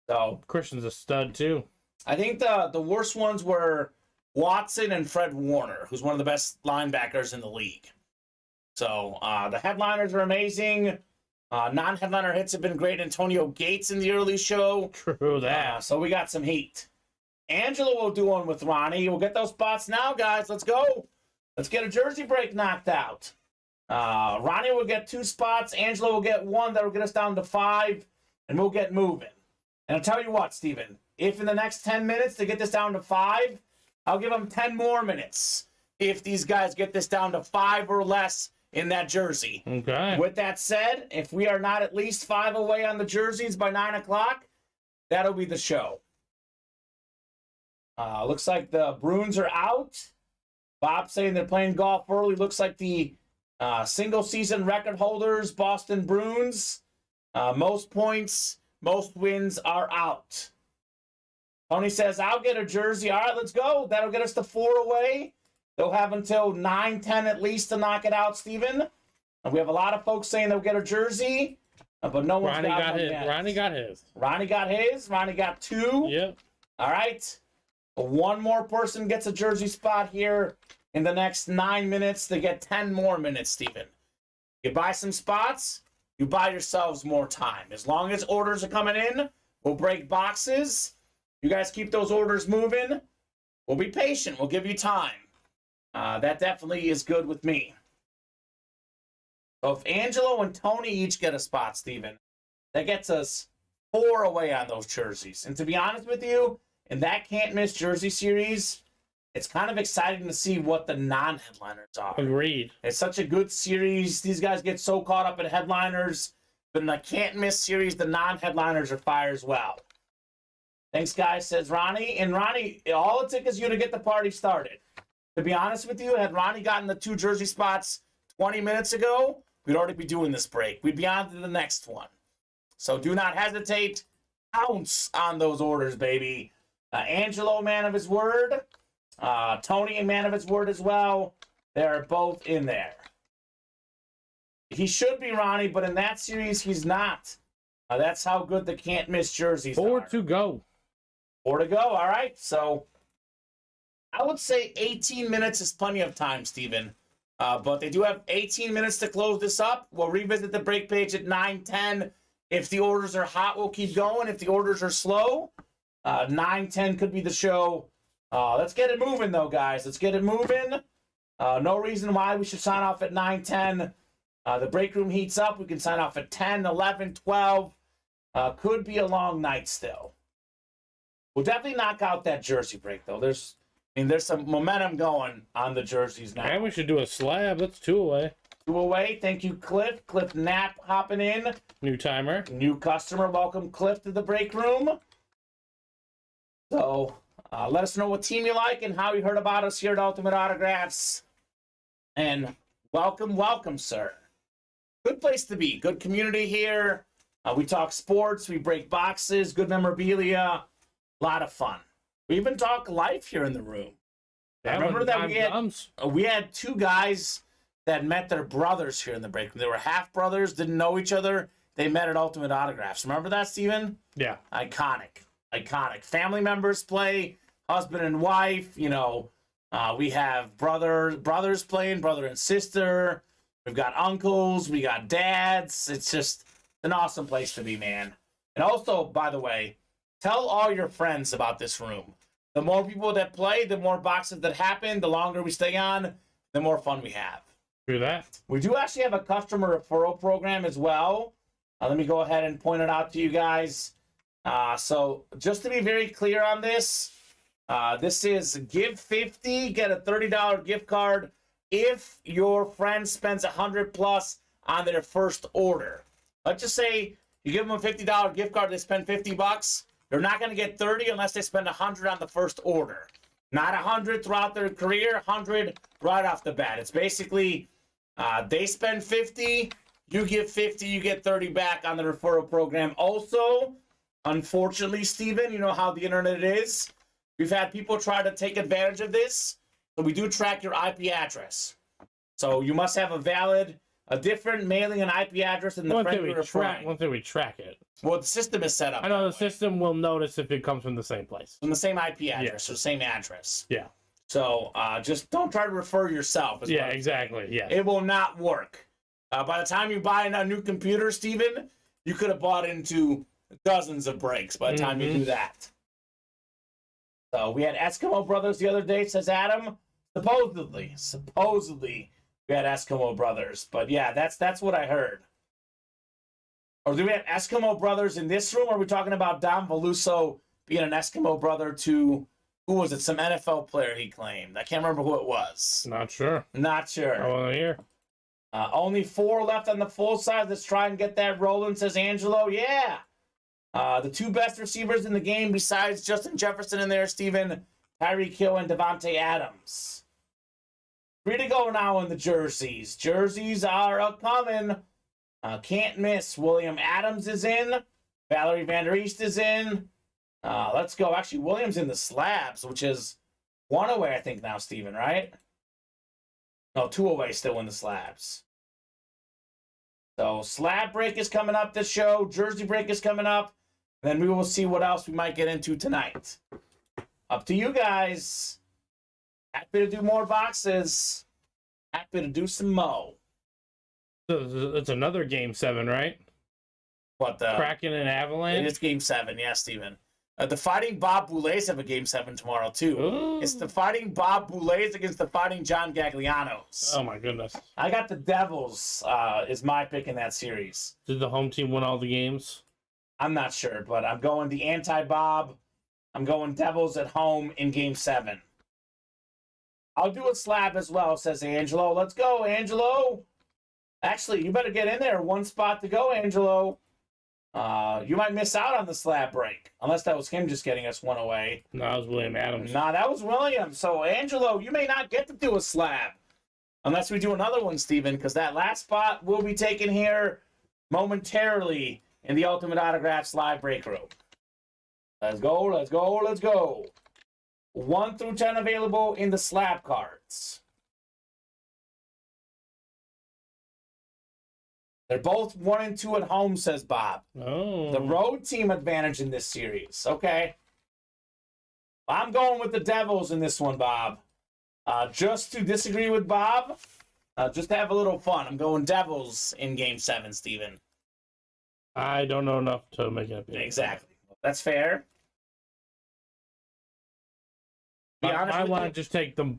Yeah. So Christian's a stud, too. I think the worst ones were Watson and Fred Warner, who's one of the best linebackers in the league. So the headliners are amazing. Non-headliner hits have been great. Antonio Gates in the early show. True that. So we got some heat. Angelo will do one with Ronnie. We'll get those spots now, guys. Let's go. Let's get a jersey break knocked out. Ronnie will get 2 spots. Angelo will get 1. That will get us down to 5. And we'll get moving. And I'll tell you what, Steven. If in the next 10 minutes to get this down to 5, I'll give them 10 more minutes. If these guys get this down to 5 or less in that jersey. Okay. With that said, if we are not at least 5 away on the jerseys by 9 o'clock, that'll be the show. Looks like the Bruins are out. Bob saying they're playing golf early. Looks like the single-season record holders, Boston Bruins, most points, most wins are out. Tony says, I'll get a jersey. All right, let's go. That'll get us to 4 away. They'll have until 9-10 at least to knock it out, Steven. And we have a lot of folks saying they'll get a jersey, but no one's got one yet. Ronnie got his. Ronnie got his. Ronnie got 2. Yep. All right. One more person gets a jersey spot here in the next 9 minutes to get 10 more minutes, Steven. You buy some spots, you buy yourselves more time. As long as orders are coming in, we'll break boxes. You guys keep those orders moving. We'll be patient. We'll give you time. That definitely is good with me. So if Angelo and Tony each get a spot, Steven, that gets us 4 away on those jerseys. And to be honest with you, in that can't miss jersey series, it's kind of exciting to see what the non-headliners are. Agreed. It's such a good series. These guys get so caught up in headliners. But in the can't miss series, the non-headliners are fire as well. Thanks, guys, says Ronnie. And Ronnie, all it took is you to get the party started. To be honest with you, had Ronnie gotten the 2 jersey spots 20 minutes ago, we'd already be doing this break. We'd be on to the next one. So do not hesitate. Pounce on those orders, baby. Angelo, man of his word. Tony, a man of his word as well. They're both in there. He should be, Ronnie, but in that series, he's not. That's how good the can't miss jerseys are. 4 to go. 4 to go, all right. So I would say 18 minutes is plenty of time, Steven. But they do have 18 minutes to close this up. We'll revisit the break page at 9:10. If the orders are hot, we'll keep going. If the orders are slow, 9:10 could be the show. Let's get it moving, though, guys. Let's get it moving. No reason why we should sign off at 9:10. The break room heats up. We can sign off at 10, 11, 12. Could be a long night still. We'll definitely knock out that jersey break, though. There's some momentum going on the jerseys now. And we should do a slab. That's 2 away. 2 away. Thank you, Cliff. Cliff Knapp hopping in. New timer. New customer. Welcome, Cliff, to the break room. So let us know what team you like and how you heard about us here at Ultimate Autographs. And welcome, sir. Good place to be. Good community here. We talk sports. We break boxes. Good memorabilia. A lot of fun. We even talk life here in the room. Yeah, remember that comes. we had two guys that met their brothers here in the break room. They were half brothers, didn't know each other. They met at Ultimate Autographs. Remember that, Steven? Yeah. Iconic. Family members play, husband and wife. You know, we have brothers playing, brother and sister. We've got uncles. We got dads. It's just an awesome place to be, man. And also, by the way, tell all your friends about this room. The more people that play, the more boxes that happen, the longer we stay on, the more fun we have. True that. We do actually have a customer referral program as well. Let me go ahead and point it out to you guys. So just to be very clear on this, this is give 50, get a $30 gift card if your friend spends 100 plus on their first order. Let's just say you give them a $50 gift card, they spend 50 bucks. They're not going to get 30 unless they spend 100 on the first order. Not 100 throughout their career, 100 right off the bat. It's basically they spend 50, you give 50, you get 30 back on the referral program. Also, unfortunately, Steven, you know how the internet is. We've had people try to take advantage of this. So we do track your IP address. So you must have a different mailing and IP address than the friend you're referring. One thing we track it. Well, the system is set up. I know the system will notice if it comes from the same place. From the same IP address or same address. Yeah. So just don't try to refer yourself. Yeah, exactly. Yeah. It will not work. By the time you buy a new computer, Steven, you could have bought into dozens of breaks by the time you do that. So we had Eskimo Brothers the other day, says Adam. Supposedly, we had Eskimo Brothers. But yeah, that's what I heard. Or do we have Eskimo Brothers in this room? Or are we talking about Dom Veluso being an Eskimo brother to, who was it? Some NFL player he claimed. I can't remember who it was. Not sure. Not sure. I wasn't here. Only 4 left on the full size. Let's try and get that rolling, says Angelo. Yeah. The 2 best receivers in the game besides Justin Jefferson in there, Steven, Tyreek Hill and Devontae Adams. 3 to go now in the jerseys. Jerseys are a-coming. Can't miss. William Adams is in. Valerie Van Der East is in. Let's go. Actually, Williams in the slabs, which is 1 away, I think, now, Steven, right? No, 2 away still in the slabs. So slab break is coming up this show. Jersey break is coming up. Then we will see what else we might get into tonight. Up to you guys. Happy to do more boxes. Happy to do some mo. So it's another Game 7, right? What the? Kraken and Avalanche? It is Game 7, yeah, Steven. The Fighting Bob Boulets have a Game 7 tomorrow, too. Ooh. It's the Fighting Bob Boulets against the Fighting John Gaglianos. Oh, my goodness. I got the Devils is my pick in that series. Did the home team win all the games? I'm not sure, but I'm going the anti-Bob. I'm going Devils at home in Game 7. I'll do a slab as well, says Angelo. Let's go, Angelo. Actually, you better get in there. 1 spot to go, Angelo. You might miss out on the slab break, unless that was him just getting us 1 away. No, that was William Adams. Nah, that was William. So, Angelo, you may not get to do a slab unless we do another one, Steven, because that last spot will be taken here momentarily in the Ultimate Autographs live break room. Let's go, let's go, let's go. 1 through 10 available in the slab cards. They're both 1 and 2 at home, says Bob. Oh. The road team advantage in this series. Okay. I'm going with the Devils in this one, Bob. Just to disagree with Bob, just to have a little fun, I'm going Devils in Game 7, Steven. I don't know enough to make it. Exactly. That's fair. I want to just take the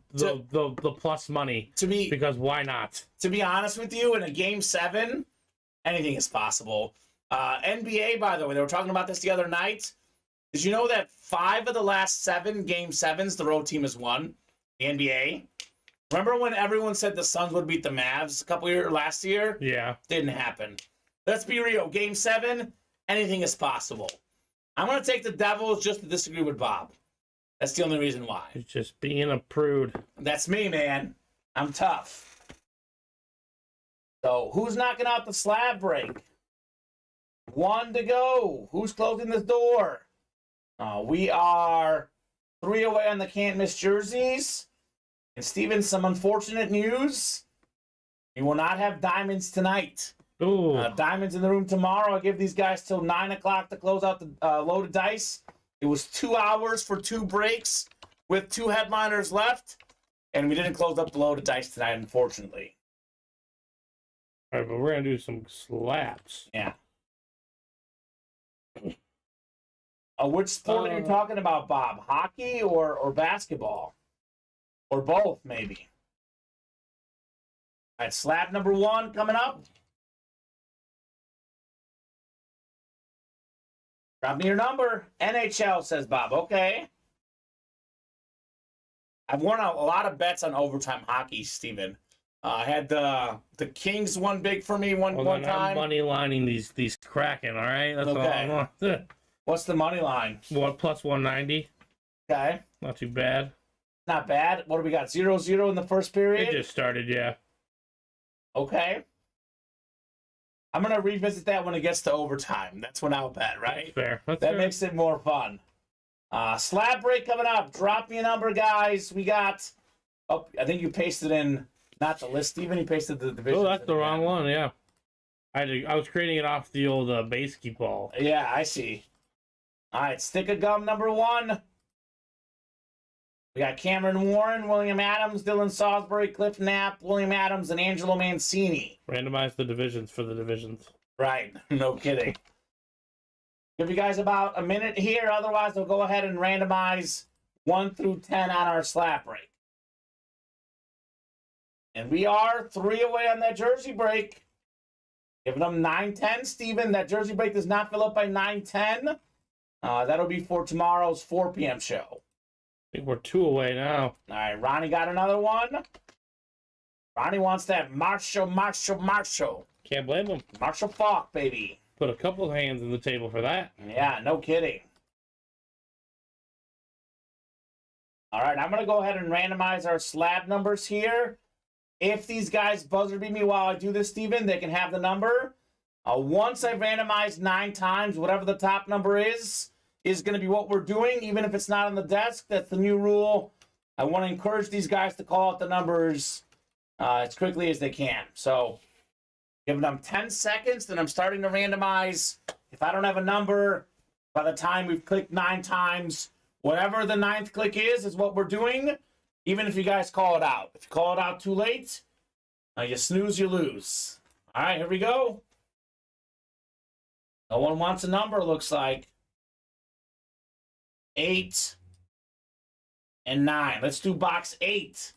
plus money because why not? To be honest with you, in a Game 7, anything is possible. NBA, by the way, they were talking about this the other night. Did you know that 5 of the last 7 Game 7s the road team has won? The NBA. Remember when everyone said the Suns would beat the Mavs last year? Yeah. Didn't happen. Let's be real. Game 7, anything is possible. I'm going to take the Devils just to disagree with Bob. That's the only reason why. It's just being a prude. That's me, man. I'm tough. So, who's knocking out the slab break? 1 to go. Who's closing this door? We are 3 away on the can't miss jerseys. And Steven, some unfortunate news. We will not have diamonds tonight. Ooh. Diamonds in the room tomorrow. I'll give these guys till 9 o'clock to close out the loaded dice. It was 2 hours for 2 breaks with 2 headliners left. And we didn't close up the loaded dice tonight, unfortunately. All right, but we're going to do some slaps. Yeah. Which sport are you talking about, Bob? Hockey or basketball? Or both, maybe. All right, slab number 1 coming up. Drop me your number. NHL, says Bob. Okay. I've won a lot of bets on overtime hockey, Steven. I had the Kings won big for me one time. I'm money lining these Kraken, all right? That's okay. all I want. What's the money line? Plus 190. Okay. Not too bad. Not bad. What do we got? 0-0 in the first period? It just started, yeah. Okay. I'm going to revisit that when it gets to overtime. That's when I'll bet, right? That's fair. That makes it more fun. Slab break coming up. Drop me a number, guys. We got... Oh, I think you pasted in... Not the list, Steven. You pasted the division. Oh, that's the wrong one, yeah. I was creating it off the old basketball. Yeah, I see. All right, stick of gum number 1. We got Cameron Warren, William Adams, Dylan Salisbury, Cliff Knapp, William Adams, and Angelo Mancini. Randomize the divisions for the divisions. Right, no kidding. Give you guys about a minute here, otherwise I'll go ahead and randomize 1 through 10 on our slap break. And we are 3 away on that jersey break. Giving them 9-10, Steven. That jersey break does not fill up by 9-10. That'll be for tomorrow's 4 p.m. show. I think we're 2 away now. All right, Ronnie got another one. Ronnie wants that Marshall. Can't blame him. Marshall Falk, baby. Put a couple hands on the table for that. Yeah, no kidding. All right, I'm going to go ahead and randomize our slab numbers here. If these guys buzzer beat me while I do this, Steven, they can have the number. Once I've randomized 9 times, whatever the top number is going to be what we're doing, even if it's not on the desk. That's the new rule. I want to encourage these guys to call out the numbers as quickly as they can. So, giving them 10 seconds, then I'm starting to randomize. If I don't have a number, by the time we've clicked 9 times, whatever the 9th click is what we're doing, even if you guys call it out. If you call it out too late, you snooze, you lose. All right, here we go. No one wants a number, looks like. 8 and 9. Let's do box 8.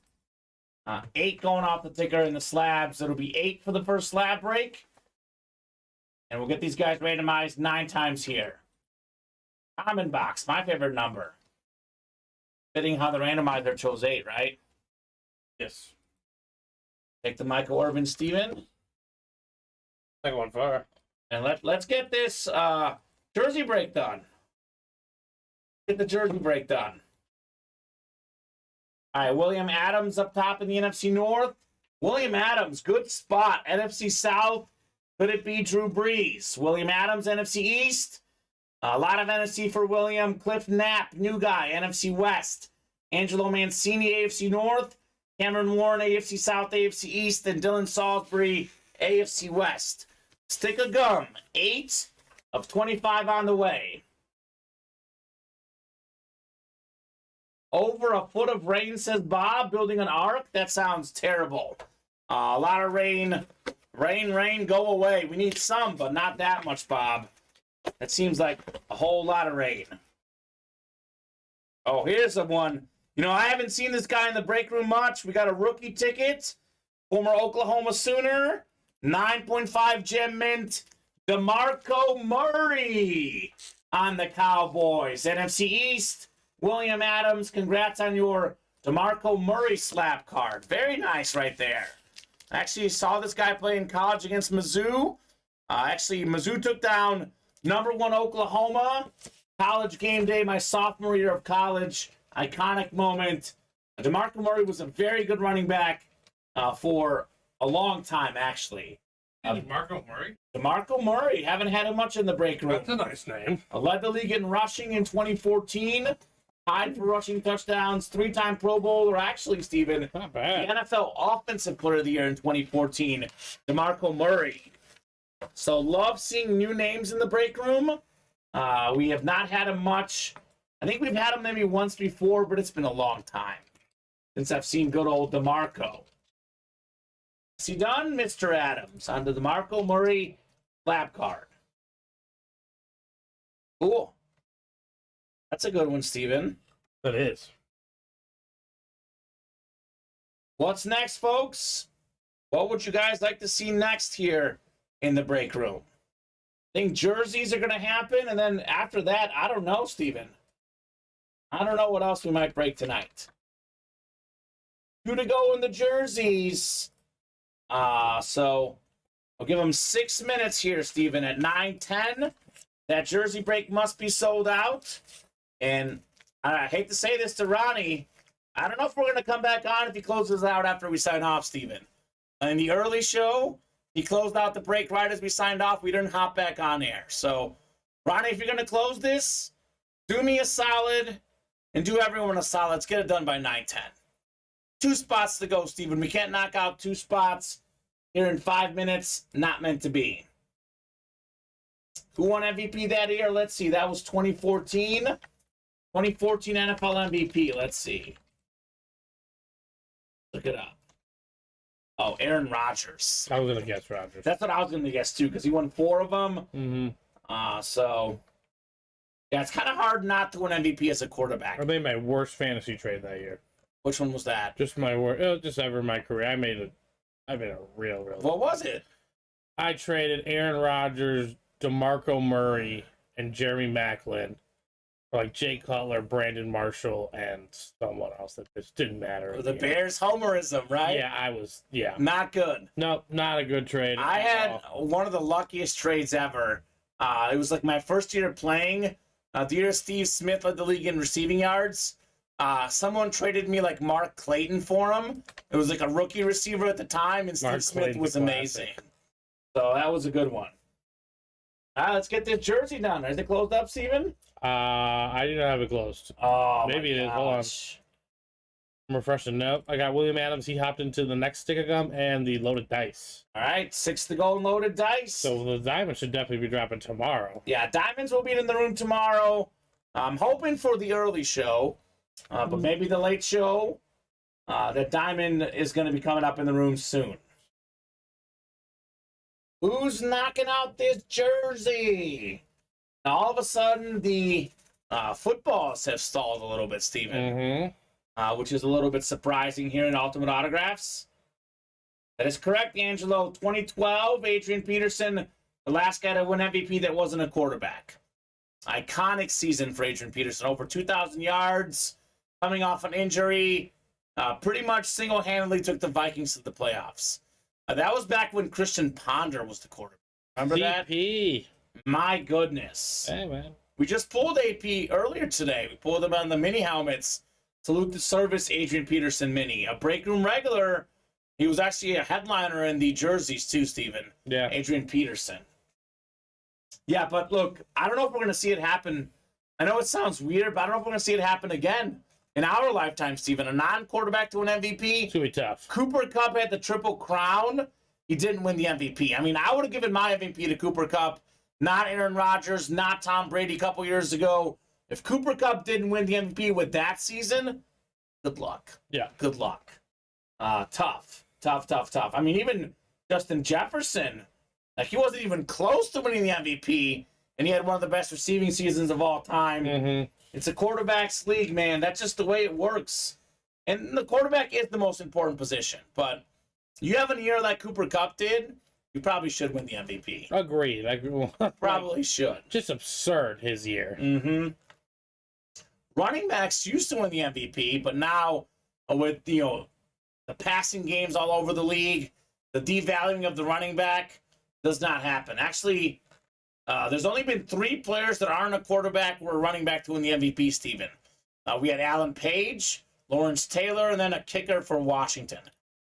8 going off the ticker in the slabs. It'll be 8 for the first slab break. And we'll get these guys randomized 9 times here. Common box, my favorite number. Fitting how the randomizer chose 8, right? Yes. Take the Michael Irvin, Steven. Second one far. And let's get this jersey break done. Get the jersey break done. All right, William Adams up top in the NFC North. William Adams, good spot. NFC South, could it be Drew Brees? William Adams, NFC East. A lot of NFC for William. Cliff Knapp, new guy, NFC West. Angelo Mancini, AFC North. Cameron Warren, AFC South, AFC East. And Dylan Salisbury, AFC West. Stick of gum, 8 of 25 on the way. Over a foot of rain, says Bob, building an ark. That sounds terrible. A lot of rain. Rain, go away. We need some, but not that much, Bob. That seems like a whole lot of rain. Oh, here's the one. You know, I haven't seen this guy in the break room much. We got a rookie ticket. Former Oklahoma Sooner. 9.5 gem mint. DeMarco Murray on the Cowboys. NFC East. William Adams, congrats on your DeMarco Murray slap card. Very nice right there. Actually, saw this guy play in college against Mizzou. Mizzou took down #1 Oklahoma. College game day, my sophomore year of college. Iconic moment. DeMarco Murray was a very good running back for a long time, actually. DeMarco Murray? DeMarco Murray. Haven't had him much in the break room. That's a nice name. Led the league in rushing in 2014. tied for rushing touchdowns, 3-time Pro Bowler. Actually, Steven, Not bad. the NFL Offensive Player of the Year in 2014, DeMarco Murray. So love seeing new names in the break room. We have not had him much. I think we've had him maybe once before, but it's been a long time since I've seen good old DeMarco. Is he done, Mr. Adams? On the DeMarco Murray lab card. Cool. That's a good one, Steven. That is. What's next, folks? What would you guys like to see next here in the break room? I think jerseys are going to happen, and then after that, I don't know, Steven. I don't know what else we might break tonight. 2 to go in the jerseys. So I'll give them 6 minutes here, Steven. At 9:10, that jersey break must be sold out. And I hate to say this to Ronnie, I don't know if we're going to come back on if he closes out after we sign off, Steven. In the early show, he closed out the break right as we signed off. We didn't hop back on air. So, Ronnie, if you're going to close this, do me a solid and do everyone a solid. Let's get it done by 9:10. 2 spots to go, Steven. We can't knock out 2 spots here in 5 minutes. Not meant to be. Who won MVP that year? Let's see. That was 2014. 2014 NFL MVP. Let's see. Look it up. Oh, Aaron Rodgers. I was going to guess Rodgers. That's what I was going to guess, too, because he won 4 of them. Mm-hmm. So, yeah, it's kind of hard not to win MVP as a quarterback. I made my worst fantasy trade that year. Which one was that? Just my worst. Just ever in my career. I made a real. What was it? I traded Aaron Rodgers, DeMarco Murray, and Jeremy Maclin for like Jay Cutler, Brandon Marshall, and someone else that just didn't matter. The Bears homerism, right? Yeah, Not good. No, not a good trade. I had one of the luckiest trades ever. It was like my first year playing. The year Steve Smith led the league in receiving yards. Someone traded me like Mark Clayton for him. It was like a rookie receiver at the time, and Steve Smith was amazing. So that was a good one. Let's get this jersey done. Is it closed up, Steven? I didn't have it closed. Oh, maybe it is. Hold on. I'm refreshing. Nope. I got William Adams. He hopped into the next stick of gum and the loaded dice. All right, 6 to go and loaded dice. So the diamond should definitely be dropping tomorrow. Yeah, diamonds will be in the room tomorrow. I'm hoping for the early show, but maybe the late show. That diamond is going to be coming up in the room soon. Who's knocking out this jersey? Now, all of a sudden, the footballs have stalled a little bit, Steven, which is a little bit surprising here in Ultimate Autographs. That is correct, Angelo. 2012, Adrian Peterson, the last guy to win MVP that wasn't a quarterback. Iconic season for Adrian Peterson. Over 2,000 yards, coming off an injury. Pretty much single-handedly took the Vikings to the playoffs. That was back when Christian Ponder was the quarterback. Remember CP. that? My goodness. Hey, man. We just pulled AP earlier today. We pulled him on the mini helmets. Salute the service, Adrian Peterson mini. A break room regular. He was actually a headliner in the jerseys too, Steven. Yeah. Adrian Peterson. Yeah, but look, I don't know if we're going to see it happen. I know it sounds weird, but I don't know if we're going to see it happen again in our lifetime, Steven. A non-quarterback to an MVP. It's going to be tough. Cooper Kupp had the Triple Crown. He didn't win the MVP. I mean, I would have given my MVP to Cooper Kupp, not Aaron Rodgers, not Tom Brady a couple years ago. If Cooper Kupp didn't win the MVP with that season, good luck. Yeah. Good luck. Tough. I mean, even Justin Jefferson, like he wasn't even close to winning the MVP, and he had one of the best receiving seasons of all time. It's a quarterback's league, man. That's just the way it works. And the quarterback is the most important position. But you have a year like Cooper Kupp did, you probably should win the MVP. Agreed. Probably should. Just absurd his year. Running backs used to win the MVP, but now with the passing games all over the league, the devaluing of the running back does not happen. Actually, there's only been 3 players that aren't a quarterback or a running back to win the MVP, Steven. We had Alan Page, Lawrence Taylor, and then a kicker for Washington.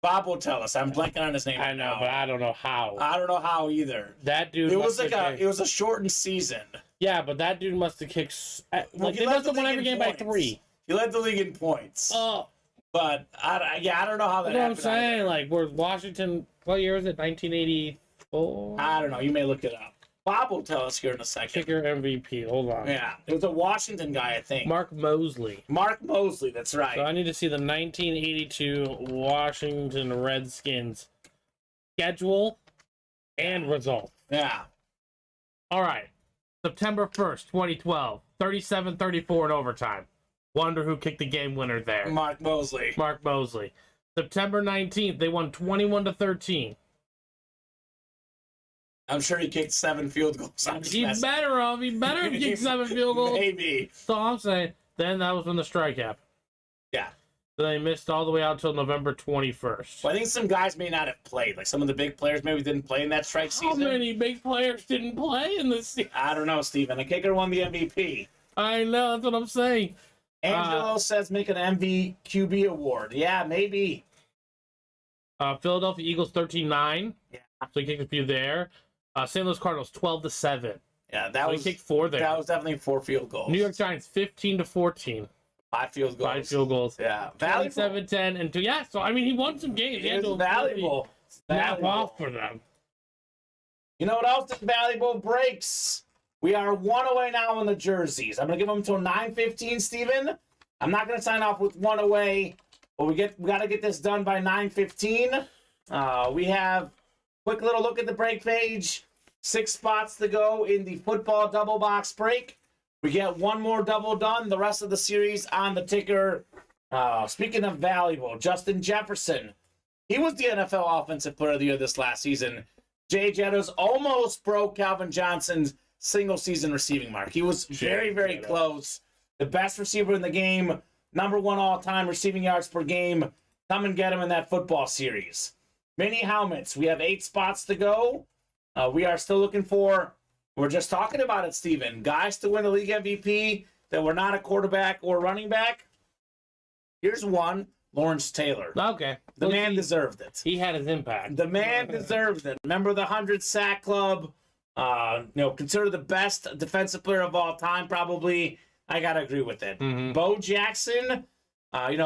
Bob will tell us. I'm blanking on his name. I know, but I don't know how. I don't know how either. That dude. It was a shortened season. Yeah, but that dude must have kicked. Like, he they led must the have won league every in game by points. 3. He led the league in points. Oh, But, I don't know how that that's what I'm happened. saying. either. Like, where's Washington? What year is it? 1984? I don't know. You may look it up. Bob will tell us here in a second. Kicker MVP. Hold on. Yeah. It was a Washington guy, I think. Mark Mosley. Mark Mosley, that's right. So I need to see the 1982 Washington Redskins schedule and result. Yeah. All right. September 1st, 2012. 37-34 in overtime. Wonder who kicked the game winner there. Mark Mosley. Mark Mosley. September 19th, they won 21-13. I'm sure he kicked 7 field goals. He better have. He better have kicked 7 field goals. Maybe. That's all I'm saying. Then that was when the strike happened. Yeah. Then they missed all the way out till November 21st. Well, I think some guys may not have played. Like some of the big players maybe didn't play in that strike How season. many big players didn't play in this season? I don't know, Steven. The kicker won the MVP. I know, that's what I'm saying. Angelo says make an MVQB award. Yeah, maybe. Philadelphia Eagles 13-9. Yeah. So he kicked a few there. St. Louis Cardinals 12-7. Yeah, that So was he kicked 4 there. that was definitely 4 field goals. New York Giants 15-14. 5 field goals. 5 field goals. Yeah, valuable. 27-10 and 2. Yeah, so I mean he won some games. He had It's to valuable. snap Valuable. off for them. You know what else is valuable? Breaks. We are 1 away now on the jerseys. I'm gonna give them until 9:15, Steven. I'm not gonna sign off with 1 away, but we gotta get this done by 9:15. We have quick little look at the break page. 6 spots to go in the football double box break. We get 1 more double done. The rest of the series on the ticker. Speaking of valuable, Justin Jefferson. He was the NFL Offensive Player of the Year this last season. Jay Jettos almost broke Calvin Johnson's single season receiving mark. He was very, very close. The best receiver in the game, number 1 all-time receiving yards per game. Come and get him in that football series. Mini helmets. We have 8 spots to go. We are still looking for, we're just talking about it, Steven, guys to win the league MVP that were not a quarterback or running back. Here's one, Lawrence Taylor. Okay. The man deserved it. He had his impact. The man deserved it. Remember the 100 sack club? Considered the best defensive player of all time, probably. I gotta agree with it. Mhm. Bo Jackson, he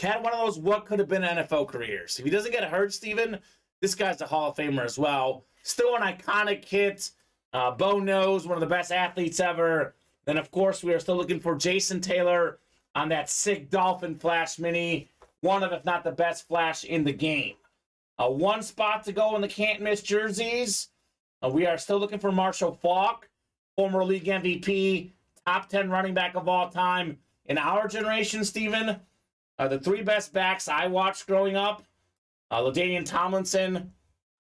had one of those what could have been NFL careers. If he doesn't get hurt, Steven, this guy's a Hall of Famer as well. Still an iconic hit. Bo knows, one of the best athletes ever. Then, of course, we are still looking for Jason Taylor on that sick Dolphin Flash Mini. One of, if not the best Flash in the game. 1 spot to go in the can't miss jerseys. We are still looking for Marshall Faulk, former league MVP, top 10 running back of all time. In our generation, Steven, the 3 best backs I watched growing up, LaDainian Tomlinson,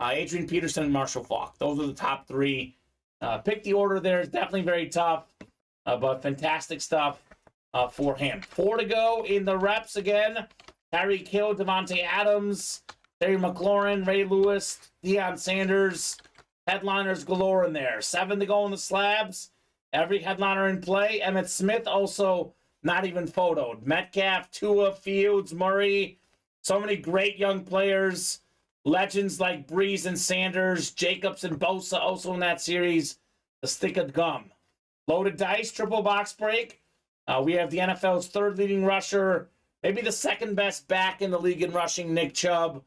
Adrian Peterson, and Marshall Faulk. Those are the top 3. Pick the order there is definitely very tough, but fantastic stuff for him. 4 to go in the reps again. Tyreek Hill, Devontae Adams, Terry McLaurin, Ray Lewis, Deion Sanders. Headliners galore in there. 7 to go in the slabs. Every headliner in play. Emmitt Smith also not even photoed. Metcalf, Tua, Fields, Murray. So many great young players. Legends like Breeze and Sanders, Jacobs and Bosa also in that series. The stick of gum. Loaded dice, triple box break. We have the NFL's 3rd leading rusher, maybe the 2nd best back in the league in rushing, Nick Chubb.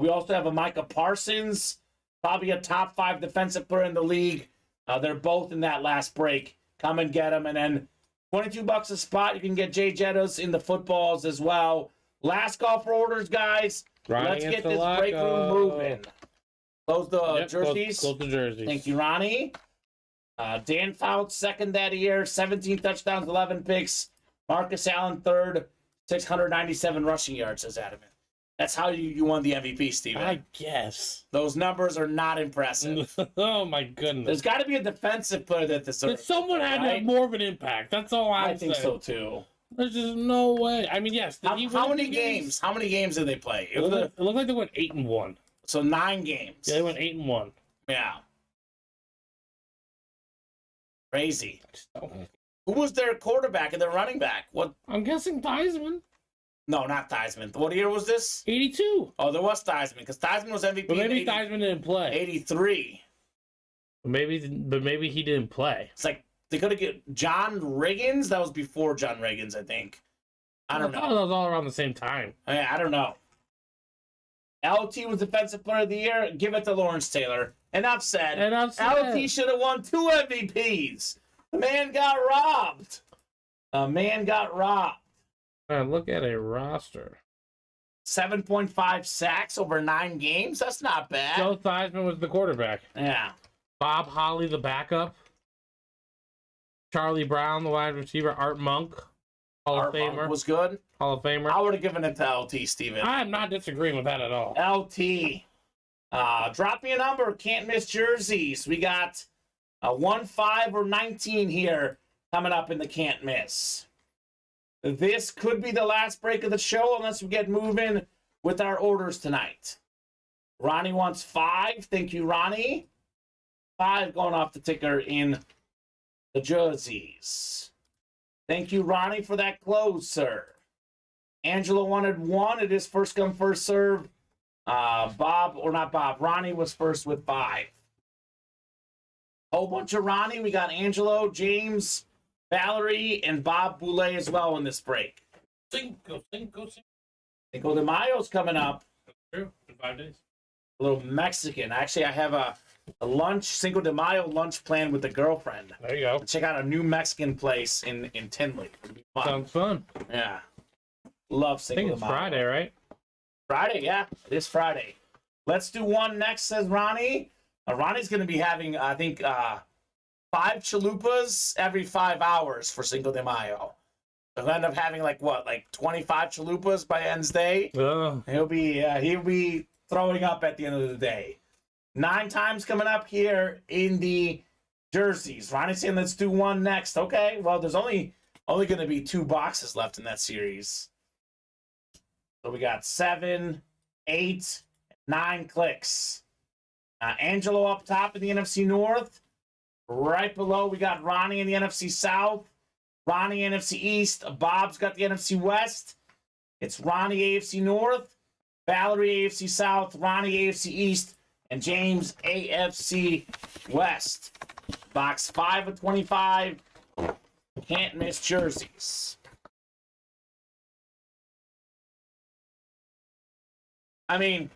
We also have a Micah Parsons, probably a top 5 defensive player in the league. They're both in that last break. Come and get them. And then $22 a spot. You can get Jay Jettos in the footballs as well. Last call for orders, guys. Let's get this break room moving. Close the jerseys. Close the jerseys. Thank you, Ronnie. Dan Fouts, 2nd that year, 17 touchdowns, 11 picks. Marcus Allen, 3rd, 697 rushing yards, says Adam. That's how you won the MVP, Steven. I guess. Those numbers are not impressive. Oh, my goodness. There's got to be a defensive player that deserves Someone had to have more of an impact. That's all I think so, too. There's just no way. I mean, yes. How many games? How many games did they play? It looked like they went 8-1. So 9 games. Yeah, they went 8-1. Yeah. Crazy. Who was their quarterback and their running back? What? I'm guessing Theismann. No, not Theismann. What year was this? 82. Oh, there was Theismann because Theismann was MVP. But maybe in Theismann didn't play. 83. But maybe he didn't play. It's like They could have get John Riggins. That was before John Riggins, I think. I don't thought know. that was all around the same time. I don't know. LT was Defensive Player of the Year. Give it to Lawrence Taylor. Enough said. LT should have won 2 MVPs. The man got robbed. Look at a roster. 7.5 sacks over 9 games. That's not bad. Joe Theismann was the quarterback. Yeah. Bob Holly, the backup. Charlie Brown, the wide receiver. Art Monk, Hall of Famer. Monk was good. Hall of Famer. I would have given it to LT, Steven. I'm not disagreeing with that at all. LT. Drop me a number. Can't miss jerseys. We got a 1, 5, or 19 here coming up in the can't miss. This could be the last break of the show unless we get moving with our orders tonight. Ronnie wants 5. Thank you, Ronnie. 5 going off the ticker in the jerseys. Thank you, Ronnie, for that close, sir. Angelo wanted 1. It is first come, first serve. Ronnie was first with 5. Whole bunch of Ronnie. We got Angelo, James, Valerie, and Bob Boulay as well in this break. Cinco. Cinco de Mayo's coming up. True. In 5 days. A little Mexican. Actually, I have a lunch, Cinco de Mayo lunch plan with a girlfriend. There you go. Check out a new Mexican place in Tinley. It'll be fun. Sounds fun. Yeah. Love Cinco de Mayo. I think it's Friday, right? Friday, yeah. It is Friday. Let's do one next, says Ronnie. Ronnie's going to be having, I think, 5 chalupas every 5 hours for Cinco de Mayo. He'll end up having, like 25 chalupas by end's day. He'll be throwing up at the end of the day. 9 times coming up here in the jerseys. Ronnie's saying let's do one next. Okay, well, there's only going to be 2 boxes left in that series. So we got 7, 8, 9 clicks. Angelo up top in the NFC North. Right below, we got Ronnie in the NFC South. Ronnie NFC East. Bob's got the NFC West. It's Ronnie AFC North. Valerie AFC South. Ronnie AFC East. And James AFC West. Box 5 of 25. Can't miss jerseys. I mean,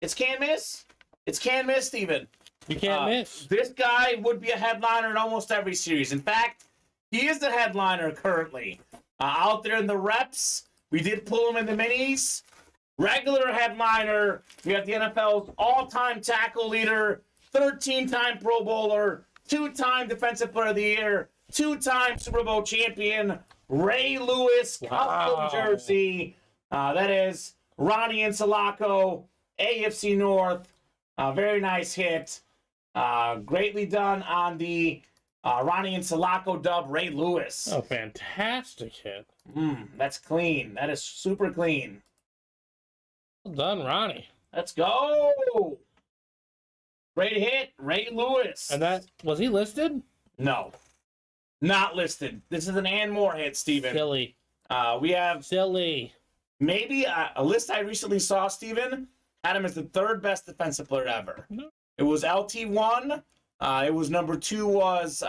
it's can't miss. It's can't miss, Steven. You can't miss. This guy would be a headliner in almost every series. In fact, he is the headliner currently. Out there in the reps, we did pull him in the minis. Regular headliner, we have the NFL's all-time tackle leader, 13-time Pro Bowler, 2-time Defensive Player of the Year, 2-time Super Bowl champion, Ray Lewis, custom jersey. That is Ronnie Insalaco, AFC North. Very nice hit. Greatly done on the Ronnie Insalaco dub, Ray Lewis. Oh, fantastic hit. That's clean. That is super clean. Well done, Ronnie. Let's go. Great hit, Ray Lewis. And that, was he listed? No. Not listed. This is an and more hit, Steven. Silly. We have Silly. maybe a list I recently saw, Steven, had him as the 3rd best defensive player ever. No. It was LT1. It was number 2 was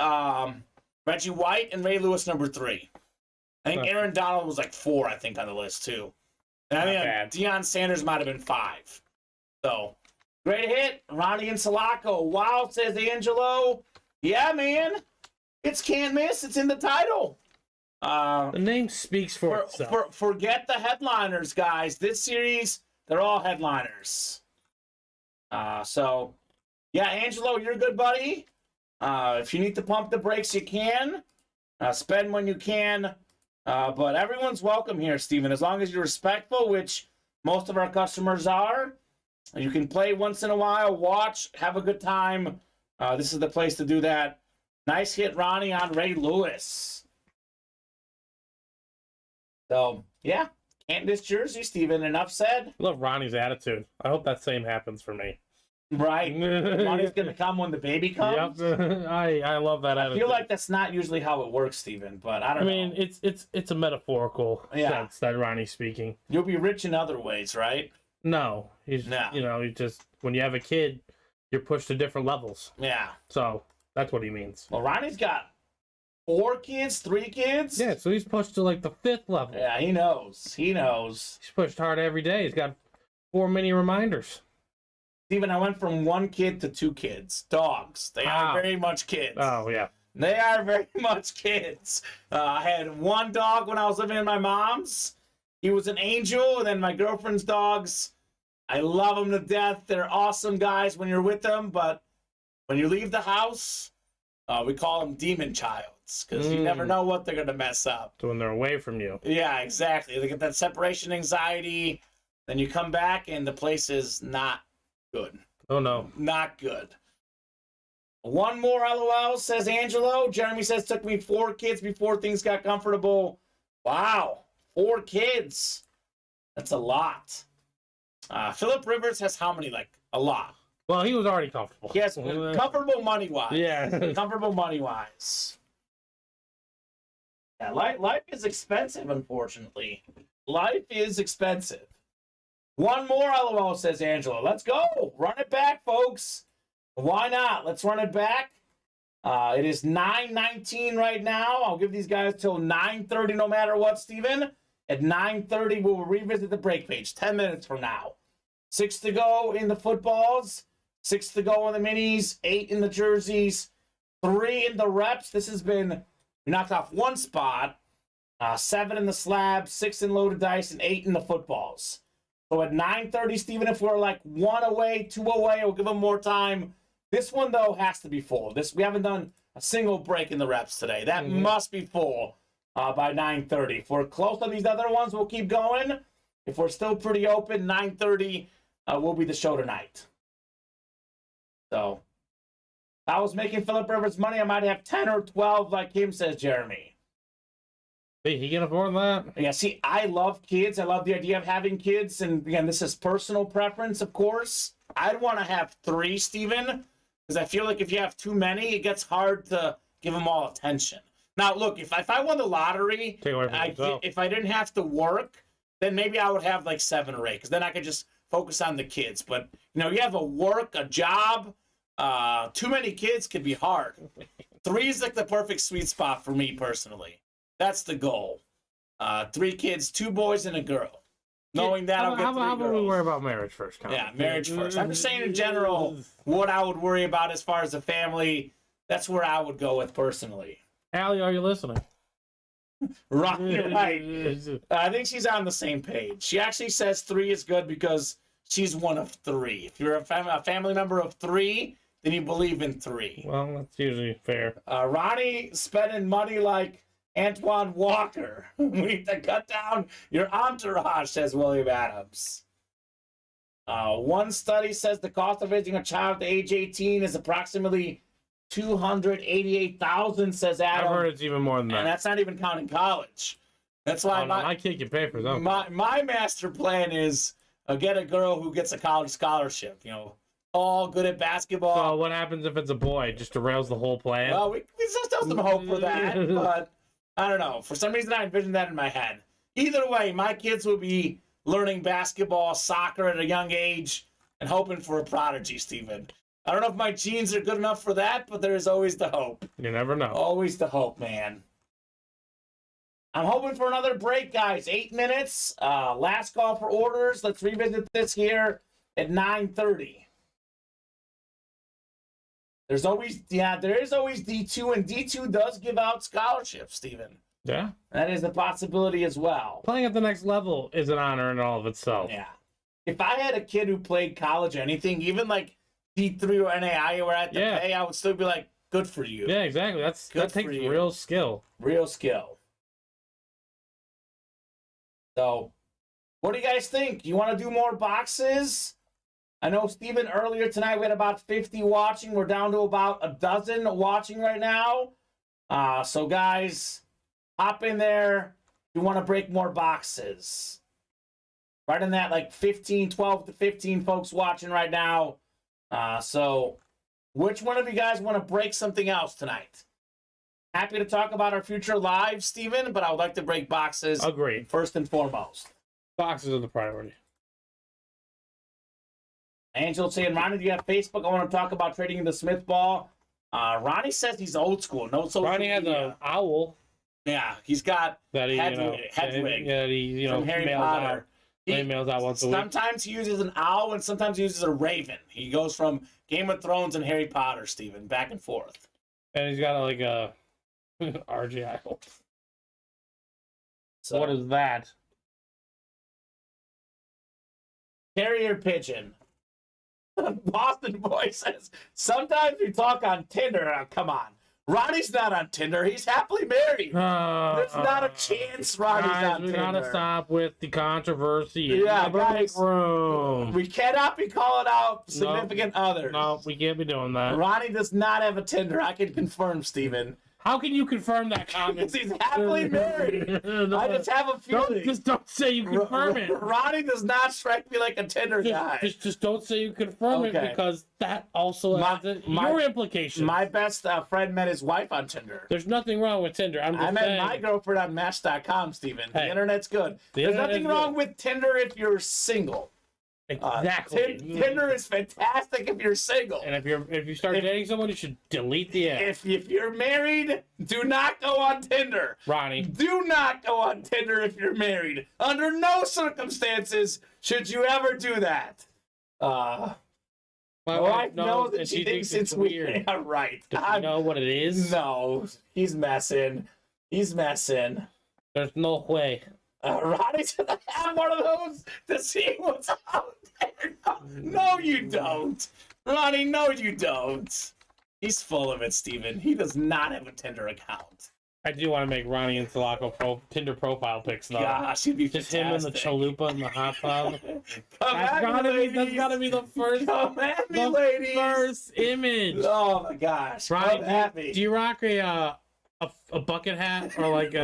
Reggie White, and Ray Lewis number 3. I think Aaron Donald was like 4, I think, on the list too. And I think Deion Sanders might have been 5. So great hit, Ronnie Insalaco. Wow, says Angelo. Yeah, man. It's can't miss. It's in the title. The name speaks for itself. Forget the headliners, guys. This series, they're all headliners. So, yeah, Angelo, you're good, buddy. If you need to pump the brakes, you can. Spend when you can. But everyone's welcome here, Steven, as long as you're respectful, which most of our customers are. You can play once in a while, watch, have a good time. This is the place to do that. Nice hit, Ronnie, on Ray Lewis. So, yeah, can't miss jersey, Steven. Enough said. I love Ronnie's attitude. I hope that same happens for me. Right. Ronnie's going to come when the baby comes. Yep. I love that attitude. I feel like that's not usually how it works, Steven, but I don't know. I mean, it's a metaphorical sense that Ronnie's speaking. You'll be rich in other ways, right? No. He just, when you have a kid, you're pushed to different levels. Yeah. So, that's what he means. Well, Ronnie's got 4 kids, 3 kids? Yeah, so he's pushed to like the 5th level. Yeah, he knows. He knows. He's pushed hard every day. He's got 4 mini reminders. Steven, I went from 1 kid to 2 kids. Dogs. They are very much kids. Oh, yeah. They are very much kids. I had 1 dog when I was living in my mom's. He was an angel, and then my girlfriend's dogs. I love them to death. They're awesome guys when you're with them, but when you leave the house, we call them demon childs because you never know what they're going to mess up. So when they're away from you. Yeah, exactly. They get that separation anxiety. Then you come back, and the place is not good. Oh, no. Not good. 1 more LOL, says Angelo. Jeremy says, took me 4 kids before things got comfortable. Wow. 4 kids. That's a lot. Philip Rivers has how many? Like, a lot. Well, he was already comfortable. Yes, comfortable money-wise. Yeah. Comfortable money-wise. Yeah, life is expensive, unfortunately. Life is expensive. 1 more LOL, says Angelo. Let's go. Run it back, folks. Why not? Let's run it back. It is 9:19 right now. I'll give these guys till 9:30 no matter what, Steven. At 9:30, we'll revisit the break page. 10 minutes from now. 6 to go in the footballs. 6 to go in the minis. 8 in the jerseys. 3 in the reps. This has been, we knocked off 1 spot. 7 in the slab. 6 in loaded dice. And 8 in the footballs. So at 9:30, Steven, if we're like 1 away, 2 away, we'll give them more time. This one, though, has to be full. We haven't done a single break in the reps today. That must be full by 9:30. If we're close on these other ones, we'll keep going. If we're still pretty open, 9:30 will be the show tonight. So, if I was making Philip Rivers money, I might have 10 or 12 like him, says Jeremy. Hey, he can afford that. Yeah, see, I love kids. I love the idea of having kids. And, again, this is personal preference, of course. I'd want to have 3, Steven. Because I feel like if you have too many, it gets hard to give them all attention. Now, look, if I won the lottery, if I didn't have to work, then maybe I would have like 7 or 8. Because then I could just focus on the kids. But, you know, you have a job. Too many kids could be hard. 3 is like the perfect sweet spot for me personally. That's the goal. 3 kids, 2 boys and a girl. Knowing that, I'll get 3 girls. How about we worry about marriage first? Yeah, marriage first. I'm just saying in general, what I would worry about as far as a family, that's where I would go with personally. Allie, are you listening? Right. I think she's on the same page. She actually says 3 is good because she's one of 3. If you're a family member of 3, then you believe in 3. Well, that's usually fair. Ronnie spending money like Antoine Walker. We need to cut down your entourage, says William Adams. One study says the cost of raising a child to age 18 is approximately $288,000, says Adam. I've heard it's even more than that. And that's not even counting college. That's why my kid can pay for that. My master plan is get a girl who gets a college scholarship. You know, all good at basketball. So what happens if it's a boy? Just derails the whole plan? Well, we still have some hope for that, but I don't know. For some reason, I envision that in my head. Either way, my kids will be learning basketball, soccer at a young age, and hoping for a prodigy, Steven. I don't know if my genes are good enough for that, but there is always the hope. You never know. Always the hope, man. I'm hoping for another break, guys. 8 minutes. Last call for orders. Let's revisit this here at 9:30. There is always D2, and D2 does give out scholarships, Steven. Yeah. That is a possibility as well. Playing at the next level is an honor in all of itself. Yeah. If I had a kid who played college or anything, even like D3 or NAI or at the pay, I would still be like, good for you. Yeah, exactly. That takes real skill. Real skill. So, what do you guys think? You want to do more boxes? I know, Steven, earlier tonight we had about 50 watching. We're down to about a dozen watching right now. So, guys, hop in there. You want to break more boxes. Right in that, like 12 to 15 folks watching right now. So, which one of you guys want to break something else tonight? Happy to talk about our future live, Steven, but I would like to break boxes. Agreed. First and foremost. Boxes are the priority. Angel saying, Ronnie, do you have Facebook? I want to talk about trading in the Smith ball. Ronnie says he's old school. No social Ronnie has media. an owl Yeah, he's got that he, Hedwig yeah, he, from Harry mails Potter. out. He mails out once a week. Sometimes he uses an owl and sometimes he uses a raven. He goes from Game of Thrones and Harry Potter, Steven, back and forth. And he's got like a RGI. So, what is that? Carrier pigeon. Boston boy says, sometimes we talk on Tinder. Come on. Ronnie's not on Tinder. He's happily married. There's not a chance Ronnie's guys, on we Tinder. gotta stop with the controversy. Yeah, guys. Room. We cannot be calling out significant others. No, we can't be doing that. Ronnie does not have a Tinder. I can confirm, Steven. How can you confirm that comment? Because he's happily married. I just have a feeling. Just don't say you confirm it. Ronnie does not strike me like a Tinder guy. Just don't say you confirm it, because that also has your implications. My best friend met his wife on Tinder. There's nothing wrong with Tinder. I met my girlfriend on Match.com, Steven. Hey, the internet's good. There's nothing wrong with Tinder if you're single. Exactly. Tinder is fantastic if you're single. And if you start dating someone, you should delete the app. If you're married, do not go on Tinder. Ronnie. Do not go on Tinder if you're married. Under no circumstances should you ever do that. My wife knows that she thinks it's weird. Yeah, right. Does she know what it is? No, he's messing. He's messing. There's no way. Ronnie's gonna have one of those to see what's out there. No, you don't. Ronnie, no, you don't. He's full of it, Steven. He does not have a Tinder account. I do want to make Ronnie and Sulaco Tinder profile pics, though. Gosh, he'd be just fantastic. him in the chalupa in the hot tub. That's gotta be the first. Come at me, ladies. First image. Oh my gosh. Ronnie, come at me. Do you rock a bucket hat or like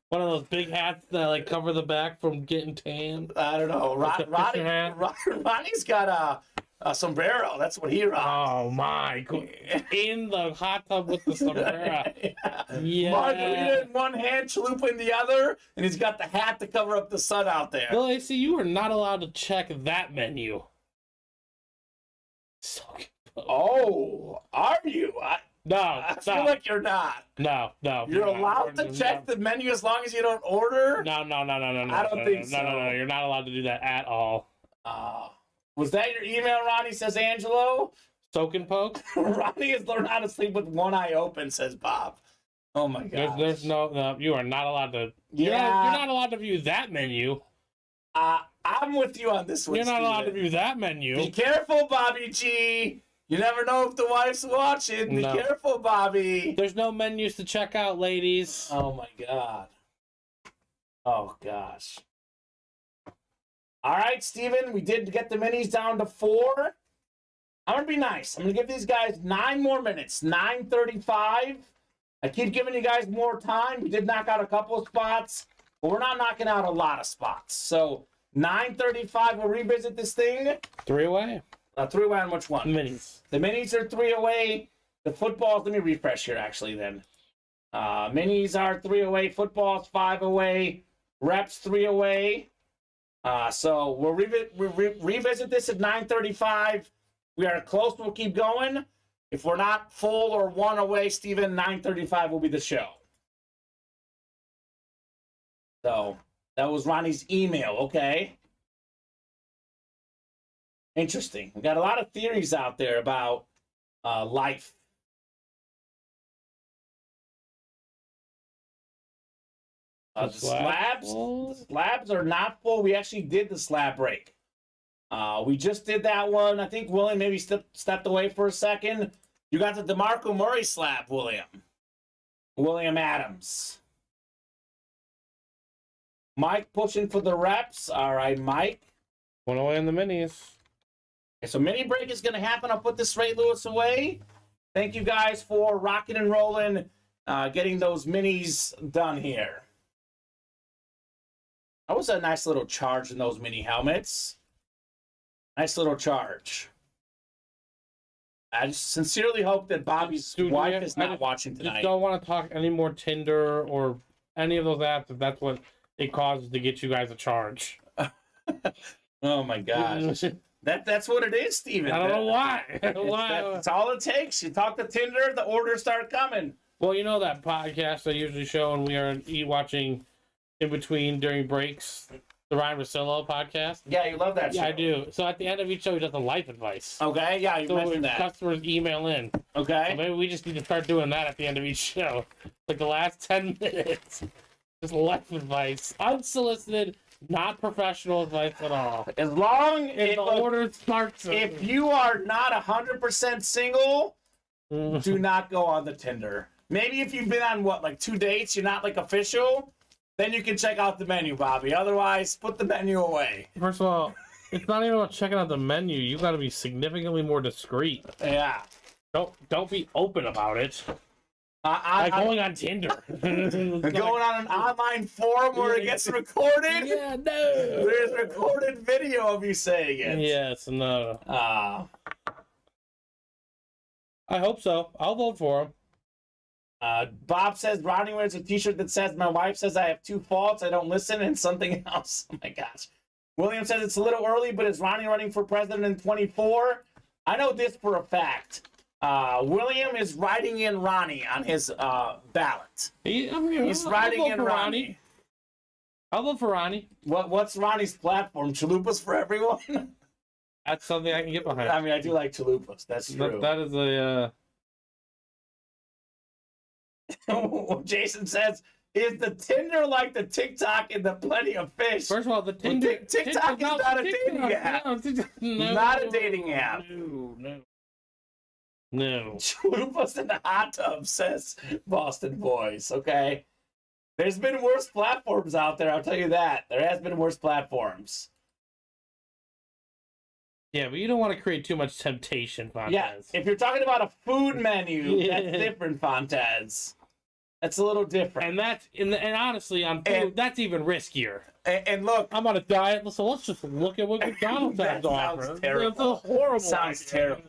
one of those big hats that like cover the back from getting tan? I don't know. Ronnie's got a sombrero. That's what he rocks. Oh my god! In the hot tub with the sombrero. Yeah. Margarita in one hand, chalupa in the other, and he's got the hat to cover up the sun out there. Well, I see you are not allowed to check that menu. Oh, are you? No, I feel like you're not. No. You're allowed to check the menu as long as you don't order? No. I don't think so. No. You're not allowed to do that at all. Was that your email, Ronnie, says Angelo? Soak and poke? Ronnie has learned how to sleep with one eye open, says Bob. Oh my god. There's no, you are not allowed to. Yeah. You're not allowed to view that menu. I'm with you on this one, You're not Steven. allowed to view that menu. Be careful, Bobby G. You never know if the wife's watching. Be careful, Bobby. There's no menus to check out, ladies. Oh my god. Oh gosh. All right, Steven, we did get the minis down to 4. I'm going to be nice. I'm going to give these guys 9 more minutes. 9:35. I keep giving you guys more time. We did knock out a couple of spots, but we're not knocking out a lot of spots. So 9:35, we'll revisit this thing. 3 away. 3 away on which one? Minis. The minis are 3 away. The footballs, let me refresh here actually then. Minis are 3 away. Footballs 5 away. Reps 3 away. So we'll revisit this at 9:35. We are close. We'll keep going. If we're not full or 1 away, Steven, 9:35 will be the show. So that was Ronnie's email. Okay. Interesting. We got a lot of theories out there about life. The slabs are not full. We actually did the slab break. We just did that one. I think William maybe stepped away for a second. You got the DeMarco Murray slab, William. William Adams. Mike pushing for the reps. All right, Mike. 1 away in the minis. Okay, so mini break is going to happen. I'll put this Ray Lewis away. Thank you guys for rocking and rolling, getting those minis done here. That was a nice little charge in those mini helmets. Nice little charge. I just sincerely hope that Bobby's wife is not watching tonight. I just don't want to talk any more Tinder or any of those apps if that's what it causes to get you guys a charge. Oh my gosh. That's what it is, Steven. I don't know why. That's all it takes. You talk to Tinder, the orders start coming. Well, you know that podcast I usually show when we are watching in between during breaks, the Ryan Russillo podcast? Yeah, you love that show. Yeah, I do. So at the end of each show, he does a life advice. Okay, yeah, you So mentioned when that. customers email in. Okay. So maybe we just need to start doing that at the end of each show. Like the last 10 minutes. Just life advice. Unsolicited, not professional advice at all. As long If the order starts. if you are not 100% single, do not go on the Tinder. Maybe if you've been on, like 2 dates, you're not, like, official, then you can check out the menu, Bobby. Otherwise, put the menu away. First of all, it's not even about checking out the menu. You got to be significantly more discreet. Yeah. Don't be open about it. Like going on Tinder. Going on an online forum where it gets recorded? Yeah, no. There's recorded video of you saying it. Yes, no. Uh, I hope so. I'll vote for him. Bob says Ronnie wears a t-shirt that says, "My wife says I have 2 faults. I don't listen," and something else. Oh, my gosh. William says it's a little early, but is Ronnie running for president in 24? I know this for a fact. William is writing in Ronnie on his ballot. He's writing in Ronnie. I'll vote for Ronnie. What's Ronnie's platform? Chalupas for everyone? That's something I can get behind. I mean, I do like chalupas. That's true. That is a... Jason says, is the Tinder like the TikTok and the Plenty of Fish? First of all, the Tinder... TikTok is not a dating app. No, Not a dating app. No. Chalupas in the hot tub, says Boston Boys. Okay. There's been worse platforms out there, I'll tell you that. There has been worse platforms. Yeah, but you don't want to create too much temptation, Fontez. Yeah, if you're talking about a food menu, that's different, Fontez. That's a little different. And that's and honestly, on food, that's even riskier. And look, I'm on a diet, so let's just look at what McDonald's has to offer. Sounds terrible. It's a horrible. Sounds idea. terrible.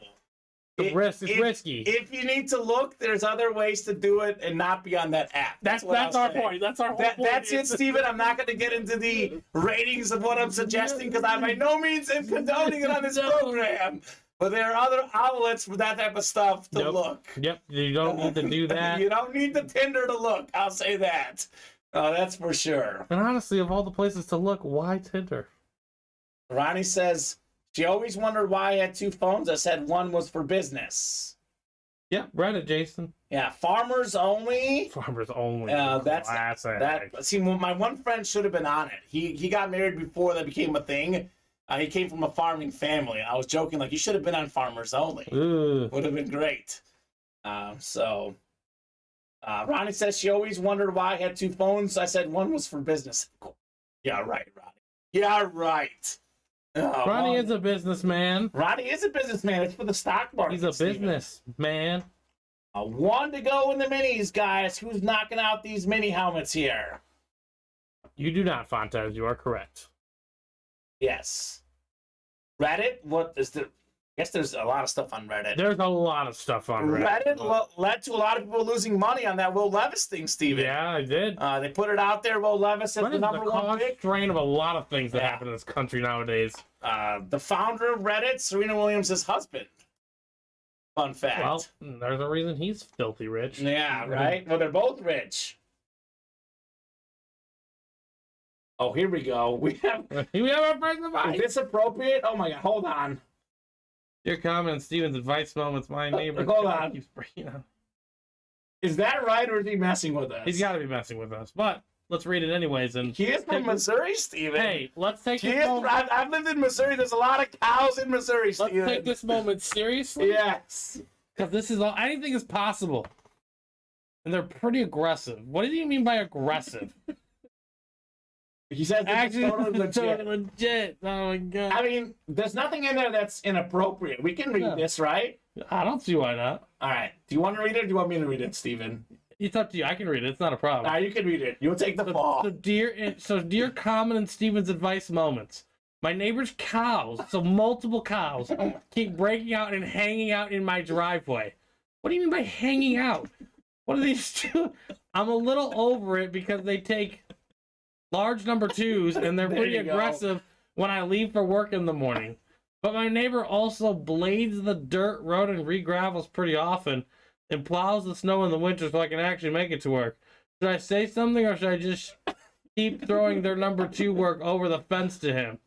It's risky. If you need to look, there's other ways to do it and not be on that app. That's our point. That's our whole point. That's it, Steven. I'm not going to get into the ratings of what I'm suggesting because I by no means am condoning it on this program. But there are other outlets for that type of stuff to look. Yep, you don't need to do that. You don't need the Tinder to look. I'll say that. That's for sure. And honestly, of all the places to look, why Tinder? Ronnie says, she always wondered why I had 2 phones. I said one was for business. Yeah, Reddit, Jason. Yeah, farmers only. Farmers only. That's classic. that. See, my one friend should have been on it. He got married before that became a thing. He came from a farming family. I was joking, like, you should have been on Farmers Only. Ooh. Would have been great. Ronnie says she always wondered why I had 2 phones. I said one was for business. Yeah, right, Ronnie. Yeah, right. Ronnie is a businessman. Ronnie is a businessman. It's for the stock market. He's a businessman. 1 to go in the minis, guys. Who's knocking out these mini helmets here? You do not, Fontez. You are correct. Yes. Reddit? What is the... I guess there's a lot of stuff on Reddit. There's a lot of stuff on Reddit. Reddit led to a lot of people losing money on that Will Levis thing, Steven. Yeah, I did. They put it out there, Will Levis as the number 1 pick. Strain of a lot of things that happen in this country nowadays. The founder of Reddit, Serena Williams' husband. Fun fact. Well, there's a reason he's filthy rich. Yeah, right? Well, they're both rich. Oh, here we go. We have our friends advice. Is this appropriate? Oh my God! Hold on. Your comment, Steven's advice moments. My neighbor. Hold on. Keeps bringing up. Is that right, or is he messing with us? He's got to be messing with us, but let's read it anyways. And he is from Missouri, Steven. Hey, let's take this moment. I've lived in Missouri. There's a lot of cows in Missouri, Steven. Let's take this moment seriously. Yes. Because this is all. Anything is possible. And they're pretty aggressive. What do you mean by aggressive? He says actually totally legit. legit. Oh my God. I mean, there's nothing in there that's inappropriate. We can read this, right? I don't see why not. All right. Do you want to read it or do you want me to read it, Steven? It's up to you. I can read it. It's not a problem. All right, you can read it. You'll take the fall. Dear Kamen and Steven's advice moments. My neighbor's cows, so multiple cows, keep breaking out and hanging out in my driveway. What do you mean by hanging out? What do these do? I'm a little over it because they take large number 2s and they're pretty aggressive when I leave for work in the morning. But my neighbor also blades the dirt road and re-gravels pretty often and plows the snow in the winter so I can actually make it to work. Should I say something or should I just keep throwing their number 2 work over the fence to him?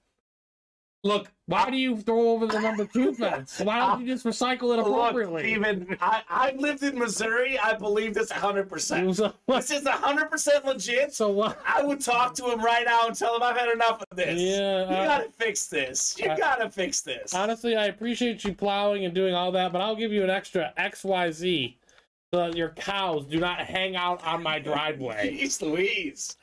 Look, why do you throw over the number 2 fence? Why don't you just recycle it appropriately? Look, Steven, I lived in Missouri. I believe this 100%. So, This is 100% legit. So what? I would talk to him right now and tell him I've had enough of this. Yeah, you gotta fix this. You gotta fix this. Honestly, I appreciate you plowing and doing all that, but I'll give you an extra XYZ so that your cows do not hang out on my driveway. Jeez Louise.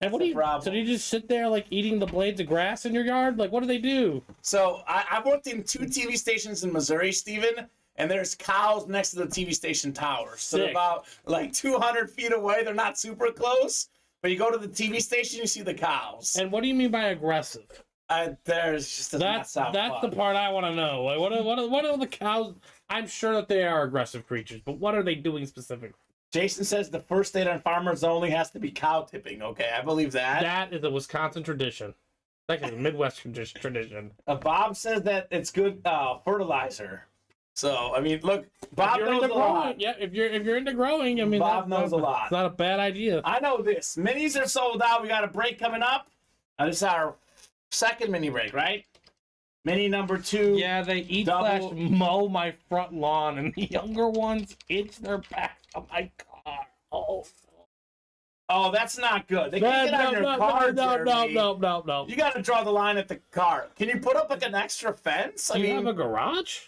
And what do you? So do you just sit there like eating the blades of grass in your yard? Like, what do they do? So I've worked in 2 TV stations in Missouri, Steven, and there's cows next to the TV station towers. So they're about like 200 feet away. They're not super close, but you go to the TV station, you see the cows. And what do you mean by aggressive? There's just that's the part I want to know. Like, what are the cows? I'm sure that they are aggressive creatures, but what are they doing specifically? Jason says the first state on farmers only has to be cow tipping. Okay, I believe that. That is a Wisconsin tradition. That's a Midwestern tradition. Bob says that it's good fertilizer. So I mean, look, Bob knows a lot. Yeah, if you're into growing, I mean, Bob knows a lot. It's not a bad idea. I know this. Minis are sold out. We got a break coming up. This is our second mini break, right? Mini number 2. Yeah, they eat slash mow my front lawn, and the younger ones itch their back on my car. Oh, that's not good. They can't get on your car, Jeremy. No. You got to draw the line at the car. Can you put up like an extra fence? Do you have a garage?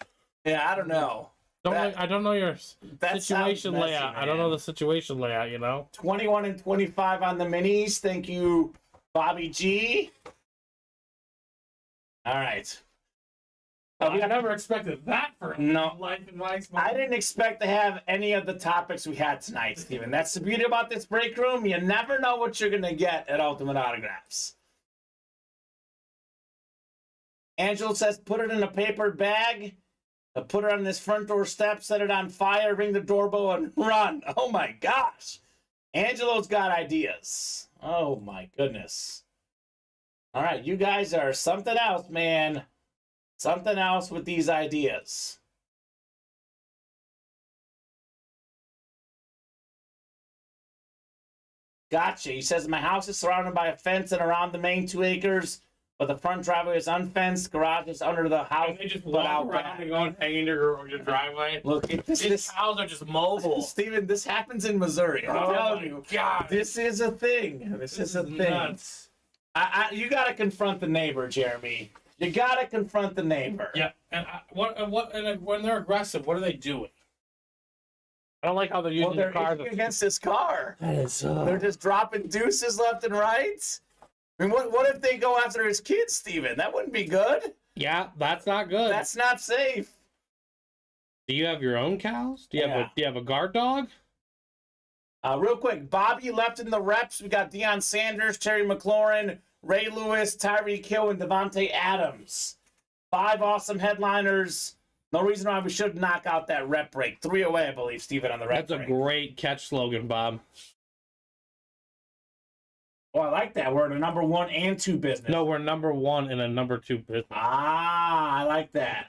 Yeah, I don't know. I don't know your situation messy, layout. man. I don't know the situation layout, you know? 21 and 25 on the minis. Thank you, Bobby G. All right. I never expected that for life advice. I didn't expect to have any of the topics we had tonight, Steven. That's the beauty about this break room. You never know what you're going to get at Ultimate Autographs. Angela says, put it in a paper bag, put it on this front door step, set it on fire, ring the doorbell, and run. Oh, my gosh. Angelo's got ideas. Oh, my goodness. All right, you guys are something else, man. Something else with these ideas. Gotcha. He says, my house is surrounded by a fence and around the main 2 acres, but the front driveway is unfenced. Garage is under the house. And they just walk around and go and hang in your driveway. Look, these cows are just mobile. Steven, this happens in Missouri. I'm telling you. God. This is a thing. This is a thing. Nuts. You got to confront the neighbor, Jeremy. You gotta confront the neighbor. Yeah, and when they're aggressive, what are they doing? I don't like how they're using the car against this car. That is. They're just dropping deuces left and right. I mean, what if they go after his kids, Steven? That wouldn't be good. Yeah, that's not good. That's not safe. Do you have your own cows? Do you have a guard dog? Real quick, Bobby left in the reps. We got Deion Sanders, Terry McLaurin, Ray Lewis, Tyreek Hill, and Devontae Adams. 5 awesome headliners. No reason why we should knock out that rep break. 3 away, I believe, Steven, on the rep break. That's a great catch slogan, Bob. Oh, I like that. We're in a number 1 and 2 business. No, we're number 1 in a number 2 business. Ah, I like that.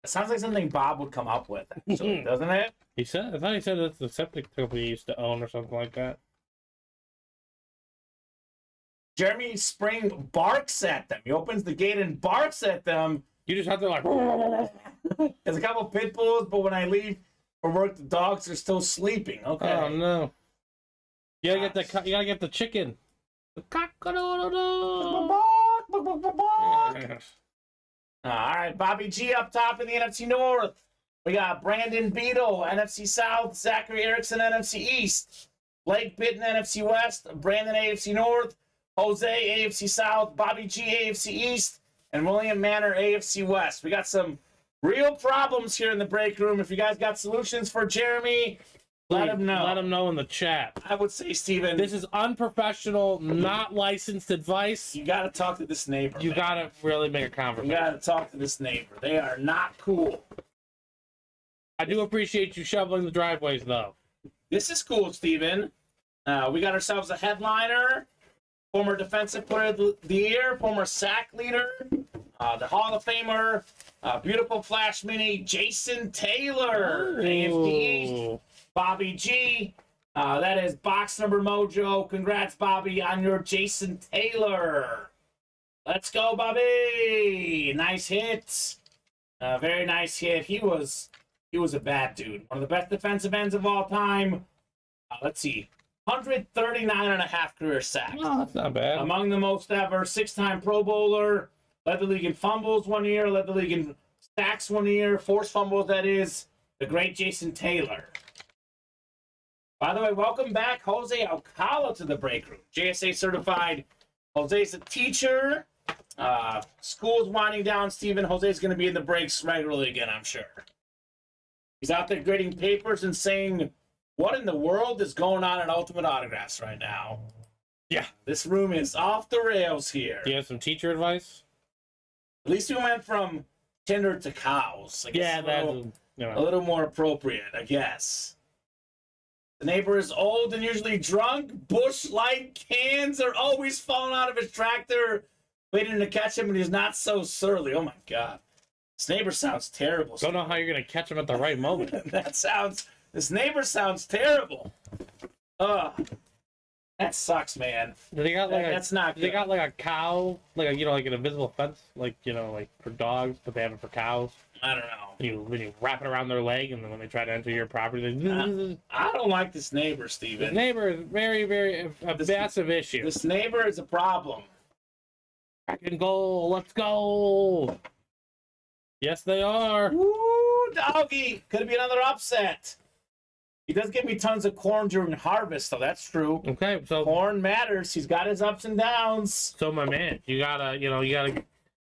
It sounds like something Bob would come up with, actually, doesn't it? I thought he said that's the septic company he used to own or something like that. Jeremy Spring barks at them. He opens the gate and barks at them. You just have to like. There's a couple pit bulls, but when I leave for work, the dogs are still sleeping. Okay. Oh no! You gotta get the chicken. The cock-a-doodle-doo. All right, Bobby G up top in the NFC North. We got Brandon Beadle, NFC South. Zachary Erickson, NFC East. Blake Bitten, NFC West. Brandon, AFC North. Jose, AFC South. Bobby G, AFC East. And William Manor, AFC West. We got some real problems here in the break room. If you guys got solutions for Jeremy, let him know. Let him know in the chat. I would say, Steven, this is unprofessional, not licensed advice. You got to talk to this neighbor. You got to really make a conversation. You got to talk to this neighbor. They are not cool. I do appreciate you shoveling the driveways, though. This is cool, Steven. We got ourselves a headliner, former defensive player of the year, former sack leader, the Hall of Famer, beautiful Flash Mini, Jason Taylor, AFD, Bobby G. That is box number mojo. Congrats, Bobby, on your Jason Taylor. Let's go, Bobby. Nice hit. Very nice hit. He was a bad dude. One of the best defensive ends of all time. Let's see. 139.5 career sacks. Oh, that's not bad. Among the most ever. 6-time Pro Bowler. Led the league in fumbles 1 year. Led the league in sacks 1 year. Forced fumbles, that is. The great Jason Taylor. By the way, welcome back, Jose Alcala, to the break room. JSA certified. Jose's a teacher. School's winding down, Steven. Jose's going to be in the breaks regularly again, I'm sure. He's out there grading papers and saying, what in the world is going on at Ultimate Autographs right now? Yeah. This room is off the rails here. Do you have some teacher advice? At least we went from Tinder to cows. I guess Yeah, a little more appropriate, I guess. The neighbor is old and usually drunk. Bush Light cans are always falling out of his tractor, waiting to catch him, and he's not so surly. Oh my God. This neighbor sounds terrible. Don't know how you're going to catch him at the right moment. This neighbor sounds terrible. That sucks, man. They got like That's not good. They got like a cow, like like an invisible fence, like for dogs, but they have it for cows. I don't know. When you wrap it around their leg, and then when they try to enter your property, they... I don't like this neighbor, Steven. The neighbor is very massive issue. This neighbor is a problem. Second goal, let's go! Yes, they are. Woo, doggy! Could be another upset. He does give me tons of corn during harvest, though. That's true. Okay, so corn matters. He's got his ups and downs. So, my man, you're gonna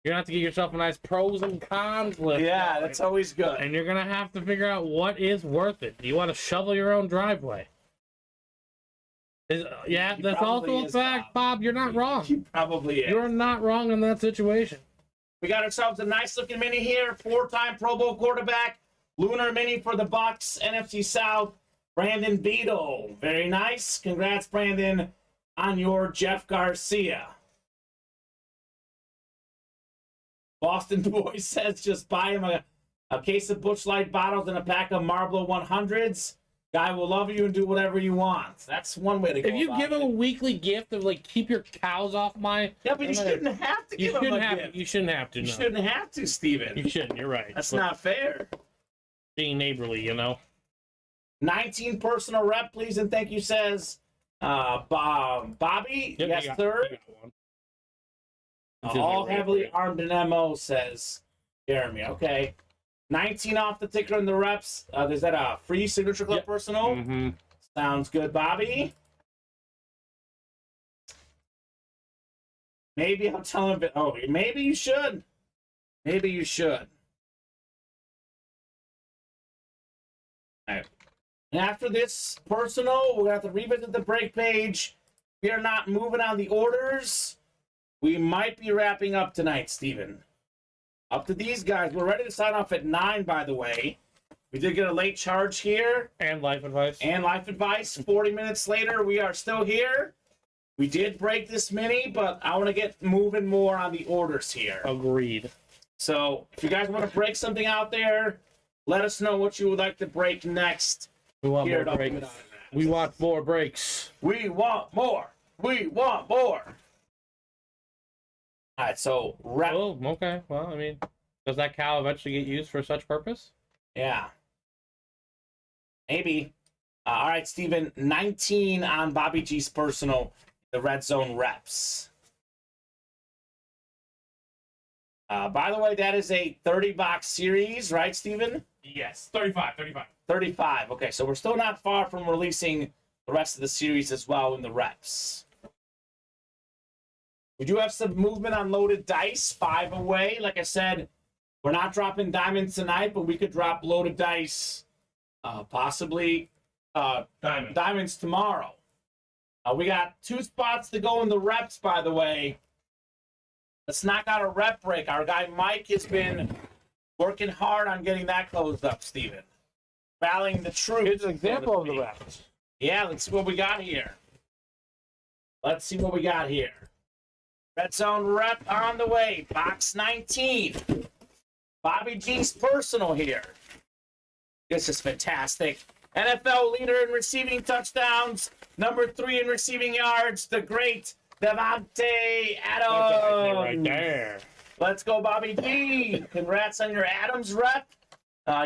have to get yourself a nice pros and cons list. Yeah, that's always good. And you're gonna have to figure out what is worth it. Do you want to shovel your own driveway? That's also a fact, Bob. You're not wrong. He probably is. You're not wrong in that situation. We got ourselves a nice looking mini here. 4-time Pro Bowl quarterback. Lunar mini for the Bucks. NFC South. Brandon Beadle. Very nice. Congrats, Brandon, on your Jeff Garcia. Boston Boy says just buy him a case of Busch Light bottles and a pack of Marlboro 100s. Guy will love you and do whatever you want. That's one way to go. If you give him a weekly gift of keep your cows off my... Yeah, but you shouldn't have to give him a gift. You shouldn't have to, You no. shouldn't have to, Steven. You shouldn't, you're right. That's not fair. Being neighborly, 19 personal rep, please and thank you, says Bobby. Yep, yes, sir. All heavily armed in MO, says Jeremy. Okay. 19 off the ticker in the reps. Is that a free Signature Club personal? Mm-hmm. Sounds good, Bobby. Maybe I'll tell him. Maybe you should. Maybe you should. All right. And after this personal, we're going to have to revisit the break page. We are not moving on the orders. We might be wrapping up tonight, Steven. Up to these guys. We're ready to sign off at 9, by the way. We did get a late charge here. And life advice. 40 minutes later, we are still here. We did break this mini, but I want to get moving more on the orders here. Agreed. So if you guys want to break something out there, let us know what you would like to break next. We want more breaks. We want more breaks. We want more. We want more. All right, so Oh, okay. Well, does that cow eventually get used for such purpose? Yeah. Maybe. All right, Steven, 19 on Bobby G's personal, the red zone reps. By the way, that is a 30-box series, right, Steven? Yes, 35. 35. Okay, so we're still not far from releasing the rest of the series as well in the reps. We do have some movement on loaded dice, 5 away. Like I said, we're not dropping diamonds tonight, but we could drop loaded dice, possibly diamonds tomorrow. We got 2 spots to go in the reps, by the way. Let's knock out a rep break. Our guy Mike has been working hard on getting that closed up, Steven. Rallying the troops. Here's an example of the reps. Yeah, let's see what we got here. Red Zone rep on the way. Box 19. Bobby G's personal here. This is fantastic. NFL leader in receiving touchdowns. Number 3 in receiving yards. The great Devontae Adams. Right there. Let's go, Bobby G. Congrats on your Adams rep.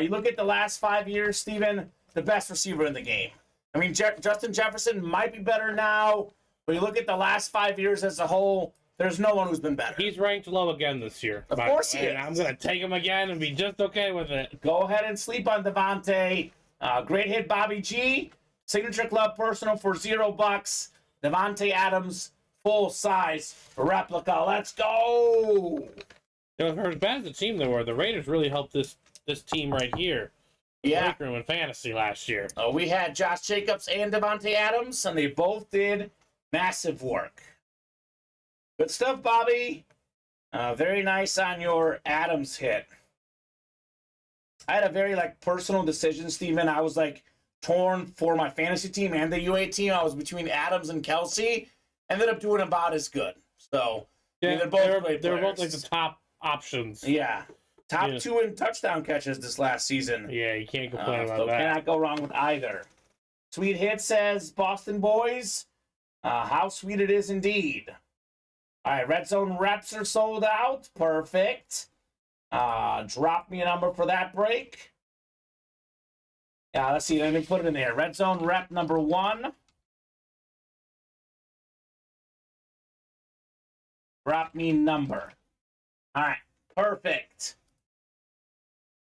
You look at the last 5 years, Steven, the best receiver in the game. I mean, Justin Jefferson might be better now, but you look at the last 5 years as a whole, there's no one who's been better. He's ranked low again this year. Of course he is. I'm going to take him again and be just okay with it. Go ahead and sleep on Devontae. Great hit, Bobby G. Signature Club personal for $0. Devontae Adams, full-size replica. Let's go! You know, for as bad as the team they were, the Raiders really helped this team right here. Yeah. Break room in fantasy last year. We had Josh Jacobs and Devontae Adams, and they both did massive work. Good stuff, Bobby. Very nice on your Adams hit. I had a very personal decision, Steven. I was torn for my fantasy team and the UA team. I was between Adams and Kelsey. Ended up doing about as good. So yeah, they're both the top options. Yeah. Top 2 in touchdown catches this last season. Yeah, you can't complain about so that. Cannot go wrong with either. Sweet hit says Boston boys. How sweet it is indeed. All right, red zone reps are sold out. Perfect. Drop me a number for that break. Yeah, let's see. Let me put it in there. Red zone rep number 1. Drop me number. All right, perfect.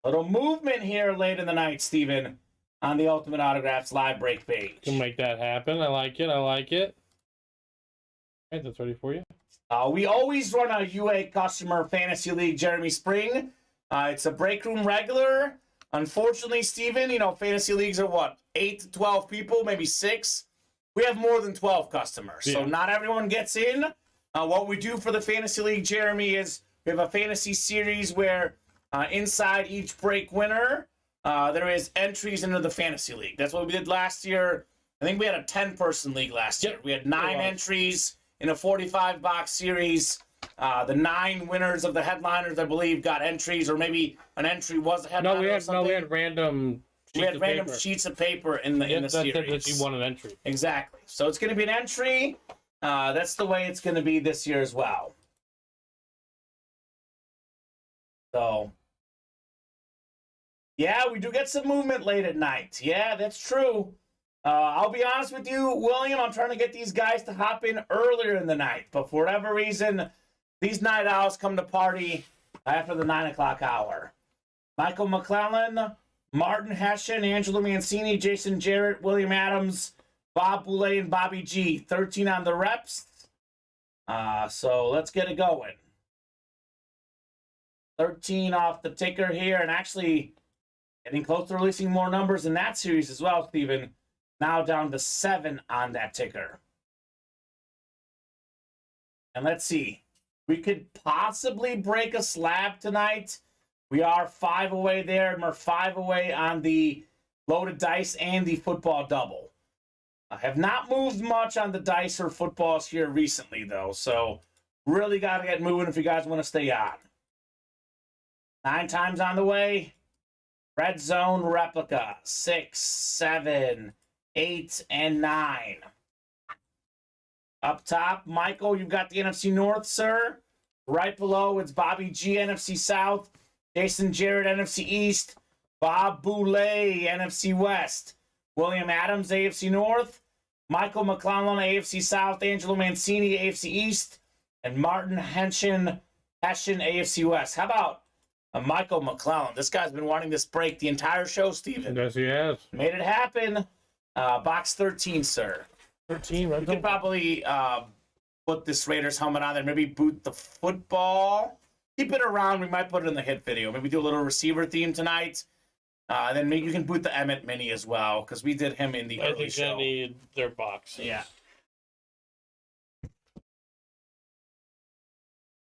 Little movement here late in the night, Steven, on the Ultimate Autographs live break page. Can make that happen. I like it. All right, that's ready for you. We always run a UA Customer Fantasy League, Jeremy Spring. It's a break room regular. Unfortunately, Steven, fantasy leagues are what? 8 to 12 people, maybe 6. We have more than 12 customers, so not everyone gets in. What we do for the Fantasy League, Jeremy, is we have a fantasy series where inside each break winner, there is entries into the Fantasy League. That's what we did last year. I think we had a 10-person league last year. We had 9 entries in a 45-box series. The 9 winners of the headliners, I believe, got entries, or maybe an entry was a headliner. We had random. Sheets of paper in the series. That you won an entry. Exactly. So it's going to be an entry. That's the way it's going to be this year as well. So, yeah, we do get some movement late at night. Yeah, that's true. I'll be honest with you, William, I'm trying to get these guys to hop in earlier in the night. But for whatever reason, these night owls come to party after the 9 o'clock hour. Michael McClellan, Martin Hessian, Angelo Mancini, Jason Jarrett, William Adams, Bob Boulay, and Bobby G. 13 on the reps. So let's get it going. 13 off the ticker here, and actually getting close to releasing more numbers in that series as well, Steven. Now down to 7 on that ticker. And let's see. We could possibly break a slab tonight. We are 5 away there, and we're 5 away on the loaded dice and the football double. I have not moved much on the dice or footballs here recently, though, so really got to get moving if you guys want to stay on. 9 times on the way. Red zone replica. 6, 7, 8, and 9. Up top, Michael, you've got the NFC North, sir. Right below, it's Bobby G, NFC South. Jason Jarrett, NFC East. Bob Boulay, NFC West. William Adams, AFC North. Michael McClellan, AFC South. Angelo Mancini, AFC East. And Martin Hessian, AFC West. How about Michael McClellan? This guy's been wanting this break the entire show, Steven. Yes, he has. Made it happen. Box 13, sir. 13, right? We could probably put this Raiders helmet on there. Maybe boot the football. Keep it around. We might put it in the hit video. Maybe do a little receiver theme tonight. Then maybe you can boot the Emmett Mini as well, because we did him in the early show. They need their box. Yeah.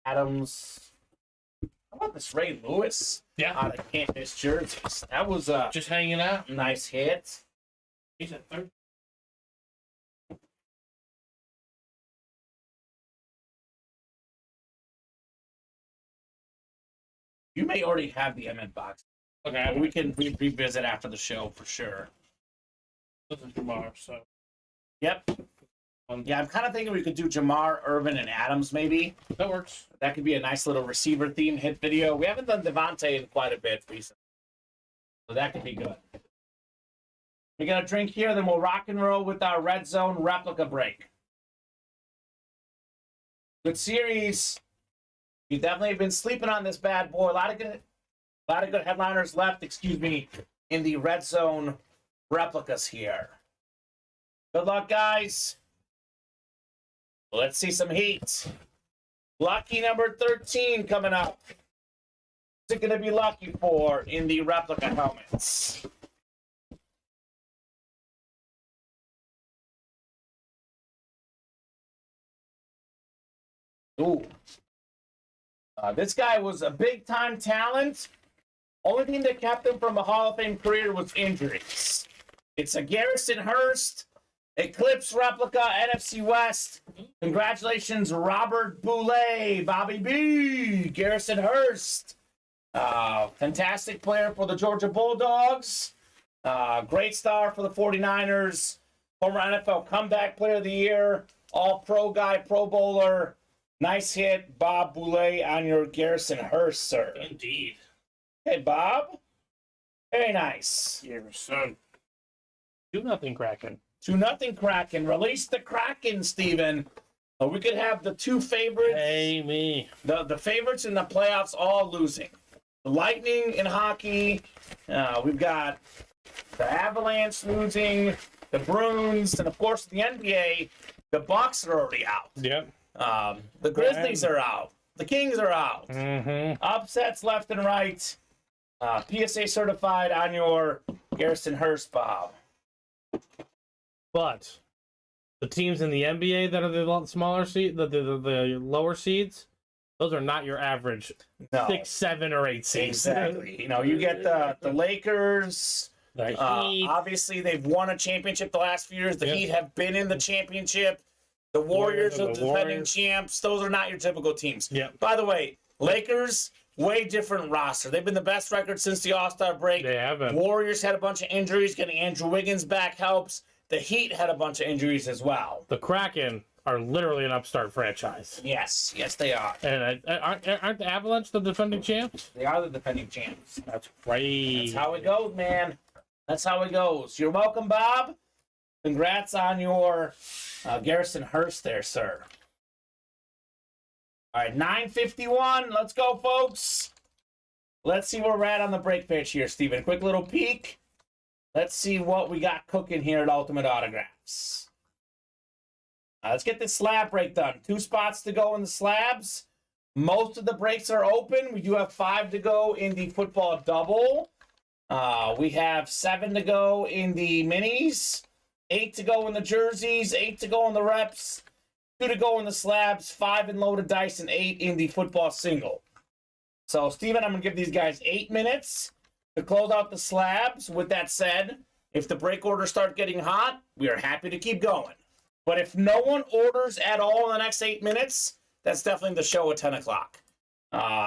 Adams. How about this Ray Lewis? Yeah. Out of Can't Miss jerseys. That was just hanging out. Nice hit. He's at 13. You may already have the MN box. Okay, We can revisit after the show for sure. this is tomorrow, so. Yep. Yeah, I'm kind of thinking we could do Jamar, Irvin, and Adams maybe. That works. That could be a nice little receiver theme hit video. We haven't done Devontae in quite a bit recently. So that could be good. We're going to drink here, then we'll rock and roll with our Red Zone replica break. Good series. You definitely have been sleeping on this bad boy. A lot of good headliners left, in the Red Zone replicas here. Good luck, guys. Let's see some heat. Lucky number 13 coming up. What's it going to be lucky for in the replica helmets? Ooh. This guy was a big-time talent. Only thing that kept him from a Hall of Fame career was injuries. It's a Garrison Hurst Eclipse replica, NFC West. Congratulations, Robert Boulay, Bobby B, Garrison Hurst. Fantastic player for the Georgia Bulldogs. Great star for the 49ers. Former NFL Comeback Player of the Year. All-Pro guy, Pro Bowler. Nice hit, Bob Boulay, on your Garrison Hurst, sir. Indeed. Hey, Bob. Very nice. Garrison. 2-0 Kraken. 2-0 Kraken. Release the Kraken, Steven. We could have the two favorites. Hey, me. The favorites in the playoffs all losing. The Lightning in hockey. We've got the Avalanche losing. The Bruins. And, of course, the NBA. The Bucks are already out. Yep. The Grizzlies are out. The Kings are out. Mm-hmm. Upsets left and right. PSA certified on your Garrison Hurst, Bob. But the teams in the NBA that are the smaller seed, the lower seeds, those are not your average 6, 7, or 8 seeds. Exactly. You get the Lakers. The Heat. Obviously, they've won a championship the last few years. The Heat have been in the championship. The Warriors are the defending champs. Those are not your typical teams. Yep. By the way, Lakers, way different roster. They've been the best record since the All-Star break. They have been. Warriors had a bunch of injuries. Getting Andrew Wiggins back helps. The Heat had a bunch of injuries as well. The Kraken are literally an upstart franchise. Yes, they are. And aren't the Avalanche the defending champs? They are the defending champs. That's right. That's how it goes, man. That's how it goes. You're welcome, Bob. Congrats on your Garrison Hurst there, sir. All right, 9:51. Let's go, folks. Let's see where we're at on the break page here, Steven. Quick little peek. Let's see what we got cooking here at Ultimate Autographs. Let's get this slab break done. 2 spots to go in the slabs. Most of the breaks are open. We do have 5 to go in the football double. We have 7 to go in the minis. 8 to go in the jerseys. 8 to go in the reps. 2 to go in the slabs. 5 in loaded dice and 8 in the football single. So, Steven, I'm going to give these guys 8 minutes to close out the slabs. With that said, if the break orders start getting hot, we are happy to keep going. But if no one orders at all in the next 8 minutes, that's definitely the show at 10 o'clock.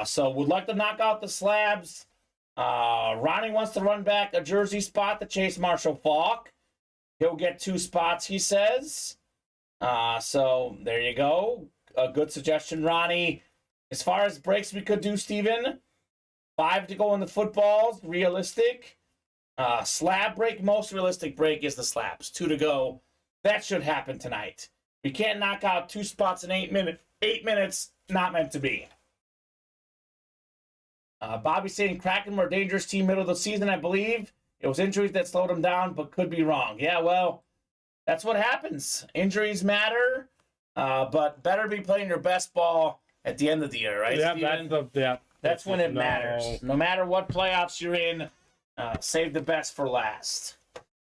So we'd like to knock out the slabs. Ronnie wants to run back a jersey spot to Chase Marshall Faulk. He'll get 2 spots, he says. So there you go. A good suggestion, Ronnie. As far as breaks we could do, Steven, 5 to go in the footballs, realistic. Slab break, most realistic break is the slabs. 2 to go. That should happen tonight. We can't knock out 2 spots in 8 minutes. 8 minutes, not meant to be. Bobby saying Kraken were a dangerous team middle of the season, I believe. It was injuries that slowed him down, but could be wrong. Yeah, well, that's what happens. Injuries matter, but better be playing your best ball at the end of the year, right, Steven? That's when it matters. No matter what playoffs you're in, save the best for last.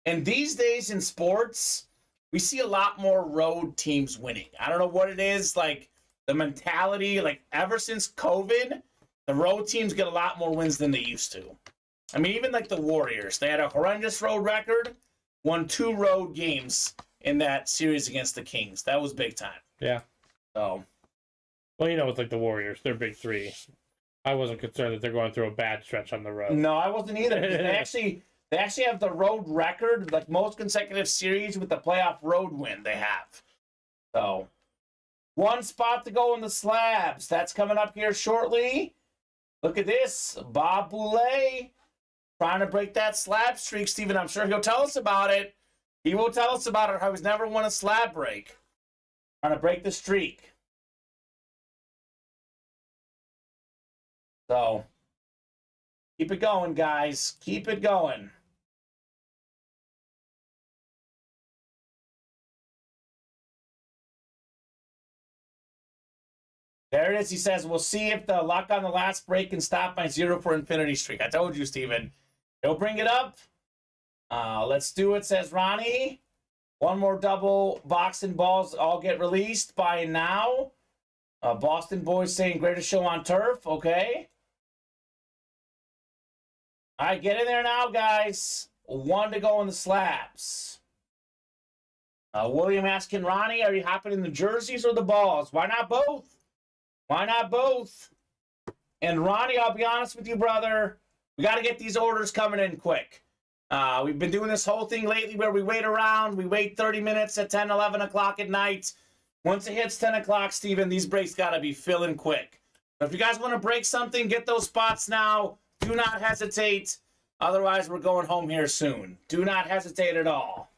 And these days in sports, we see a lot more road teams winning. I don't know what it is, like the mentality, like ever since COVID, the road teams get a lot more wins than they used to. I mean, even like the Warriors, they had a horrendous road record, won 2 road games in that series against the Kings. That was big time. Yeah. So, well, it's like the Warriors. They're big 3. I wasn't concerned that they're going through a bad stretch on the road. No, I wasn't either. They actually have the road record, like most consecutive series with the playoff road win they have. So, one spot to go in the slabs. That's coming up here shortly. Look at this. Bob Boulay trying to break that slab streak, Steven. I'm sure he'll tell us about it. He will tell us about it, how he's never won a slab break. Trying to break the streak. So, keep it going, guys. Keep it going. There it is. He says, we'll see if the luck on the last break can stop my 0 for infinity streak. I told you, Steven. He'll bring it up. Let's do it, says Ronnie. One more double box and balls all get released by now. Boston boys saying greatest show on turf. Okay. All right, get in there now, guys. 1 to go in the slabs. William asking Ronnie, are you hopping in the jerseys or the balls? Why not both? Why not both? And Ronnie, I'll be honest with you, brother. We got to get these orders coming in quick. We've been doing this whole thing lately where we wait around. We wait 30 minutes at 10, 11 o'clock at night. Once it hits 10 o'clock, Steven, these breaks got to be filling quick. If you guys want to break something, get those spots now. Do not hesitate. Otherwise, we're going home here soon. Do not hesitate at all.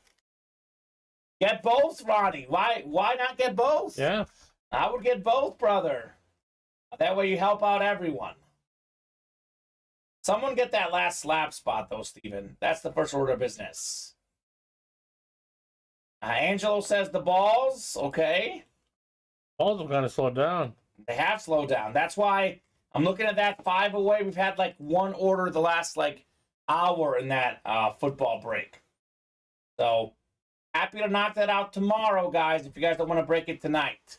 Get both, Ronnie. Why not get both? Yeah. I would get both, brother. That way you help out everyone. Someone get that last slab spot, though, Steven. That's the first order of business. Angelo says the balls. Okay. Balls have kind of slowed down. They have slowed down. That's why I'm looking at that 5 away. We've had like one order the last hour in that football break. So happy to knock that out tomorrow, guys, if you guys don't want to break it tonight.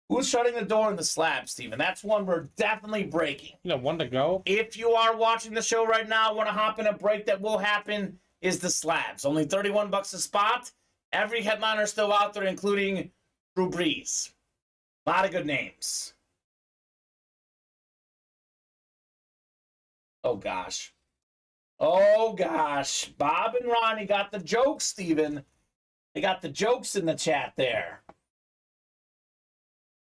Who's shutting the door in the slab, Steven? That's one we're definitely breaking. 1 to go. If you are watching the show right now, want to hop in a break that will happen, is the slabs. Only $31 a spot. Every headliner still out there, including Drew Brees. A lot of good names. Oh, gosh. Oh, gosh. Bob and Ronnie got the jokes, Steven. They got the jokes in the chat there.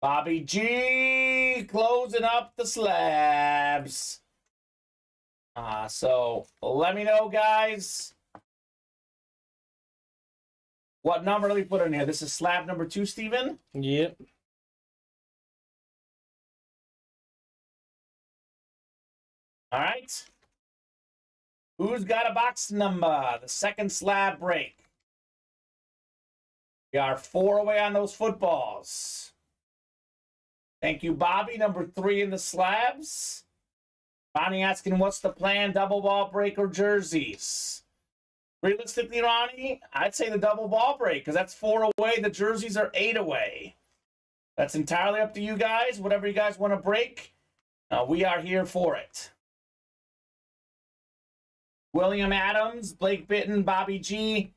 Bobby G closing up the slabs. So let me know, guys. What number do we put in here? This is slab number 2, Steven? Yep. All right. Who's got a box number? The second slab break. We are 4 away on those footballs. Thank you, Bobby. Number 3 in the slabs. Ronnie asking, what's the plan? Double ball break or jerseys? Realistically, Ronnie, I'd say the double ball break because that's 4 away. The jerseys are 8 away. That's entirely up to you guys. Whatever you guys want to break, we are here for it. William Adams, Blake Bitton, Bobby G,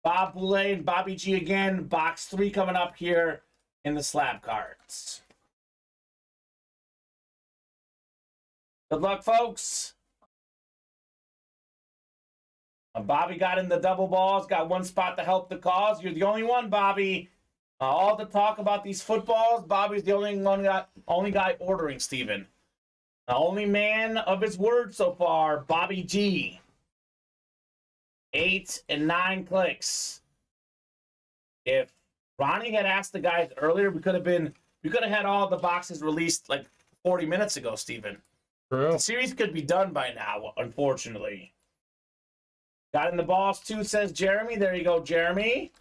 Bob Boulay, and Bobby G again. Box 3 coming up here in the slab cards. Good luck, folks. Bobby got in the double balls, got 1 spot to help the cause. You're the only one, Bobby. All the talk about these footballs, Bobby's the only guy ordering, Steven. The only man of his word so far, Bobby G. 8 and 9 clicks. If Ronnie had asked the guys earlier, we could have had all the boxes released like 40 minutes ago, Steven. True. The series could be done by now, unfortunately. Got in the balls too, says Jeremy. There you go, Jeremy.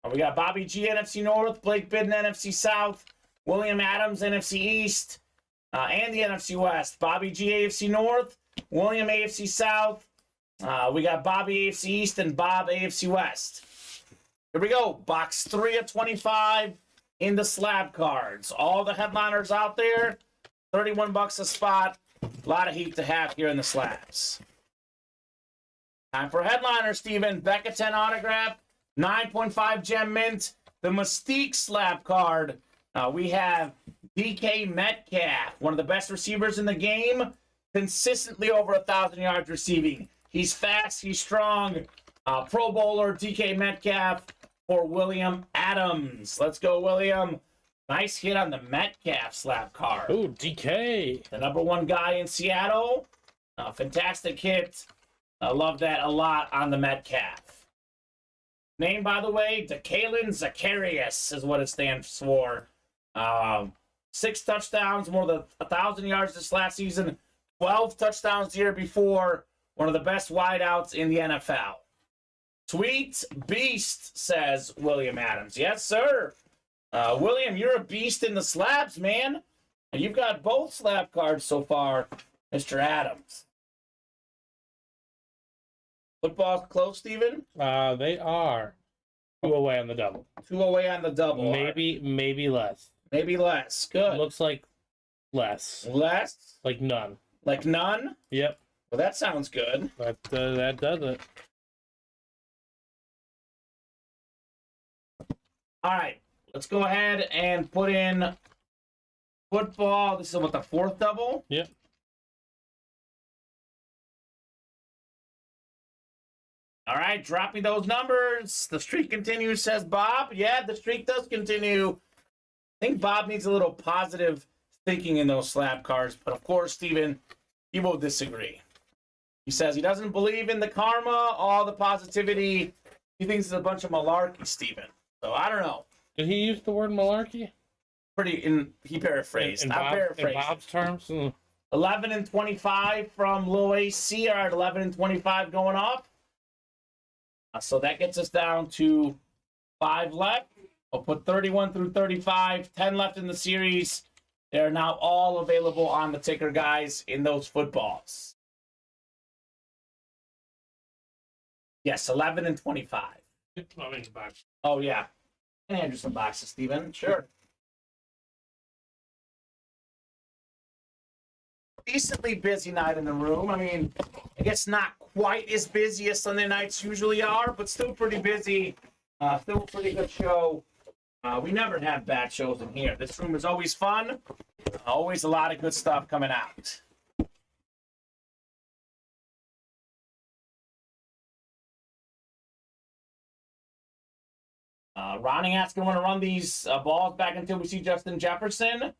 We got Bobby G, NFC North, Blake Bidden, NFC South, William Adams, NFC East, and the NFC West. Bobby G, AFC North, William, AFC South. We got Bobby, AFC East, and Bob, AFC West. Here we go. Box 3 of 25 in the slab cards. All the headliners out there, $31 a spot. A lot of heat to have here in the slabs. Time for headliner, Steven. Becca 10 autograph, 9.5 gem mint. The Mystique slab card. We have DK Metcalf, one of the best receivers in the game, consistently over 1,000 yards receiving. He's fast, he's strong. Pro Bowler DK Metcalf for William Adams. Let's go, William. Nice hit on the Metcalf slap card. Ooh, DK. The #1 guy in Seattle. Fantastic hit. I love that a lot on the Metcalf. Name, by the way, Decalen Zacharias is what it stands for. 6 touchdowns, more than 1,000 yards this last season. 12 touchdowns the year before. One of the best wideouts in the NFL. Sweet beast, says William Adams. Yes, sir. William, you're a beast in the slabs, man. And you've got both slab cards so far, Mr. Adams. Football's close, Steven? They are 2 away on the double. 2 away on the double. Maybe less. Maybe less. Good. Looks like less. Less? Like none. Like none? Yep. Well, that sounds good. But that does it. All right. Let's go ahead and put in football. This is what, the 4th double? Yep. All right, drop me those numbers. The streak continues, says Bob. Yeah, the streak does continue. I think Bob needs a little positive thinking in those slab cards. But of course, Steven, he will disagree. He says he doesn't believe in the karma, all the positivity. He thinks it's a bunch of malarkey, Steven. So I don't know. Did he use the word malarkey? He paraphrased. In I paraphrased. Bob's terms? 11 and 25 from Lil AC are at 11 and 25 going off. So that gets us down to 5 left. We'll put 31 through 35, 10 left in the series. They're now all available on the ticker, guys, in those footballs. Yes, 11 and 25. Oh, yeah. And hand you some boxes, Steven. Sure. Decently busy night in the room. I mean, I guess not quite as busy as Sunday nights usually are, but still pretty busy. Still a pretty good show. We never have bad shows in here. This room is always fun. Always a lot of good stuff coming out. Ronnie asking, want to run these balls back until we see Justin Jefferson?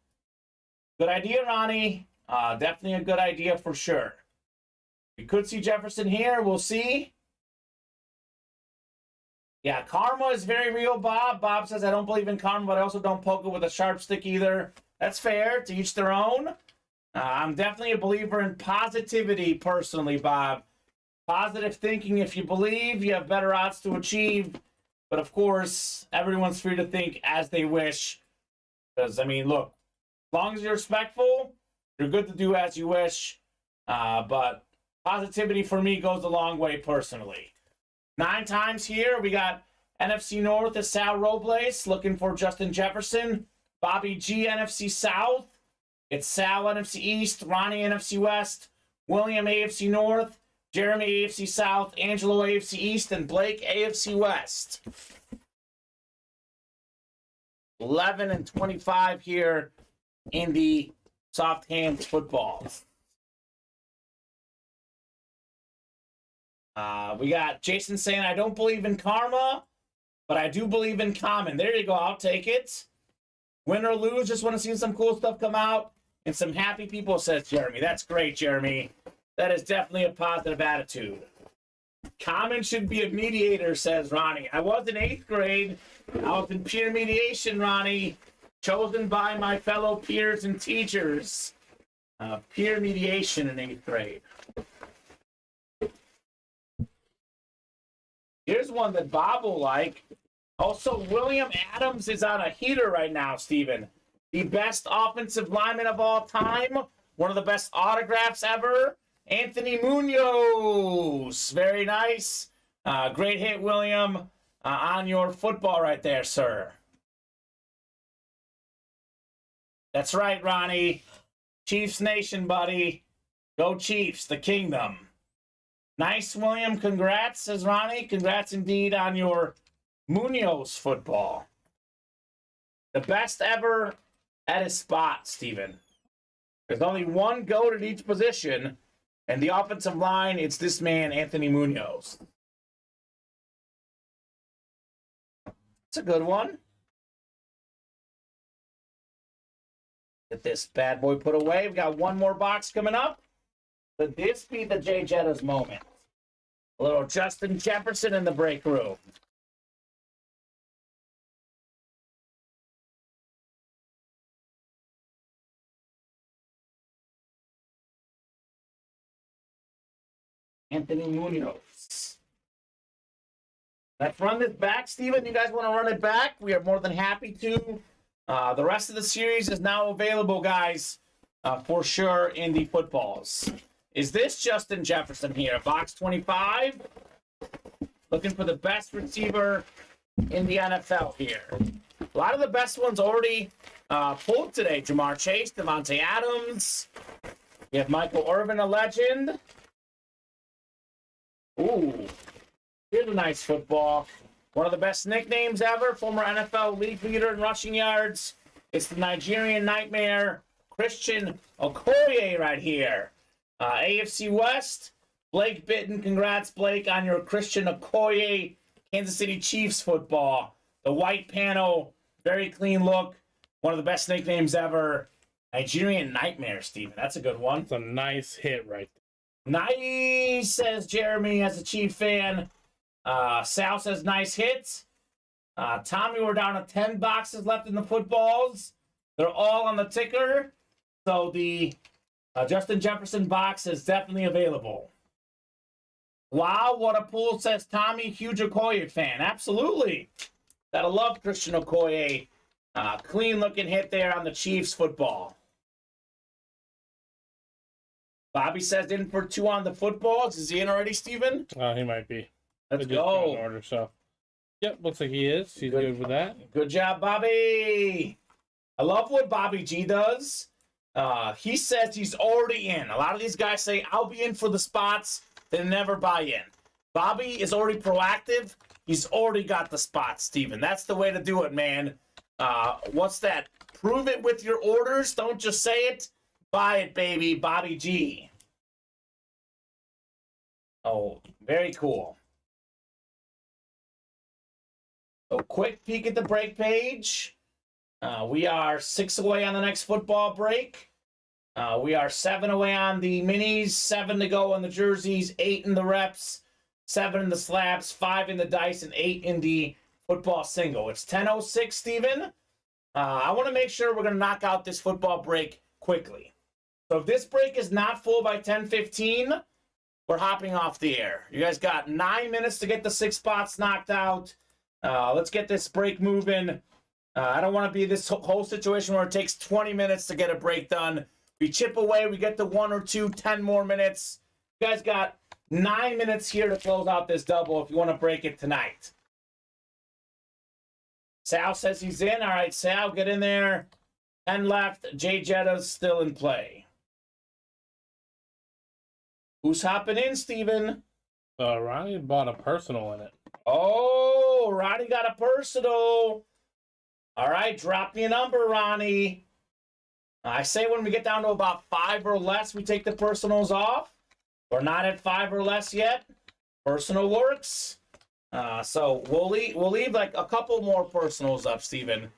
Good idea, Ronnie. Definitely a good idea for sure. We could see Jefferson here. We'll see. Yeah, karma is very real, Bob. Bob says, I don't believe in karma, but I also don't poke it with a sharp stick either. That's fair. To each their own. I'm definitely a believer in positivity personally, Bob. Positive thinking. If you believe, you have better odds to achieve. But of course, everyone's free to think as they wish. Because, I mean, look, as long as you're respectful, you're good to do as you wish. But positivity for me goes a long way personally. 9 times here. We got NFC North is Sal Robles looking for Justin Jefferson. Bobby G, NFC South. It's Sal, NFC East. Ronnie, NFC West. William, AFC North. Jeremy, AFC South. Angelo, AFC East. And Blake, AFC West. 11 and 25 here in the soft hands football. We got Jason saying, I don't believe in karma, but I do believe in common. There you go. I'll take it. Win or lose, just want to see some cool stuff come out. And some happy people, says Jeremy. That's great, Jeremy. That is definitely a positive attitude. Common should be a mediator, says Ronnie. I was in 8th grade. I was in peer mediation, Ronnie. Chosen by my fellow peers and teachers. Peer mediation in 8th grade. Here's one that Bob will like. Also, William Adams is on a heater right now, Steven. The best offensive lineman of all time. One of the best autographs ever. Anthony Munoz. Very nice. Great hit, William, on your football right there, sir. That's right, Ronnie. Chiefs Nation, buddy. Go Chiefs, the kingdom. Nice, William. Congrats, says Ronnie. Congrats indeed on your Munoz football. The best ever at his spot, Steven. There's only one GOAT at each position, and the offensive line, it's this man, Anthony Munoz. It's a good one. Get this bad boy put away. We got one more box coming up. Could this be the Jay Jettas moment? A little Justin Jefferson in the break room. Anthony Munoz. Let's run this back, Steven. You guys want to run it back? We are more than happy to. The rest of the series is now available, guys, for sure in the footballs. Is this Justin Jefferson here? Box 25. Looking for the best receiver in the NFL here. A lot of the best ones already pulled today. Jamar Chase, Devontae Adams. We have Michael Irvin, a legend. Ooh, here's a nice football. One of the best nicknames ever. Former NFL league leader in rushing yards. It's the Nigerian Nightmare, Christian Okoye right here. AFC West, Blake Bitten. Congrats, Blake, on your Christian Okoye Kansas City Chiefs football. The white panel, very clean look. One of the best nicknames ever. Nigerian Nightmare, Steven. That's a good one. It's a nice hit right there. Nice, says Jeremy as a Chief fan. Sal says nice hits. Tommy, we're down to 10 boxes left in the footballs. They're all on the ticker. So the Justin Jefferson box is definitely available. Wow, what a pull, says Tommy. Huge Okoye fan. Absolutely. Gotta love Christian Okoye. Clean looking hit there on the Chiefs football. Bobby says in for 2 on the footballs. Is he in already, Steven? He might be. Let's They just got go. an order, so. Yep, looks like he is. He's good with that. Good job, Bobby. I love what Bobby G does. He says he's already in. A lot of these guys say, I'll be in for the spots. They never buy in. Bobby is already proactive. He's already got the spots, Steven. That's the way to do it, man. What's that? Prove it with your orders. Don't just say it. Buy it, baby. Bobby G. Oh, very cool. So quick peek at the break page. We are 6 away on the next football break. We are 7 away on the minis, 7 to go on the jerseys, 8 in the reps, 7 in the slabs, 5 in the dice, and 8 in the football single. It's 10:06, Steven. I want to make sure we're going to knock out this football break quickly. So if this break is not full by 10:15, we're hopping off the air. You guys got 9 minutes to get the 6 spots knocked out. Let's get this break moving. I don't want to be this whole situation where it takes 20 minutes to get a break done. We chip away, we get to 1 or 2, 10 more minutes. You guys got 9 minutes here to close out this double if you want to break it tonight. Sal says he's in. All right, Sal, get in there. 10 left. Jay Jetta's still in play. Who's hopping in, Steven? Ronnie bought a personal in it. Oh, Ronnie got a personal. All right, drop me a number, Ronnie. I say when we get down to about 5 or less, we take the personals off. We're not at 5 or less yet. Personal works. So we'll leave like a couple more personals up, Steven.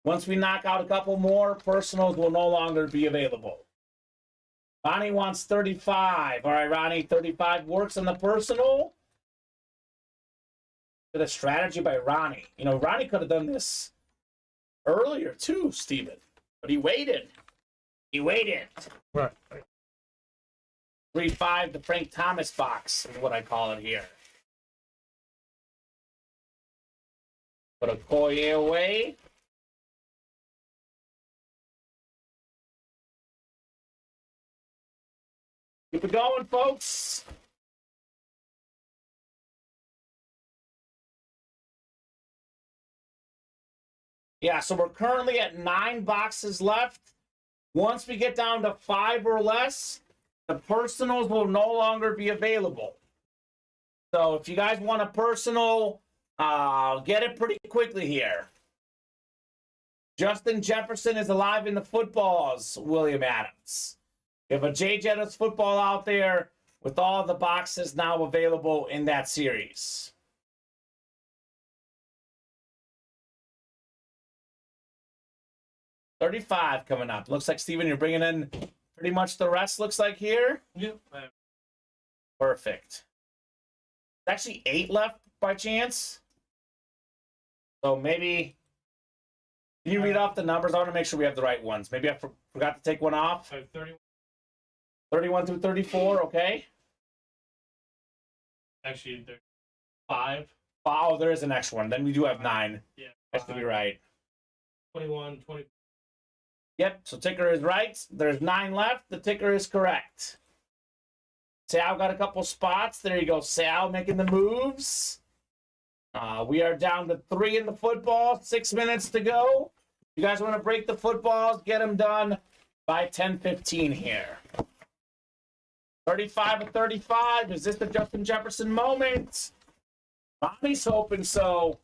Once we knock out a couple more, personals will no longer be available. Ronnie wants 35. All right, Ronnie, 35 works on the personal. Good a strategy by Ronnie. You know, Ronnie could have done this earlier too, Steven. But he waited. He waited. Right. 3-5, the Frank Thomas box is what I call it here. Put a Okoye away. Keep it going, folks. Yeah, so we're currently at 9 boxes left. Once we get down to 5 or less, the personals will no longer be available. So if you guys want a personal, get it pretty quickly here. Justin Jefferson is alive in the footballs, William Adams. We have a J. Jettas football out there with all the boxes now available in that series. $35 coming up. Looks like, Steven, you're bringing in pretty much the rest, looks like, here. Yep. Perfect. There's actually 8 left by chance. So maybe... Can you read off the numbers? I want to make sure we have the right ones. Maybe I forgot to take one off. 31 through 34, okay. Actually, there's 5. Oh, there is an extra one. Then we do have 9. Yeah. That's to be right. 21, 20. Yep, so ticker is right. There's 9 left. The ticker is correct. Sal got a couple spots. There you go, Sal making the moves. We are down to 3 in the football. 6 minutes to go. You guys want to break the footballs? Get them done by 10:15 here. 35 of 35. Is this the Justin Jefferson moment? Ronnie's hoping so.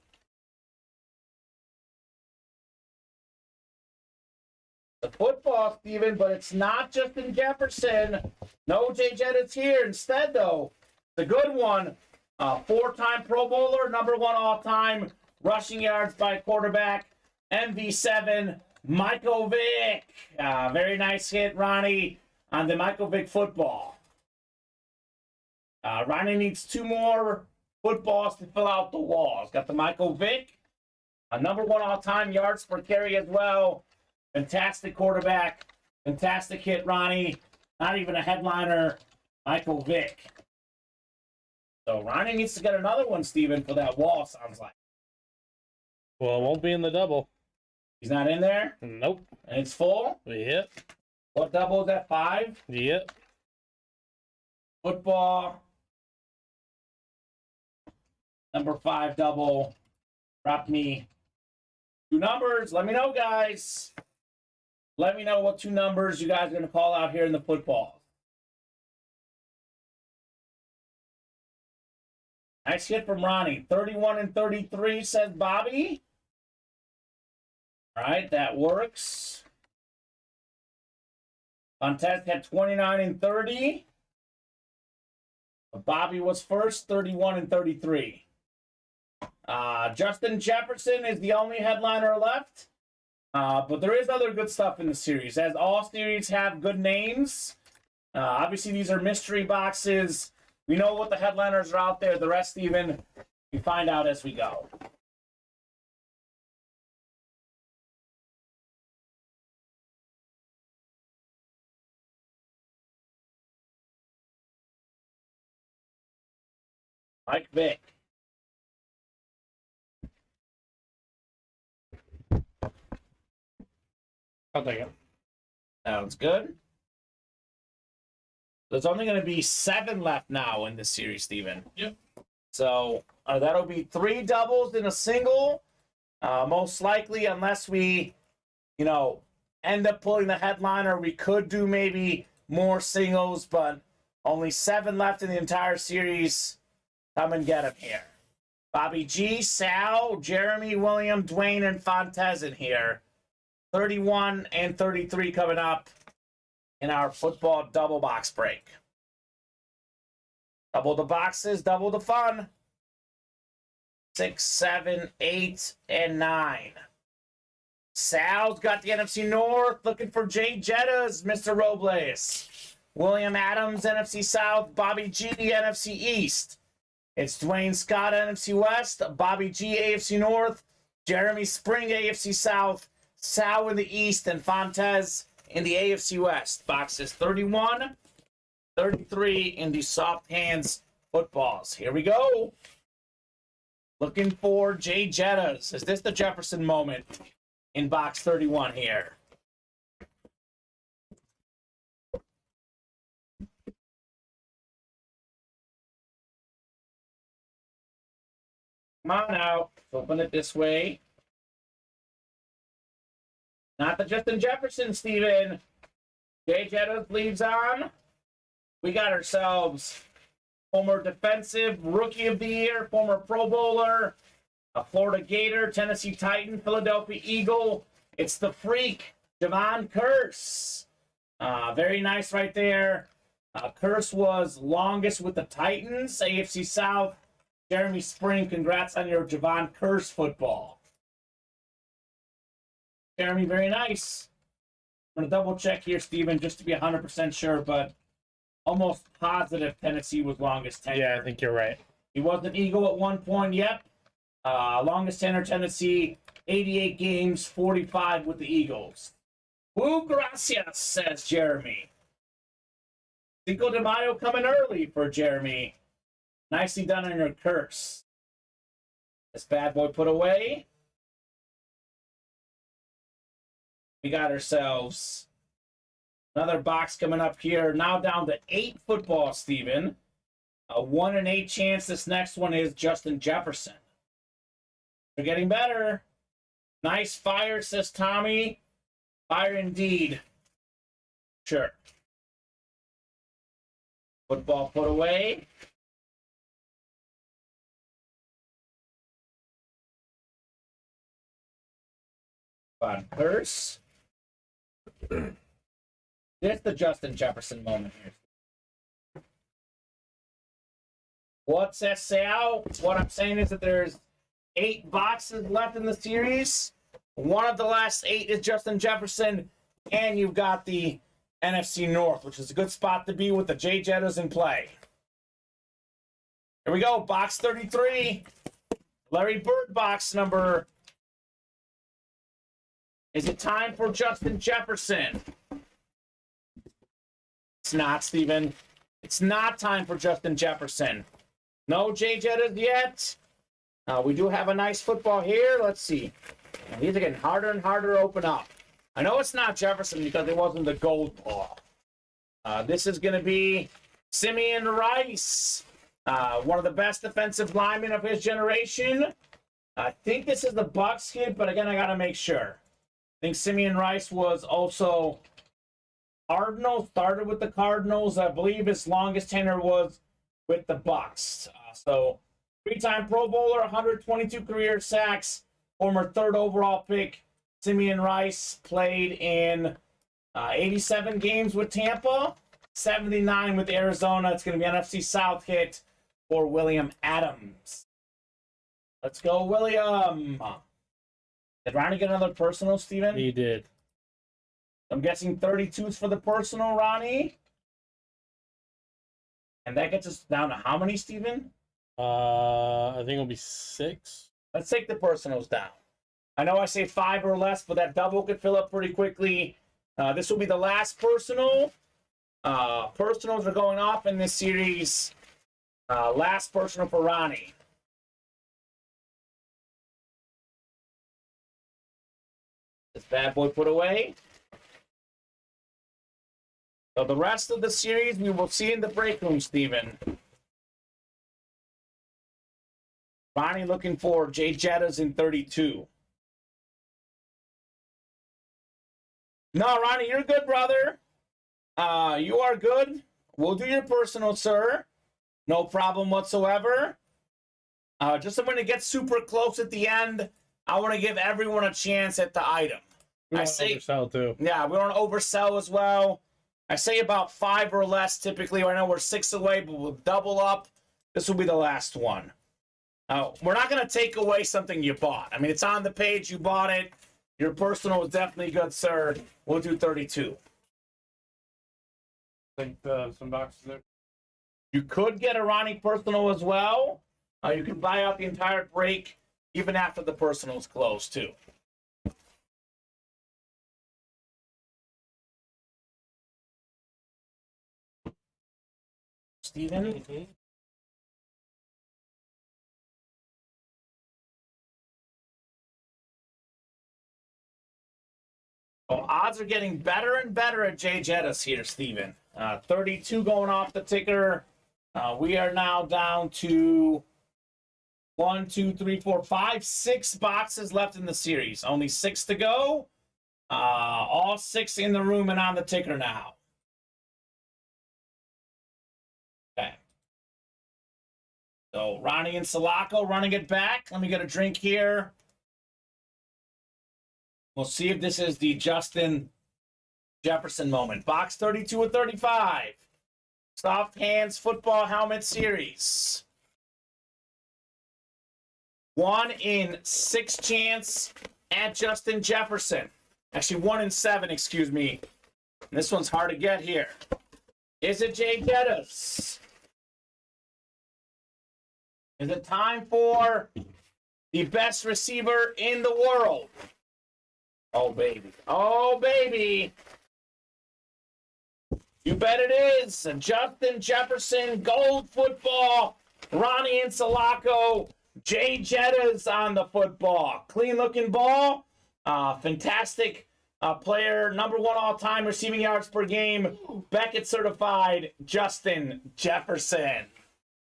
The football, Steven, but it's not Justin Jefferson. No J. Jettas here. Instead, though, the good one, 4-time Pro Bowler, number 1 all-time rushing yards by quarterback, MV7, Michael Vick. Very nice hit, Ronnie, on the Michael Vick football. Ronnie needs 2 more footballs to fill out the walls. Got the Michael Vick, number 1 all-time yards per carry as well. Fantastic quarterback. Fantastic hit, Ronnie. Not even a headliner, Michael Vick. So Ronnie needs to get another one, Steven, for that wall, sounds like. Well, it won't be in the double. He's not in there? Nope. And it's full? Yep. What double is that, 5? Yep. Football. Number 5 double. Drop me 2 numbers. Let me know, guys. Let me know what 2 numbers you guys are going to call out here in the football. Nice hit from Ronnie. 31 and 33, says Bobby. All right, that works. Contest had 29 and 30. Bobby was first, 31 and 33. Justin Jefferson is the only headliner left. But there is other good stuff in the series, as all series have good names. Obviously, these are mystery boxes. We know what the headliners are out there. The rest, even, we find out as we go. Mike Vick. I'll take it. Sounds good. There's only going to be 7 left now in this series, Steven. Yep. So that'll be 3 doubles in a single. Most likely, unless we, end up pulling the headliner, we could do maybe more singles, but only 7 left in the entire series. Come and get them here. Bobby G, Sal, Jeremy, William, Dwayne, and Fontez in here. 31 and 33 coming up in our football double box break. Double the boxes, double the fun. 6, 7, 8, and 9. Sal's got the NFC North, looking for J. Jettas, Mr. Robles. William Adams, NFC South. Bobby G, NFC East. It's Dwayne Scott, NFC West. Bobby G, AFC North. Jeremy Spring, AFC South. Sal in the East, and Fontez in the AFC West. Boxes 31, 33 in the soft hands footballs. Here we go. Looking for J. Jettas. Is this the Jefferson moment in box 31 here? Come on out. Open it this way. Not the Justin Jefferson, Steven. J. Jettas leaves on. We got ourselves former defensive rookie of the year, former Pro Bowler, a Florida Gator, Tennessee Titan, Philadelphia Eagle, It's the freak, Javon Curse. Very nice right there. Curse was longest with the Titans, AFC South. Jeremy Spring, congrats on your Javon Curse football. Jeremy, very nice. I'm going to double check here, Steven, just to be 100% sure, but almost positive Tennessee was longest tenure. Yeah, I think you're right. He was an Eagle at one point, yep. Longest tenure Tennessee, 88 games, 45 with the Eagles. Woo, gracias, says Jeremy. Cinco de Mayo coming early for Jeremy. Nicely done on your Curse. This bad boy put away. We got ourselves another box coming up here. Now down to 8 footballs, Steven. A 1 in 8 chance this next one is Justin Jefferson. They're getting better. Nice fire, says Tommy. Fire indeed. Sure. Football put away. Von Curse. There's the Justin Jefferson moment here. What's that say out? What I'm saying is that there's 8 boxes left in the series. One of the last 8 is Justin Jefferson, and you've got the NFC North, which is a good spot to be with the J Jettas in play. Here we go, box 33. Larry Bird box number. Is it time for Justin Jefferson? It's not, Steven. It's not time for Justin Jefferson. No J Jettas yet. We do have a nice football here. Let's see. These are getting harder and harder to open up. I know it's not Jefferson because it wasn't the gold ball. This is going to be Simeon Rice, one of the best defensive linemen of his generation. I think this is the Bucs kid, but again, I got to make sure. I think Simeon Rice was also Cardinals, started with the Cardinals. I believe his longest tenure was with the Bucs. So 3-time Pro Bowler, 122 career sacks, former 3rd overall pick. Simeon Rice played in 87 games with Tampa, 79 with Arizona. It's going to be NFC South hit for William Adams. Let's go, William. Did Ronnie get another personal, Steven? He did. I'm guessing 32s for the personal, Ronnie. And that gets us down to how many, Steven? I think it'll be 6. Let's take the personals down. I know I say 5 or less, but that double could fill up pretty quickly. This will be the last personal. Personals are going off in this series. Last personal for Ronnie. This bad boy put away. So the rest of the series we will see in the break room, Steven. Ronnie looking for J Jettas in 32. No, Ronnie, you're good, brother. You are good. We'll do your personal, sir. No problem whatsoever. Just when it gets super close at the end, I want to give everyone a chance at the item. I say oversell too. Yeah, we don't oversell as well. I say about 5 or less typically. I know we're 6 away, but we'll double up. This will be the last one. We're not going to take away something you bought. I mean, it's on the page. You bought it. Your personal is definitely good, sir. We'll do 32. I think some boxes there. You could get a Ronnie personal as well. You can buy out the entire break even after the personals close, too. Steven? Well, odds are getting better and better at J Jettas here, Steven. 32 going off the ticker. We are now down to 1, 2, 3, 4, 5, 6 boxes left in the series. Only 6 to go. All 6 in the room and on the ticker now. Okay. So Ronnie and Sulaco running it back. Let me get a drink here. We'll see if this is the Justin Jefferson moment. Box 32 of 35. Soft Hands Football Helmet Series. 1 in 6 chance at Justin Jefferson. Actually, 1 in 7, excuse me. And this one's hard to get here. Is it Jay Jettis? Is it time for the best receiver in the world? Oh, baby. Oh, baby. You bet it is. Justin Jefferson, gold football. Ronnie Insalaco, Jay Jettas on the football. Clean-looking ball. Fantastic player. #1 all-time receiving yards per game. Beckett certified Justin Jefferson.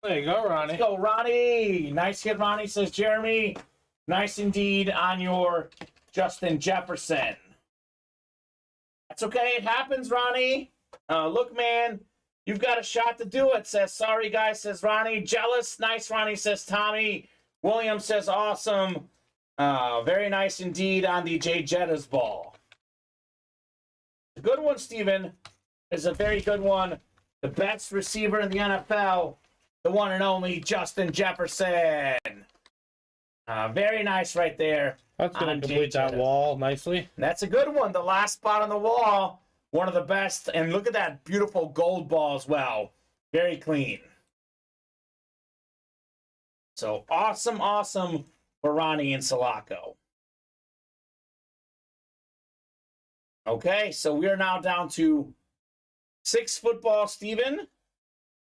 There you go, Ronnie. Let's go, Ronnie. Nice hit, Ronnie, says Jeremy. Nice indeed on your Justin Jefferson. That's okay. It happens, Ronnie. Look, man, you've got a shot to do it, says sorry, guys, says Ronnie. Jealous. Nice, Ronnie, says Tommy. William says awesome. Very nice indeed on the Jay Jettas ball. A good one, Steven. Is a very good one. The best receiver in the NFL, the one and only Justin Jefferson. Very nice right there. That's going to complete that wall nicely. That's a good one. The last spot on the wall, one of the best. And look at that beautiful gold ball as well. Very clean. So awesome, awesome for Ronnie Insalaco. Okay, so we are now down to 6 football, Steven.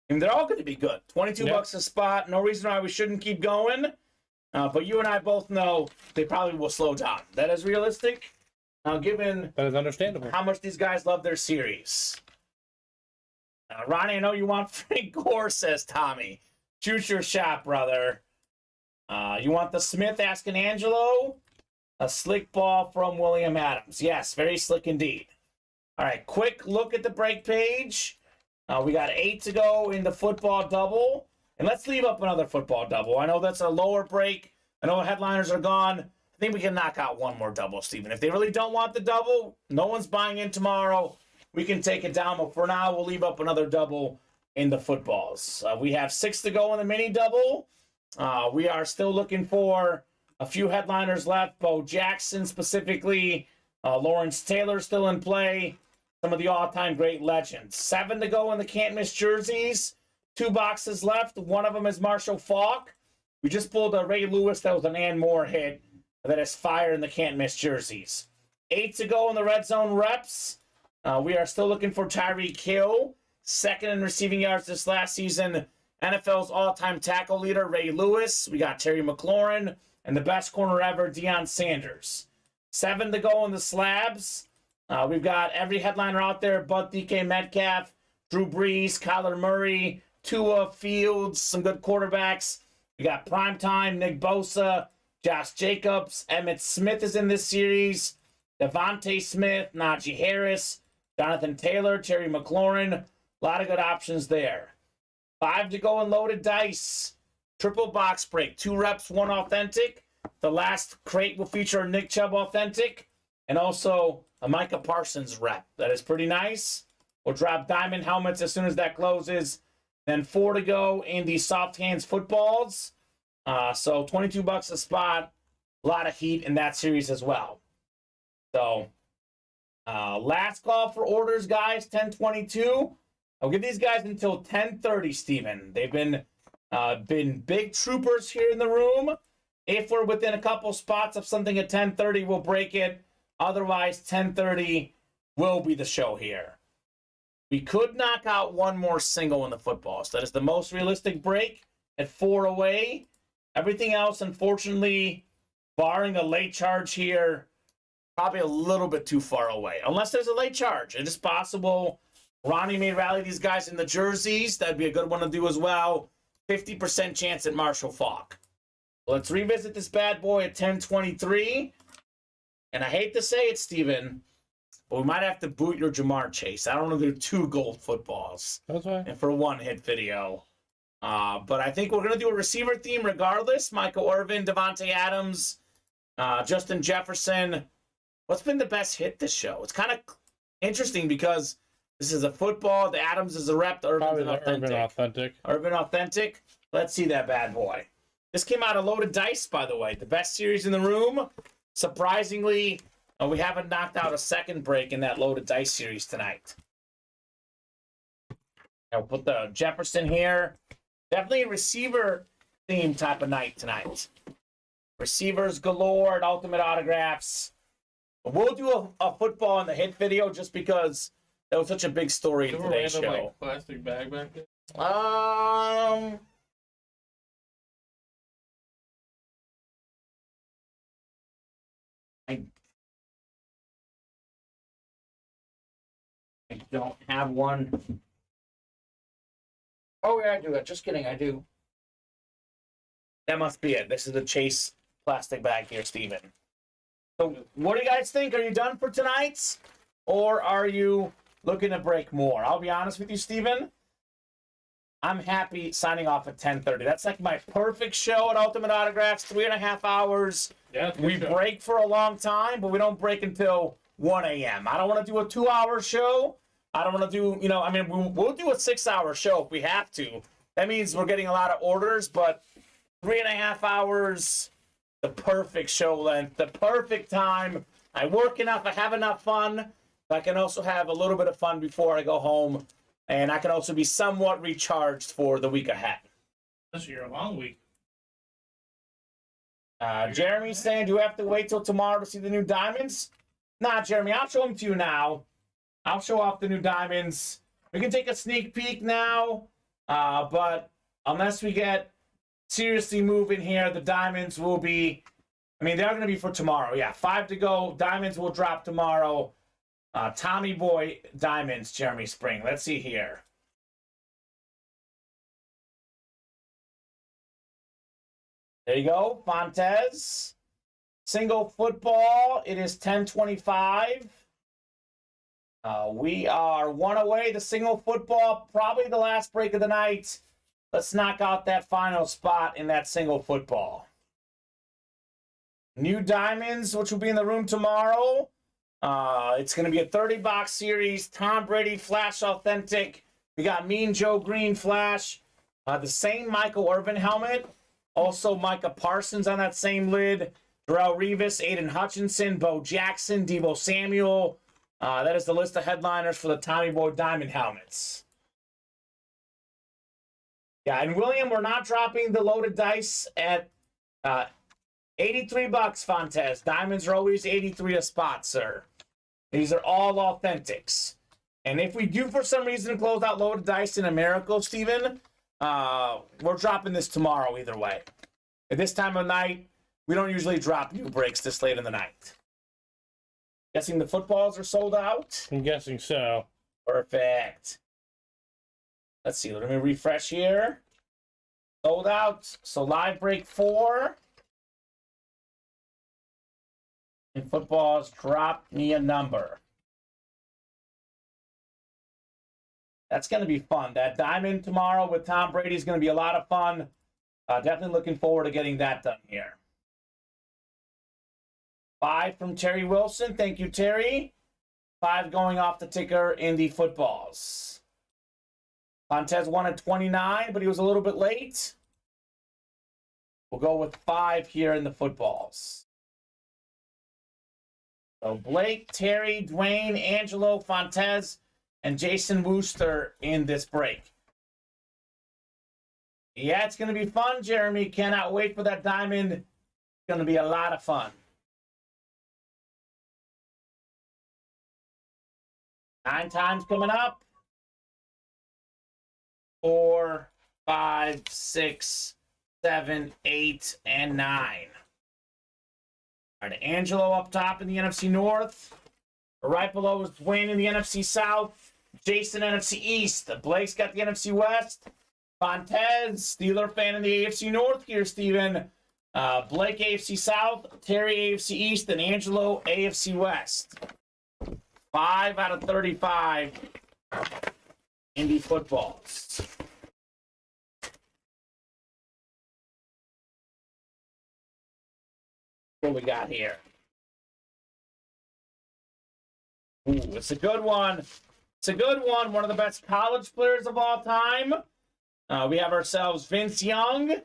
And they're all going to be good. 22 bucks a spot. No reason why we shouldn't keep going. But you and I both know they probably will slow down. That is realistic. Given that is understandable. How much these guys love their series. Ronnie, I know you want Frank Gore, says Tommy. Shoot your shot, brother. You want the Smith asking Angelo? A slick ball from William Adams. Yes, very slick indeed. All right, quick look at the break page. We got 8 to go in the football double. And let's leave up another football double. I know that's a lower break. I know headliners are gone. I think we can knock out one more double, Steven. If they really don't want the double, no one's buying in tomorrow. We can take it down. But for now, we'll leave up another double in the footballs. We have 6 to go in the mini double. We are still looking for a few headliners left. Bo Jackson specifically. Lawrence Taylor still in play. Some of the all-time great legends. 7 to go in the can't miss jerseys. 2 boxes left. One of them is Marshall Faulk. We just pulled a Ray Lewis. That was an Ann Moore hit that is fire in the can't miss jerseys. 8 to go in the red zone reps. We are still looking for Tyreek Hill. 2nd in receiving yards this last season. NFL's all-time tackle leader, Ray Lewis. We got Terry McLaurin. And the best corner ever, Deion Sanders. 7 to go in the slabs. We've got every headliner out there but DK Metcalf, Drew Brees, Kyler Murray, Tua, Fields, some good quarterbacks. We got Primetime, Nick Bosa, Josh Jacobs, Emmitt Smith is in this series, Devontae Smith, Najee Harris, Jonathan Taylor, Terry McLaurin. A lot of good options there. 5 to go in loaded dice. Triple box break. 2 reps, 1 authentic. The last crate will feature a Nick Chubb authentic and also a Micah Parsons rep. That is pretty nice. We'll drop diamond helmets as soon as that closes. Then 4 to go in the soft hands footballs. So 22 bucks a spot. A lot of heat in that series as well. So last call for orders, guys. 10:22. I'll give these guys until 10:30, Steven. They've been big troopers here in the room. If we're within a couple spots of something at 10:30, we'll break it. Otherwise, 10:30 will be the show here. We could knock out one more single in the footballs. That is the most realistic break at 4 away. Everything else, unfortunately, barring a late charge here, probably a little bit too far away. Unless there's a late charge. It is possible Ronnie may rally these guys in the jerseys. That'd be a good one to do as well. 50% chance at Marshall Faulk. Let's revisit this bad boy at 10:23. And I hate to say it, Steven, but we might have to boot your Jamar Chase. I don't know if they're 2 gold footballs. That's right. And for 1 hit video. But I think we're going to do a receiver theme regardless. Michael Irvin, Devontae Adams, Justin Jefferson, What's been the best hit this show? It's kind of interesting because this is a football. The Adams is a rep. The Urban's an authentic. Urban authentic. Let's see that bad boy. This came out of Loaded Dice, by the way. The best series in the room. Surprisingly, we haven't knocked out a second break in that Loaded Dice series tonight. I'll put the Jefferson here. Definitely a receiver theme type of night tonight. Receivers galore and ultimate autographs. We'll do a football in the hit video just because that was such a big story in today's show. Like, plastic bag back there? I don't have one. Oh, yeah, I do. Just kidding, I do. That must be it. This is the Chase plastic bag here, Steven. So, what do you guys think? Are you done for tonight? Or are you looking to break more? I'll be honest with you, Steven. I'm happy signing off at 10:30. That's like my perfect show at Ultimate Autographs. 3.5 hours. Yeah, we break for a long time, but we don't break until 1 a.m. I don't want to do a 2-hour show. I don't want to do, we'll do a 6-hour show if we have to. That means we're getting a lot of orders, but 3.5 hours, the perfect show length, the perfect time. I work enough, I have enough fun, but I can also have a little bit of fun before I go home, and I can also be somewhat recharged for the week ahead. This is your long week. Jeremy's saying, do we have to wait till tomorrow to see the new diamonds? Nah, Jeremy, I'll show them to you now. I'll show off the new diamonds. We can take a sneak peek now, but unless we get seriously moving here, the diamonds will be, they're going to be for tomorrow. Yeah, 5 to go. Diamonds will drop tomorrow. Tommy Boy diamonds, Jeremy Spring. Let's see here. There you go, Fontes. Single football. It is 10:25. We are 1 away. The single football, probably the last break of the night. Let's knock out that final spot in that single football. New diamonds, which will be in the room tomorrow. It's going to be a 30-box series. Tom Brady Flash Authentic. We got Mean Joe Green Flash. The same Michael Irvin helmet. Also Micah Parsons on that same lid. Darrelle Revis, Aiden Hutchinson, Bo Jackson, Deebo Samuel. That is the list of headliners for the Tommy Boy Diamond helmets. Yeah, and William, we're not dropping the Loaded Dice at $83, Fontes. Diamonds are always 83 a spot, sir. These are all authentics. And if we do, for some reason, close out Loaded Dice in a miracle, Steven, we're dropping this tomorrow either way. At this time of night, we don't usually drop new breaks this late in the night. Guessing the footballs are sold out? I'm guessing so. Perfect. Let's see. Let me refresh here. Sold out. So live break 4. And footballs, drop me a number. That's going to be fun. That diamond tomorrow with Tom Brady is going to be a lot of fun. Definitely looking forward to getting that done here. 5 from Terry Wilson. Thank you, Terry. 5 going off the ticker in the footballs. Fontes won at 29, but he was a little bit late. We'll go with 5 here in the footballs. So Blake, Terry, Dwayne, Angelo, Fontes, and Jason Wooster in this break. Yeah, it's going to be fun, Jeremy. Cannot wait for that diamond. It's going to be a lot of fun. 9 times coming up. 4, 5, 6, 7, 8, and 9. All right, Angelo up top in the NFC North. Right below is Dwayne in the NFC South. Jason, NFC East. Blake's got the NFC West. Fontes, Steeler fan in the AFC North here, Steven. Blake, AFC South. Terry, AFC East. And Angelo, AFC West. 5 out of 35 Indy footballs. What we got here? Ooh, it's a good one. It's a good one. One of the best college players of all time. We have ourselves Vince Young.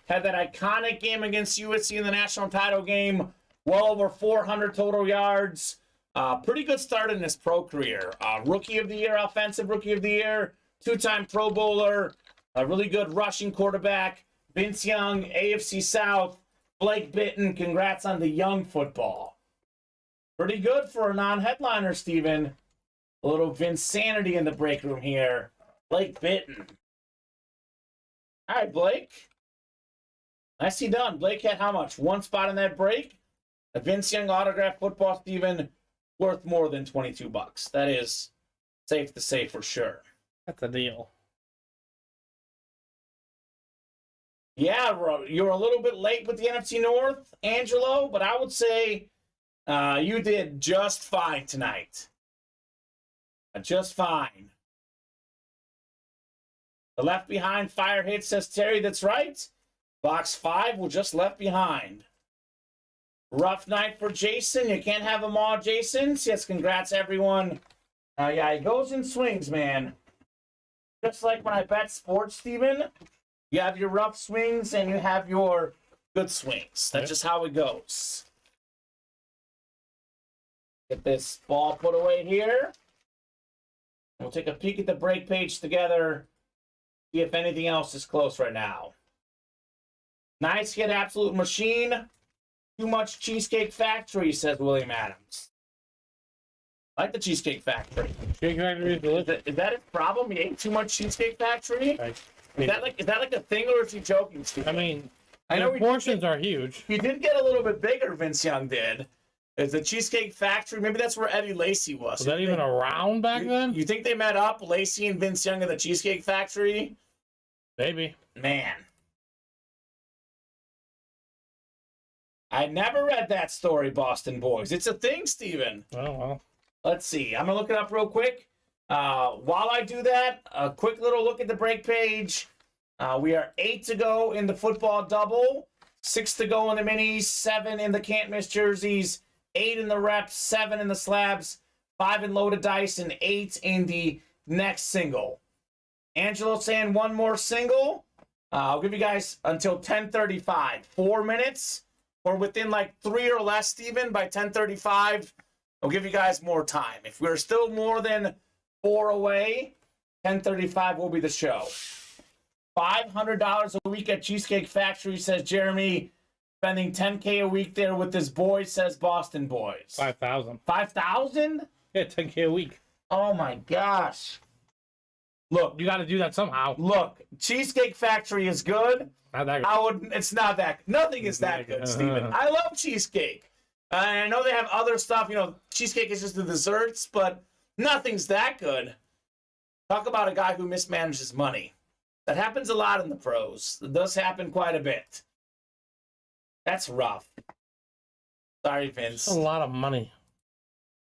Had that iconic game against USC in the national title game. Well over 400 total yards. Pretty good start in his pro career. Rookie of the year, offensive rookie of the year. Two-time Pro Bowler. A really good rushing quarterback. Vince Young, AFC South. Blake Bitton, congrats on the Young football. Pretty good for a non-headliner, Steven. A little Vinsanity in the break room here. Blake Bitton. All right, Blake. Nicely done. Blake had how much? One spot in that break? A Vince Young autograph football, Steven, worth more than $22. That is safe to say for sure. That's a deal. Yeah, you're a little bit late with the NFC North, Angelo, but I would say you did just fine tonight. Just fine. The left behind fire hit, says Terry. That's right. Box 5 will just left behind. Rough night for Jason. You can't have them all, Jason. Yes, congrats, everyone. Yeah, he goes in swings, man. Just like when I bet sports, Steven. You have your rough swings and you have your good swings. That's just how it goes. Get this ball put away here. We'll take a peek at the break page together. See if anything else is close right now. Nice hit, absolute machine. Too much Cheesecake Factory, says William Adams. I like the Cheesecake Factory. Cheesecake Factory is delicious. Is that his problem? He ate too much Cheesecake Factory? Right. Is that like a thing, or is he joking, Steve? I mean, I know their portions are huge. He did get a little bit bigger, Vince Young did. Is the Cheesecake Factory, maybe that's where Eddie Lacy was. Was that even around back then? You think they met up, Lacy and Vince Young at the Cheesecake Factory? Maybe. Man. I never read that story, Boston boys. It's a thing, Steven. Oh, well. Let's see. I'm going to look it up real quick. While I do that, a quick little look at the break page. We are 8 to go in the football double, 6 to go in the minis, 7 in the can't miss jerseys, 8 in the reps, 7 in the slabs, 5 in loaded dice, and 8 in the next single. Angelo saying one more single. I'll give you guys until 10:35. 4 minutes, or within like 3 or less, Steven, by 10:35. I'll give you guys more time. If we're still more than 4 away, 10:35 will be the show. $500 a week at Cheesecake Factory, says Jeremy. Spending $10K a week there with his boys, says Boston boys. 5,000. 5,000? Yeah, 10K a week. Oh my gosh. Look, You got to do that somehow. look. Cheesecake Factory is good. Not that good. It's not that. Nothing is that good, Steven. I love cheesecake. I know they have other stuff. You know, cheesecake is just the desserts, but nothing's that good. Talk about a guy who mismanages money. That happens a lot in the pros. It does happen quite a bit. That's rough. Sorry, Vince. That's a lot of money.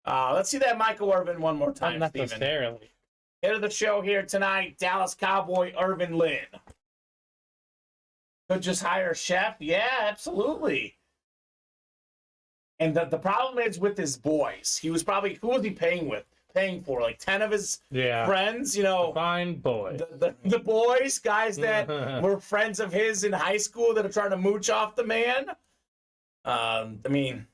Let's see that Michael Irvin one more time, Not Steven. necessarily. Hit of the show here tonight, Dallas Cowboy Irvin Lynn. Could just hire a chef? Yeah, absolutely. And the problem is with his boys. He was probably, who was he paying for? Like 10 of his friends, you know. Fine boy. The boys, guys that were friends of his in high school that are trying to mooch off the man. I mean,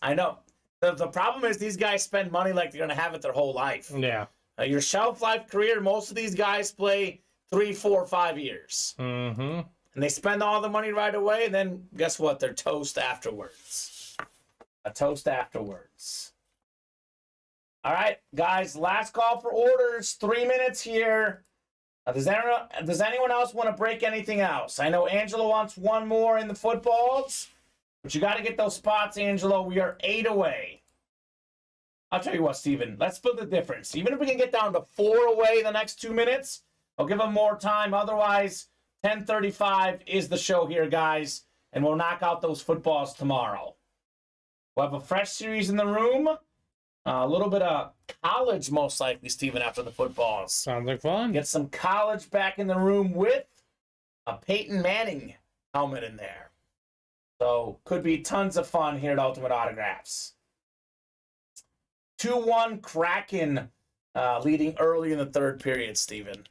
I know. The problem is these guys spend money like they're going to have it their whole life. Yeah. Your shelf life career, most of these guys play 3, 4, 5 years. Mm-hmm. And they spend all the money right away, and then guess what? They're toast afterwards. A toast afterwards. All right, guys, last call for orders. 3 minutes here. Does anyone else want to break anything else? I know Angelo wants one more in the footballs, but you got to get those spots, Angelo. We are 8 away. I'll tell you what, Steven, let's split the difference. Even if we can get down to 4 away in the next 2 minutes, I'll give them more time. Otherwise, 10:35 is the show here, guys, and we'll knock out those footballs tomorrow. We'll have a fresh series in the room. A little bit of college, most likely, Steven, after the footballs. Sounds like fun. Get some college back in the room with a Peyton Manning helmet in there. So, could be tons of fun here at Ultimate Autographs. 2-1 Kraken leading early in the third period, Steven.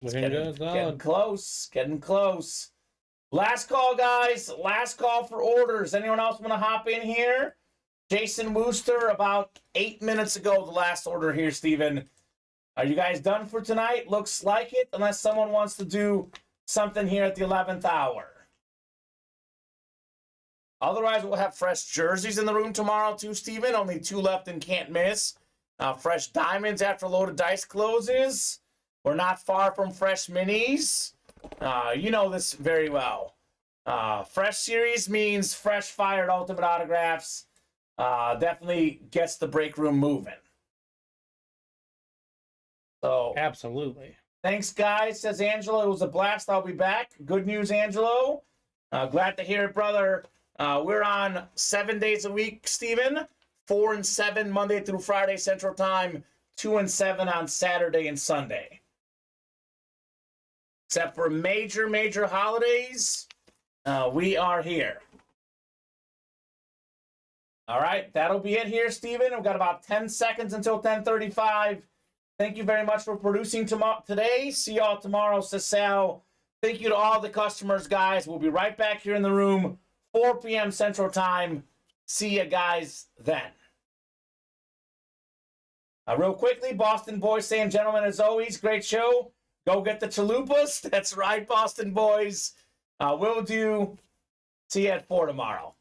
Getting close. Getting close. Last call, guys. Last call for orders. Anyone else want to hop in here? Jason Wooster, about 8 minutes ago, the last order here, Steven. Are you guys done for tonight? Looks like it, unless someone wants to do something here at the 11th hour. Otherwise, we'll have fresh jerseys in the room tomorrow too, Steven. Only 2 left and can't miss. Fresh diamonds after loaded dice closes. We're not far from fresh minis. You know this very well. Fresh series means fresh fired ultimate autographs. Definitely gets the break room moving. So Absolutely. thanks, guys, says Angelo. It was a blast. I'll be back. Good news, Angelo. Glad to hear it, brother. We're on 7 days a week, Steven. 4 and 7 Monday through Friday Central Time. 2 and 7 on Saturday and Sunday. Except for major holidays, we are here. All right, that'll be it here, Steven. We've got about 10 seconds until 10:35. Thank you very much for producing today. See y'all tomorrow, says Sal. Thank you to all the customers, guys. We'll be right back here in the room, 4 p.m. Central Time. See you guys then. Real quickly, Boston boys saying, gentlemen, as always, great show. Go get the chalupas. That's right, Boston boys. Will do. See you at 4 tomorrow.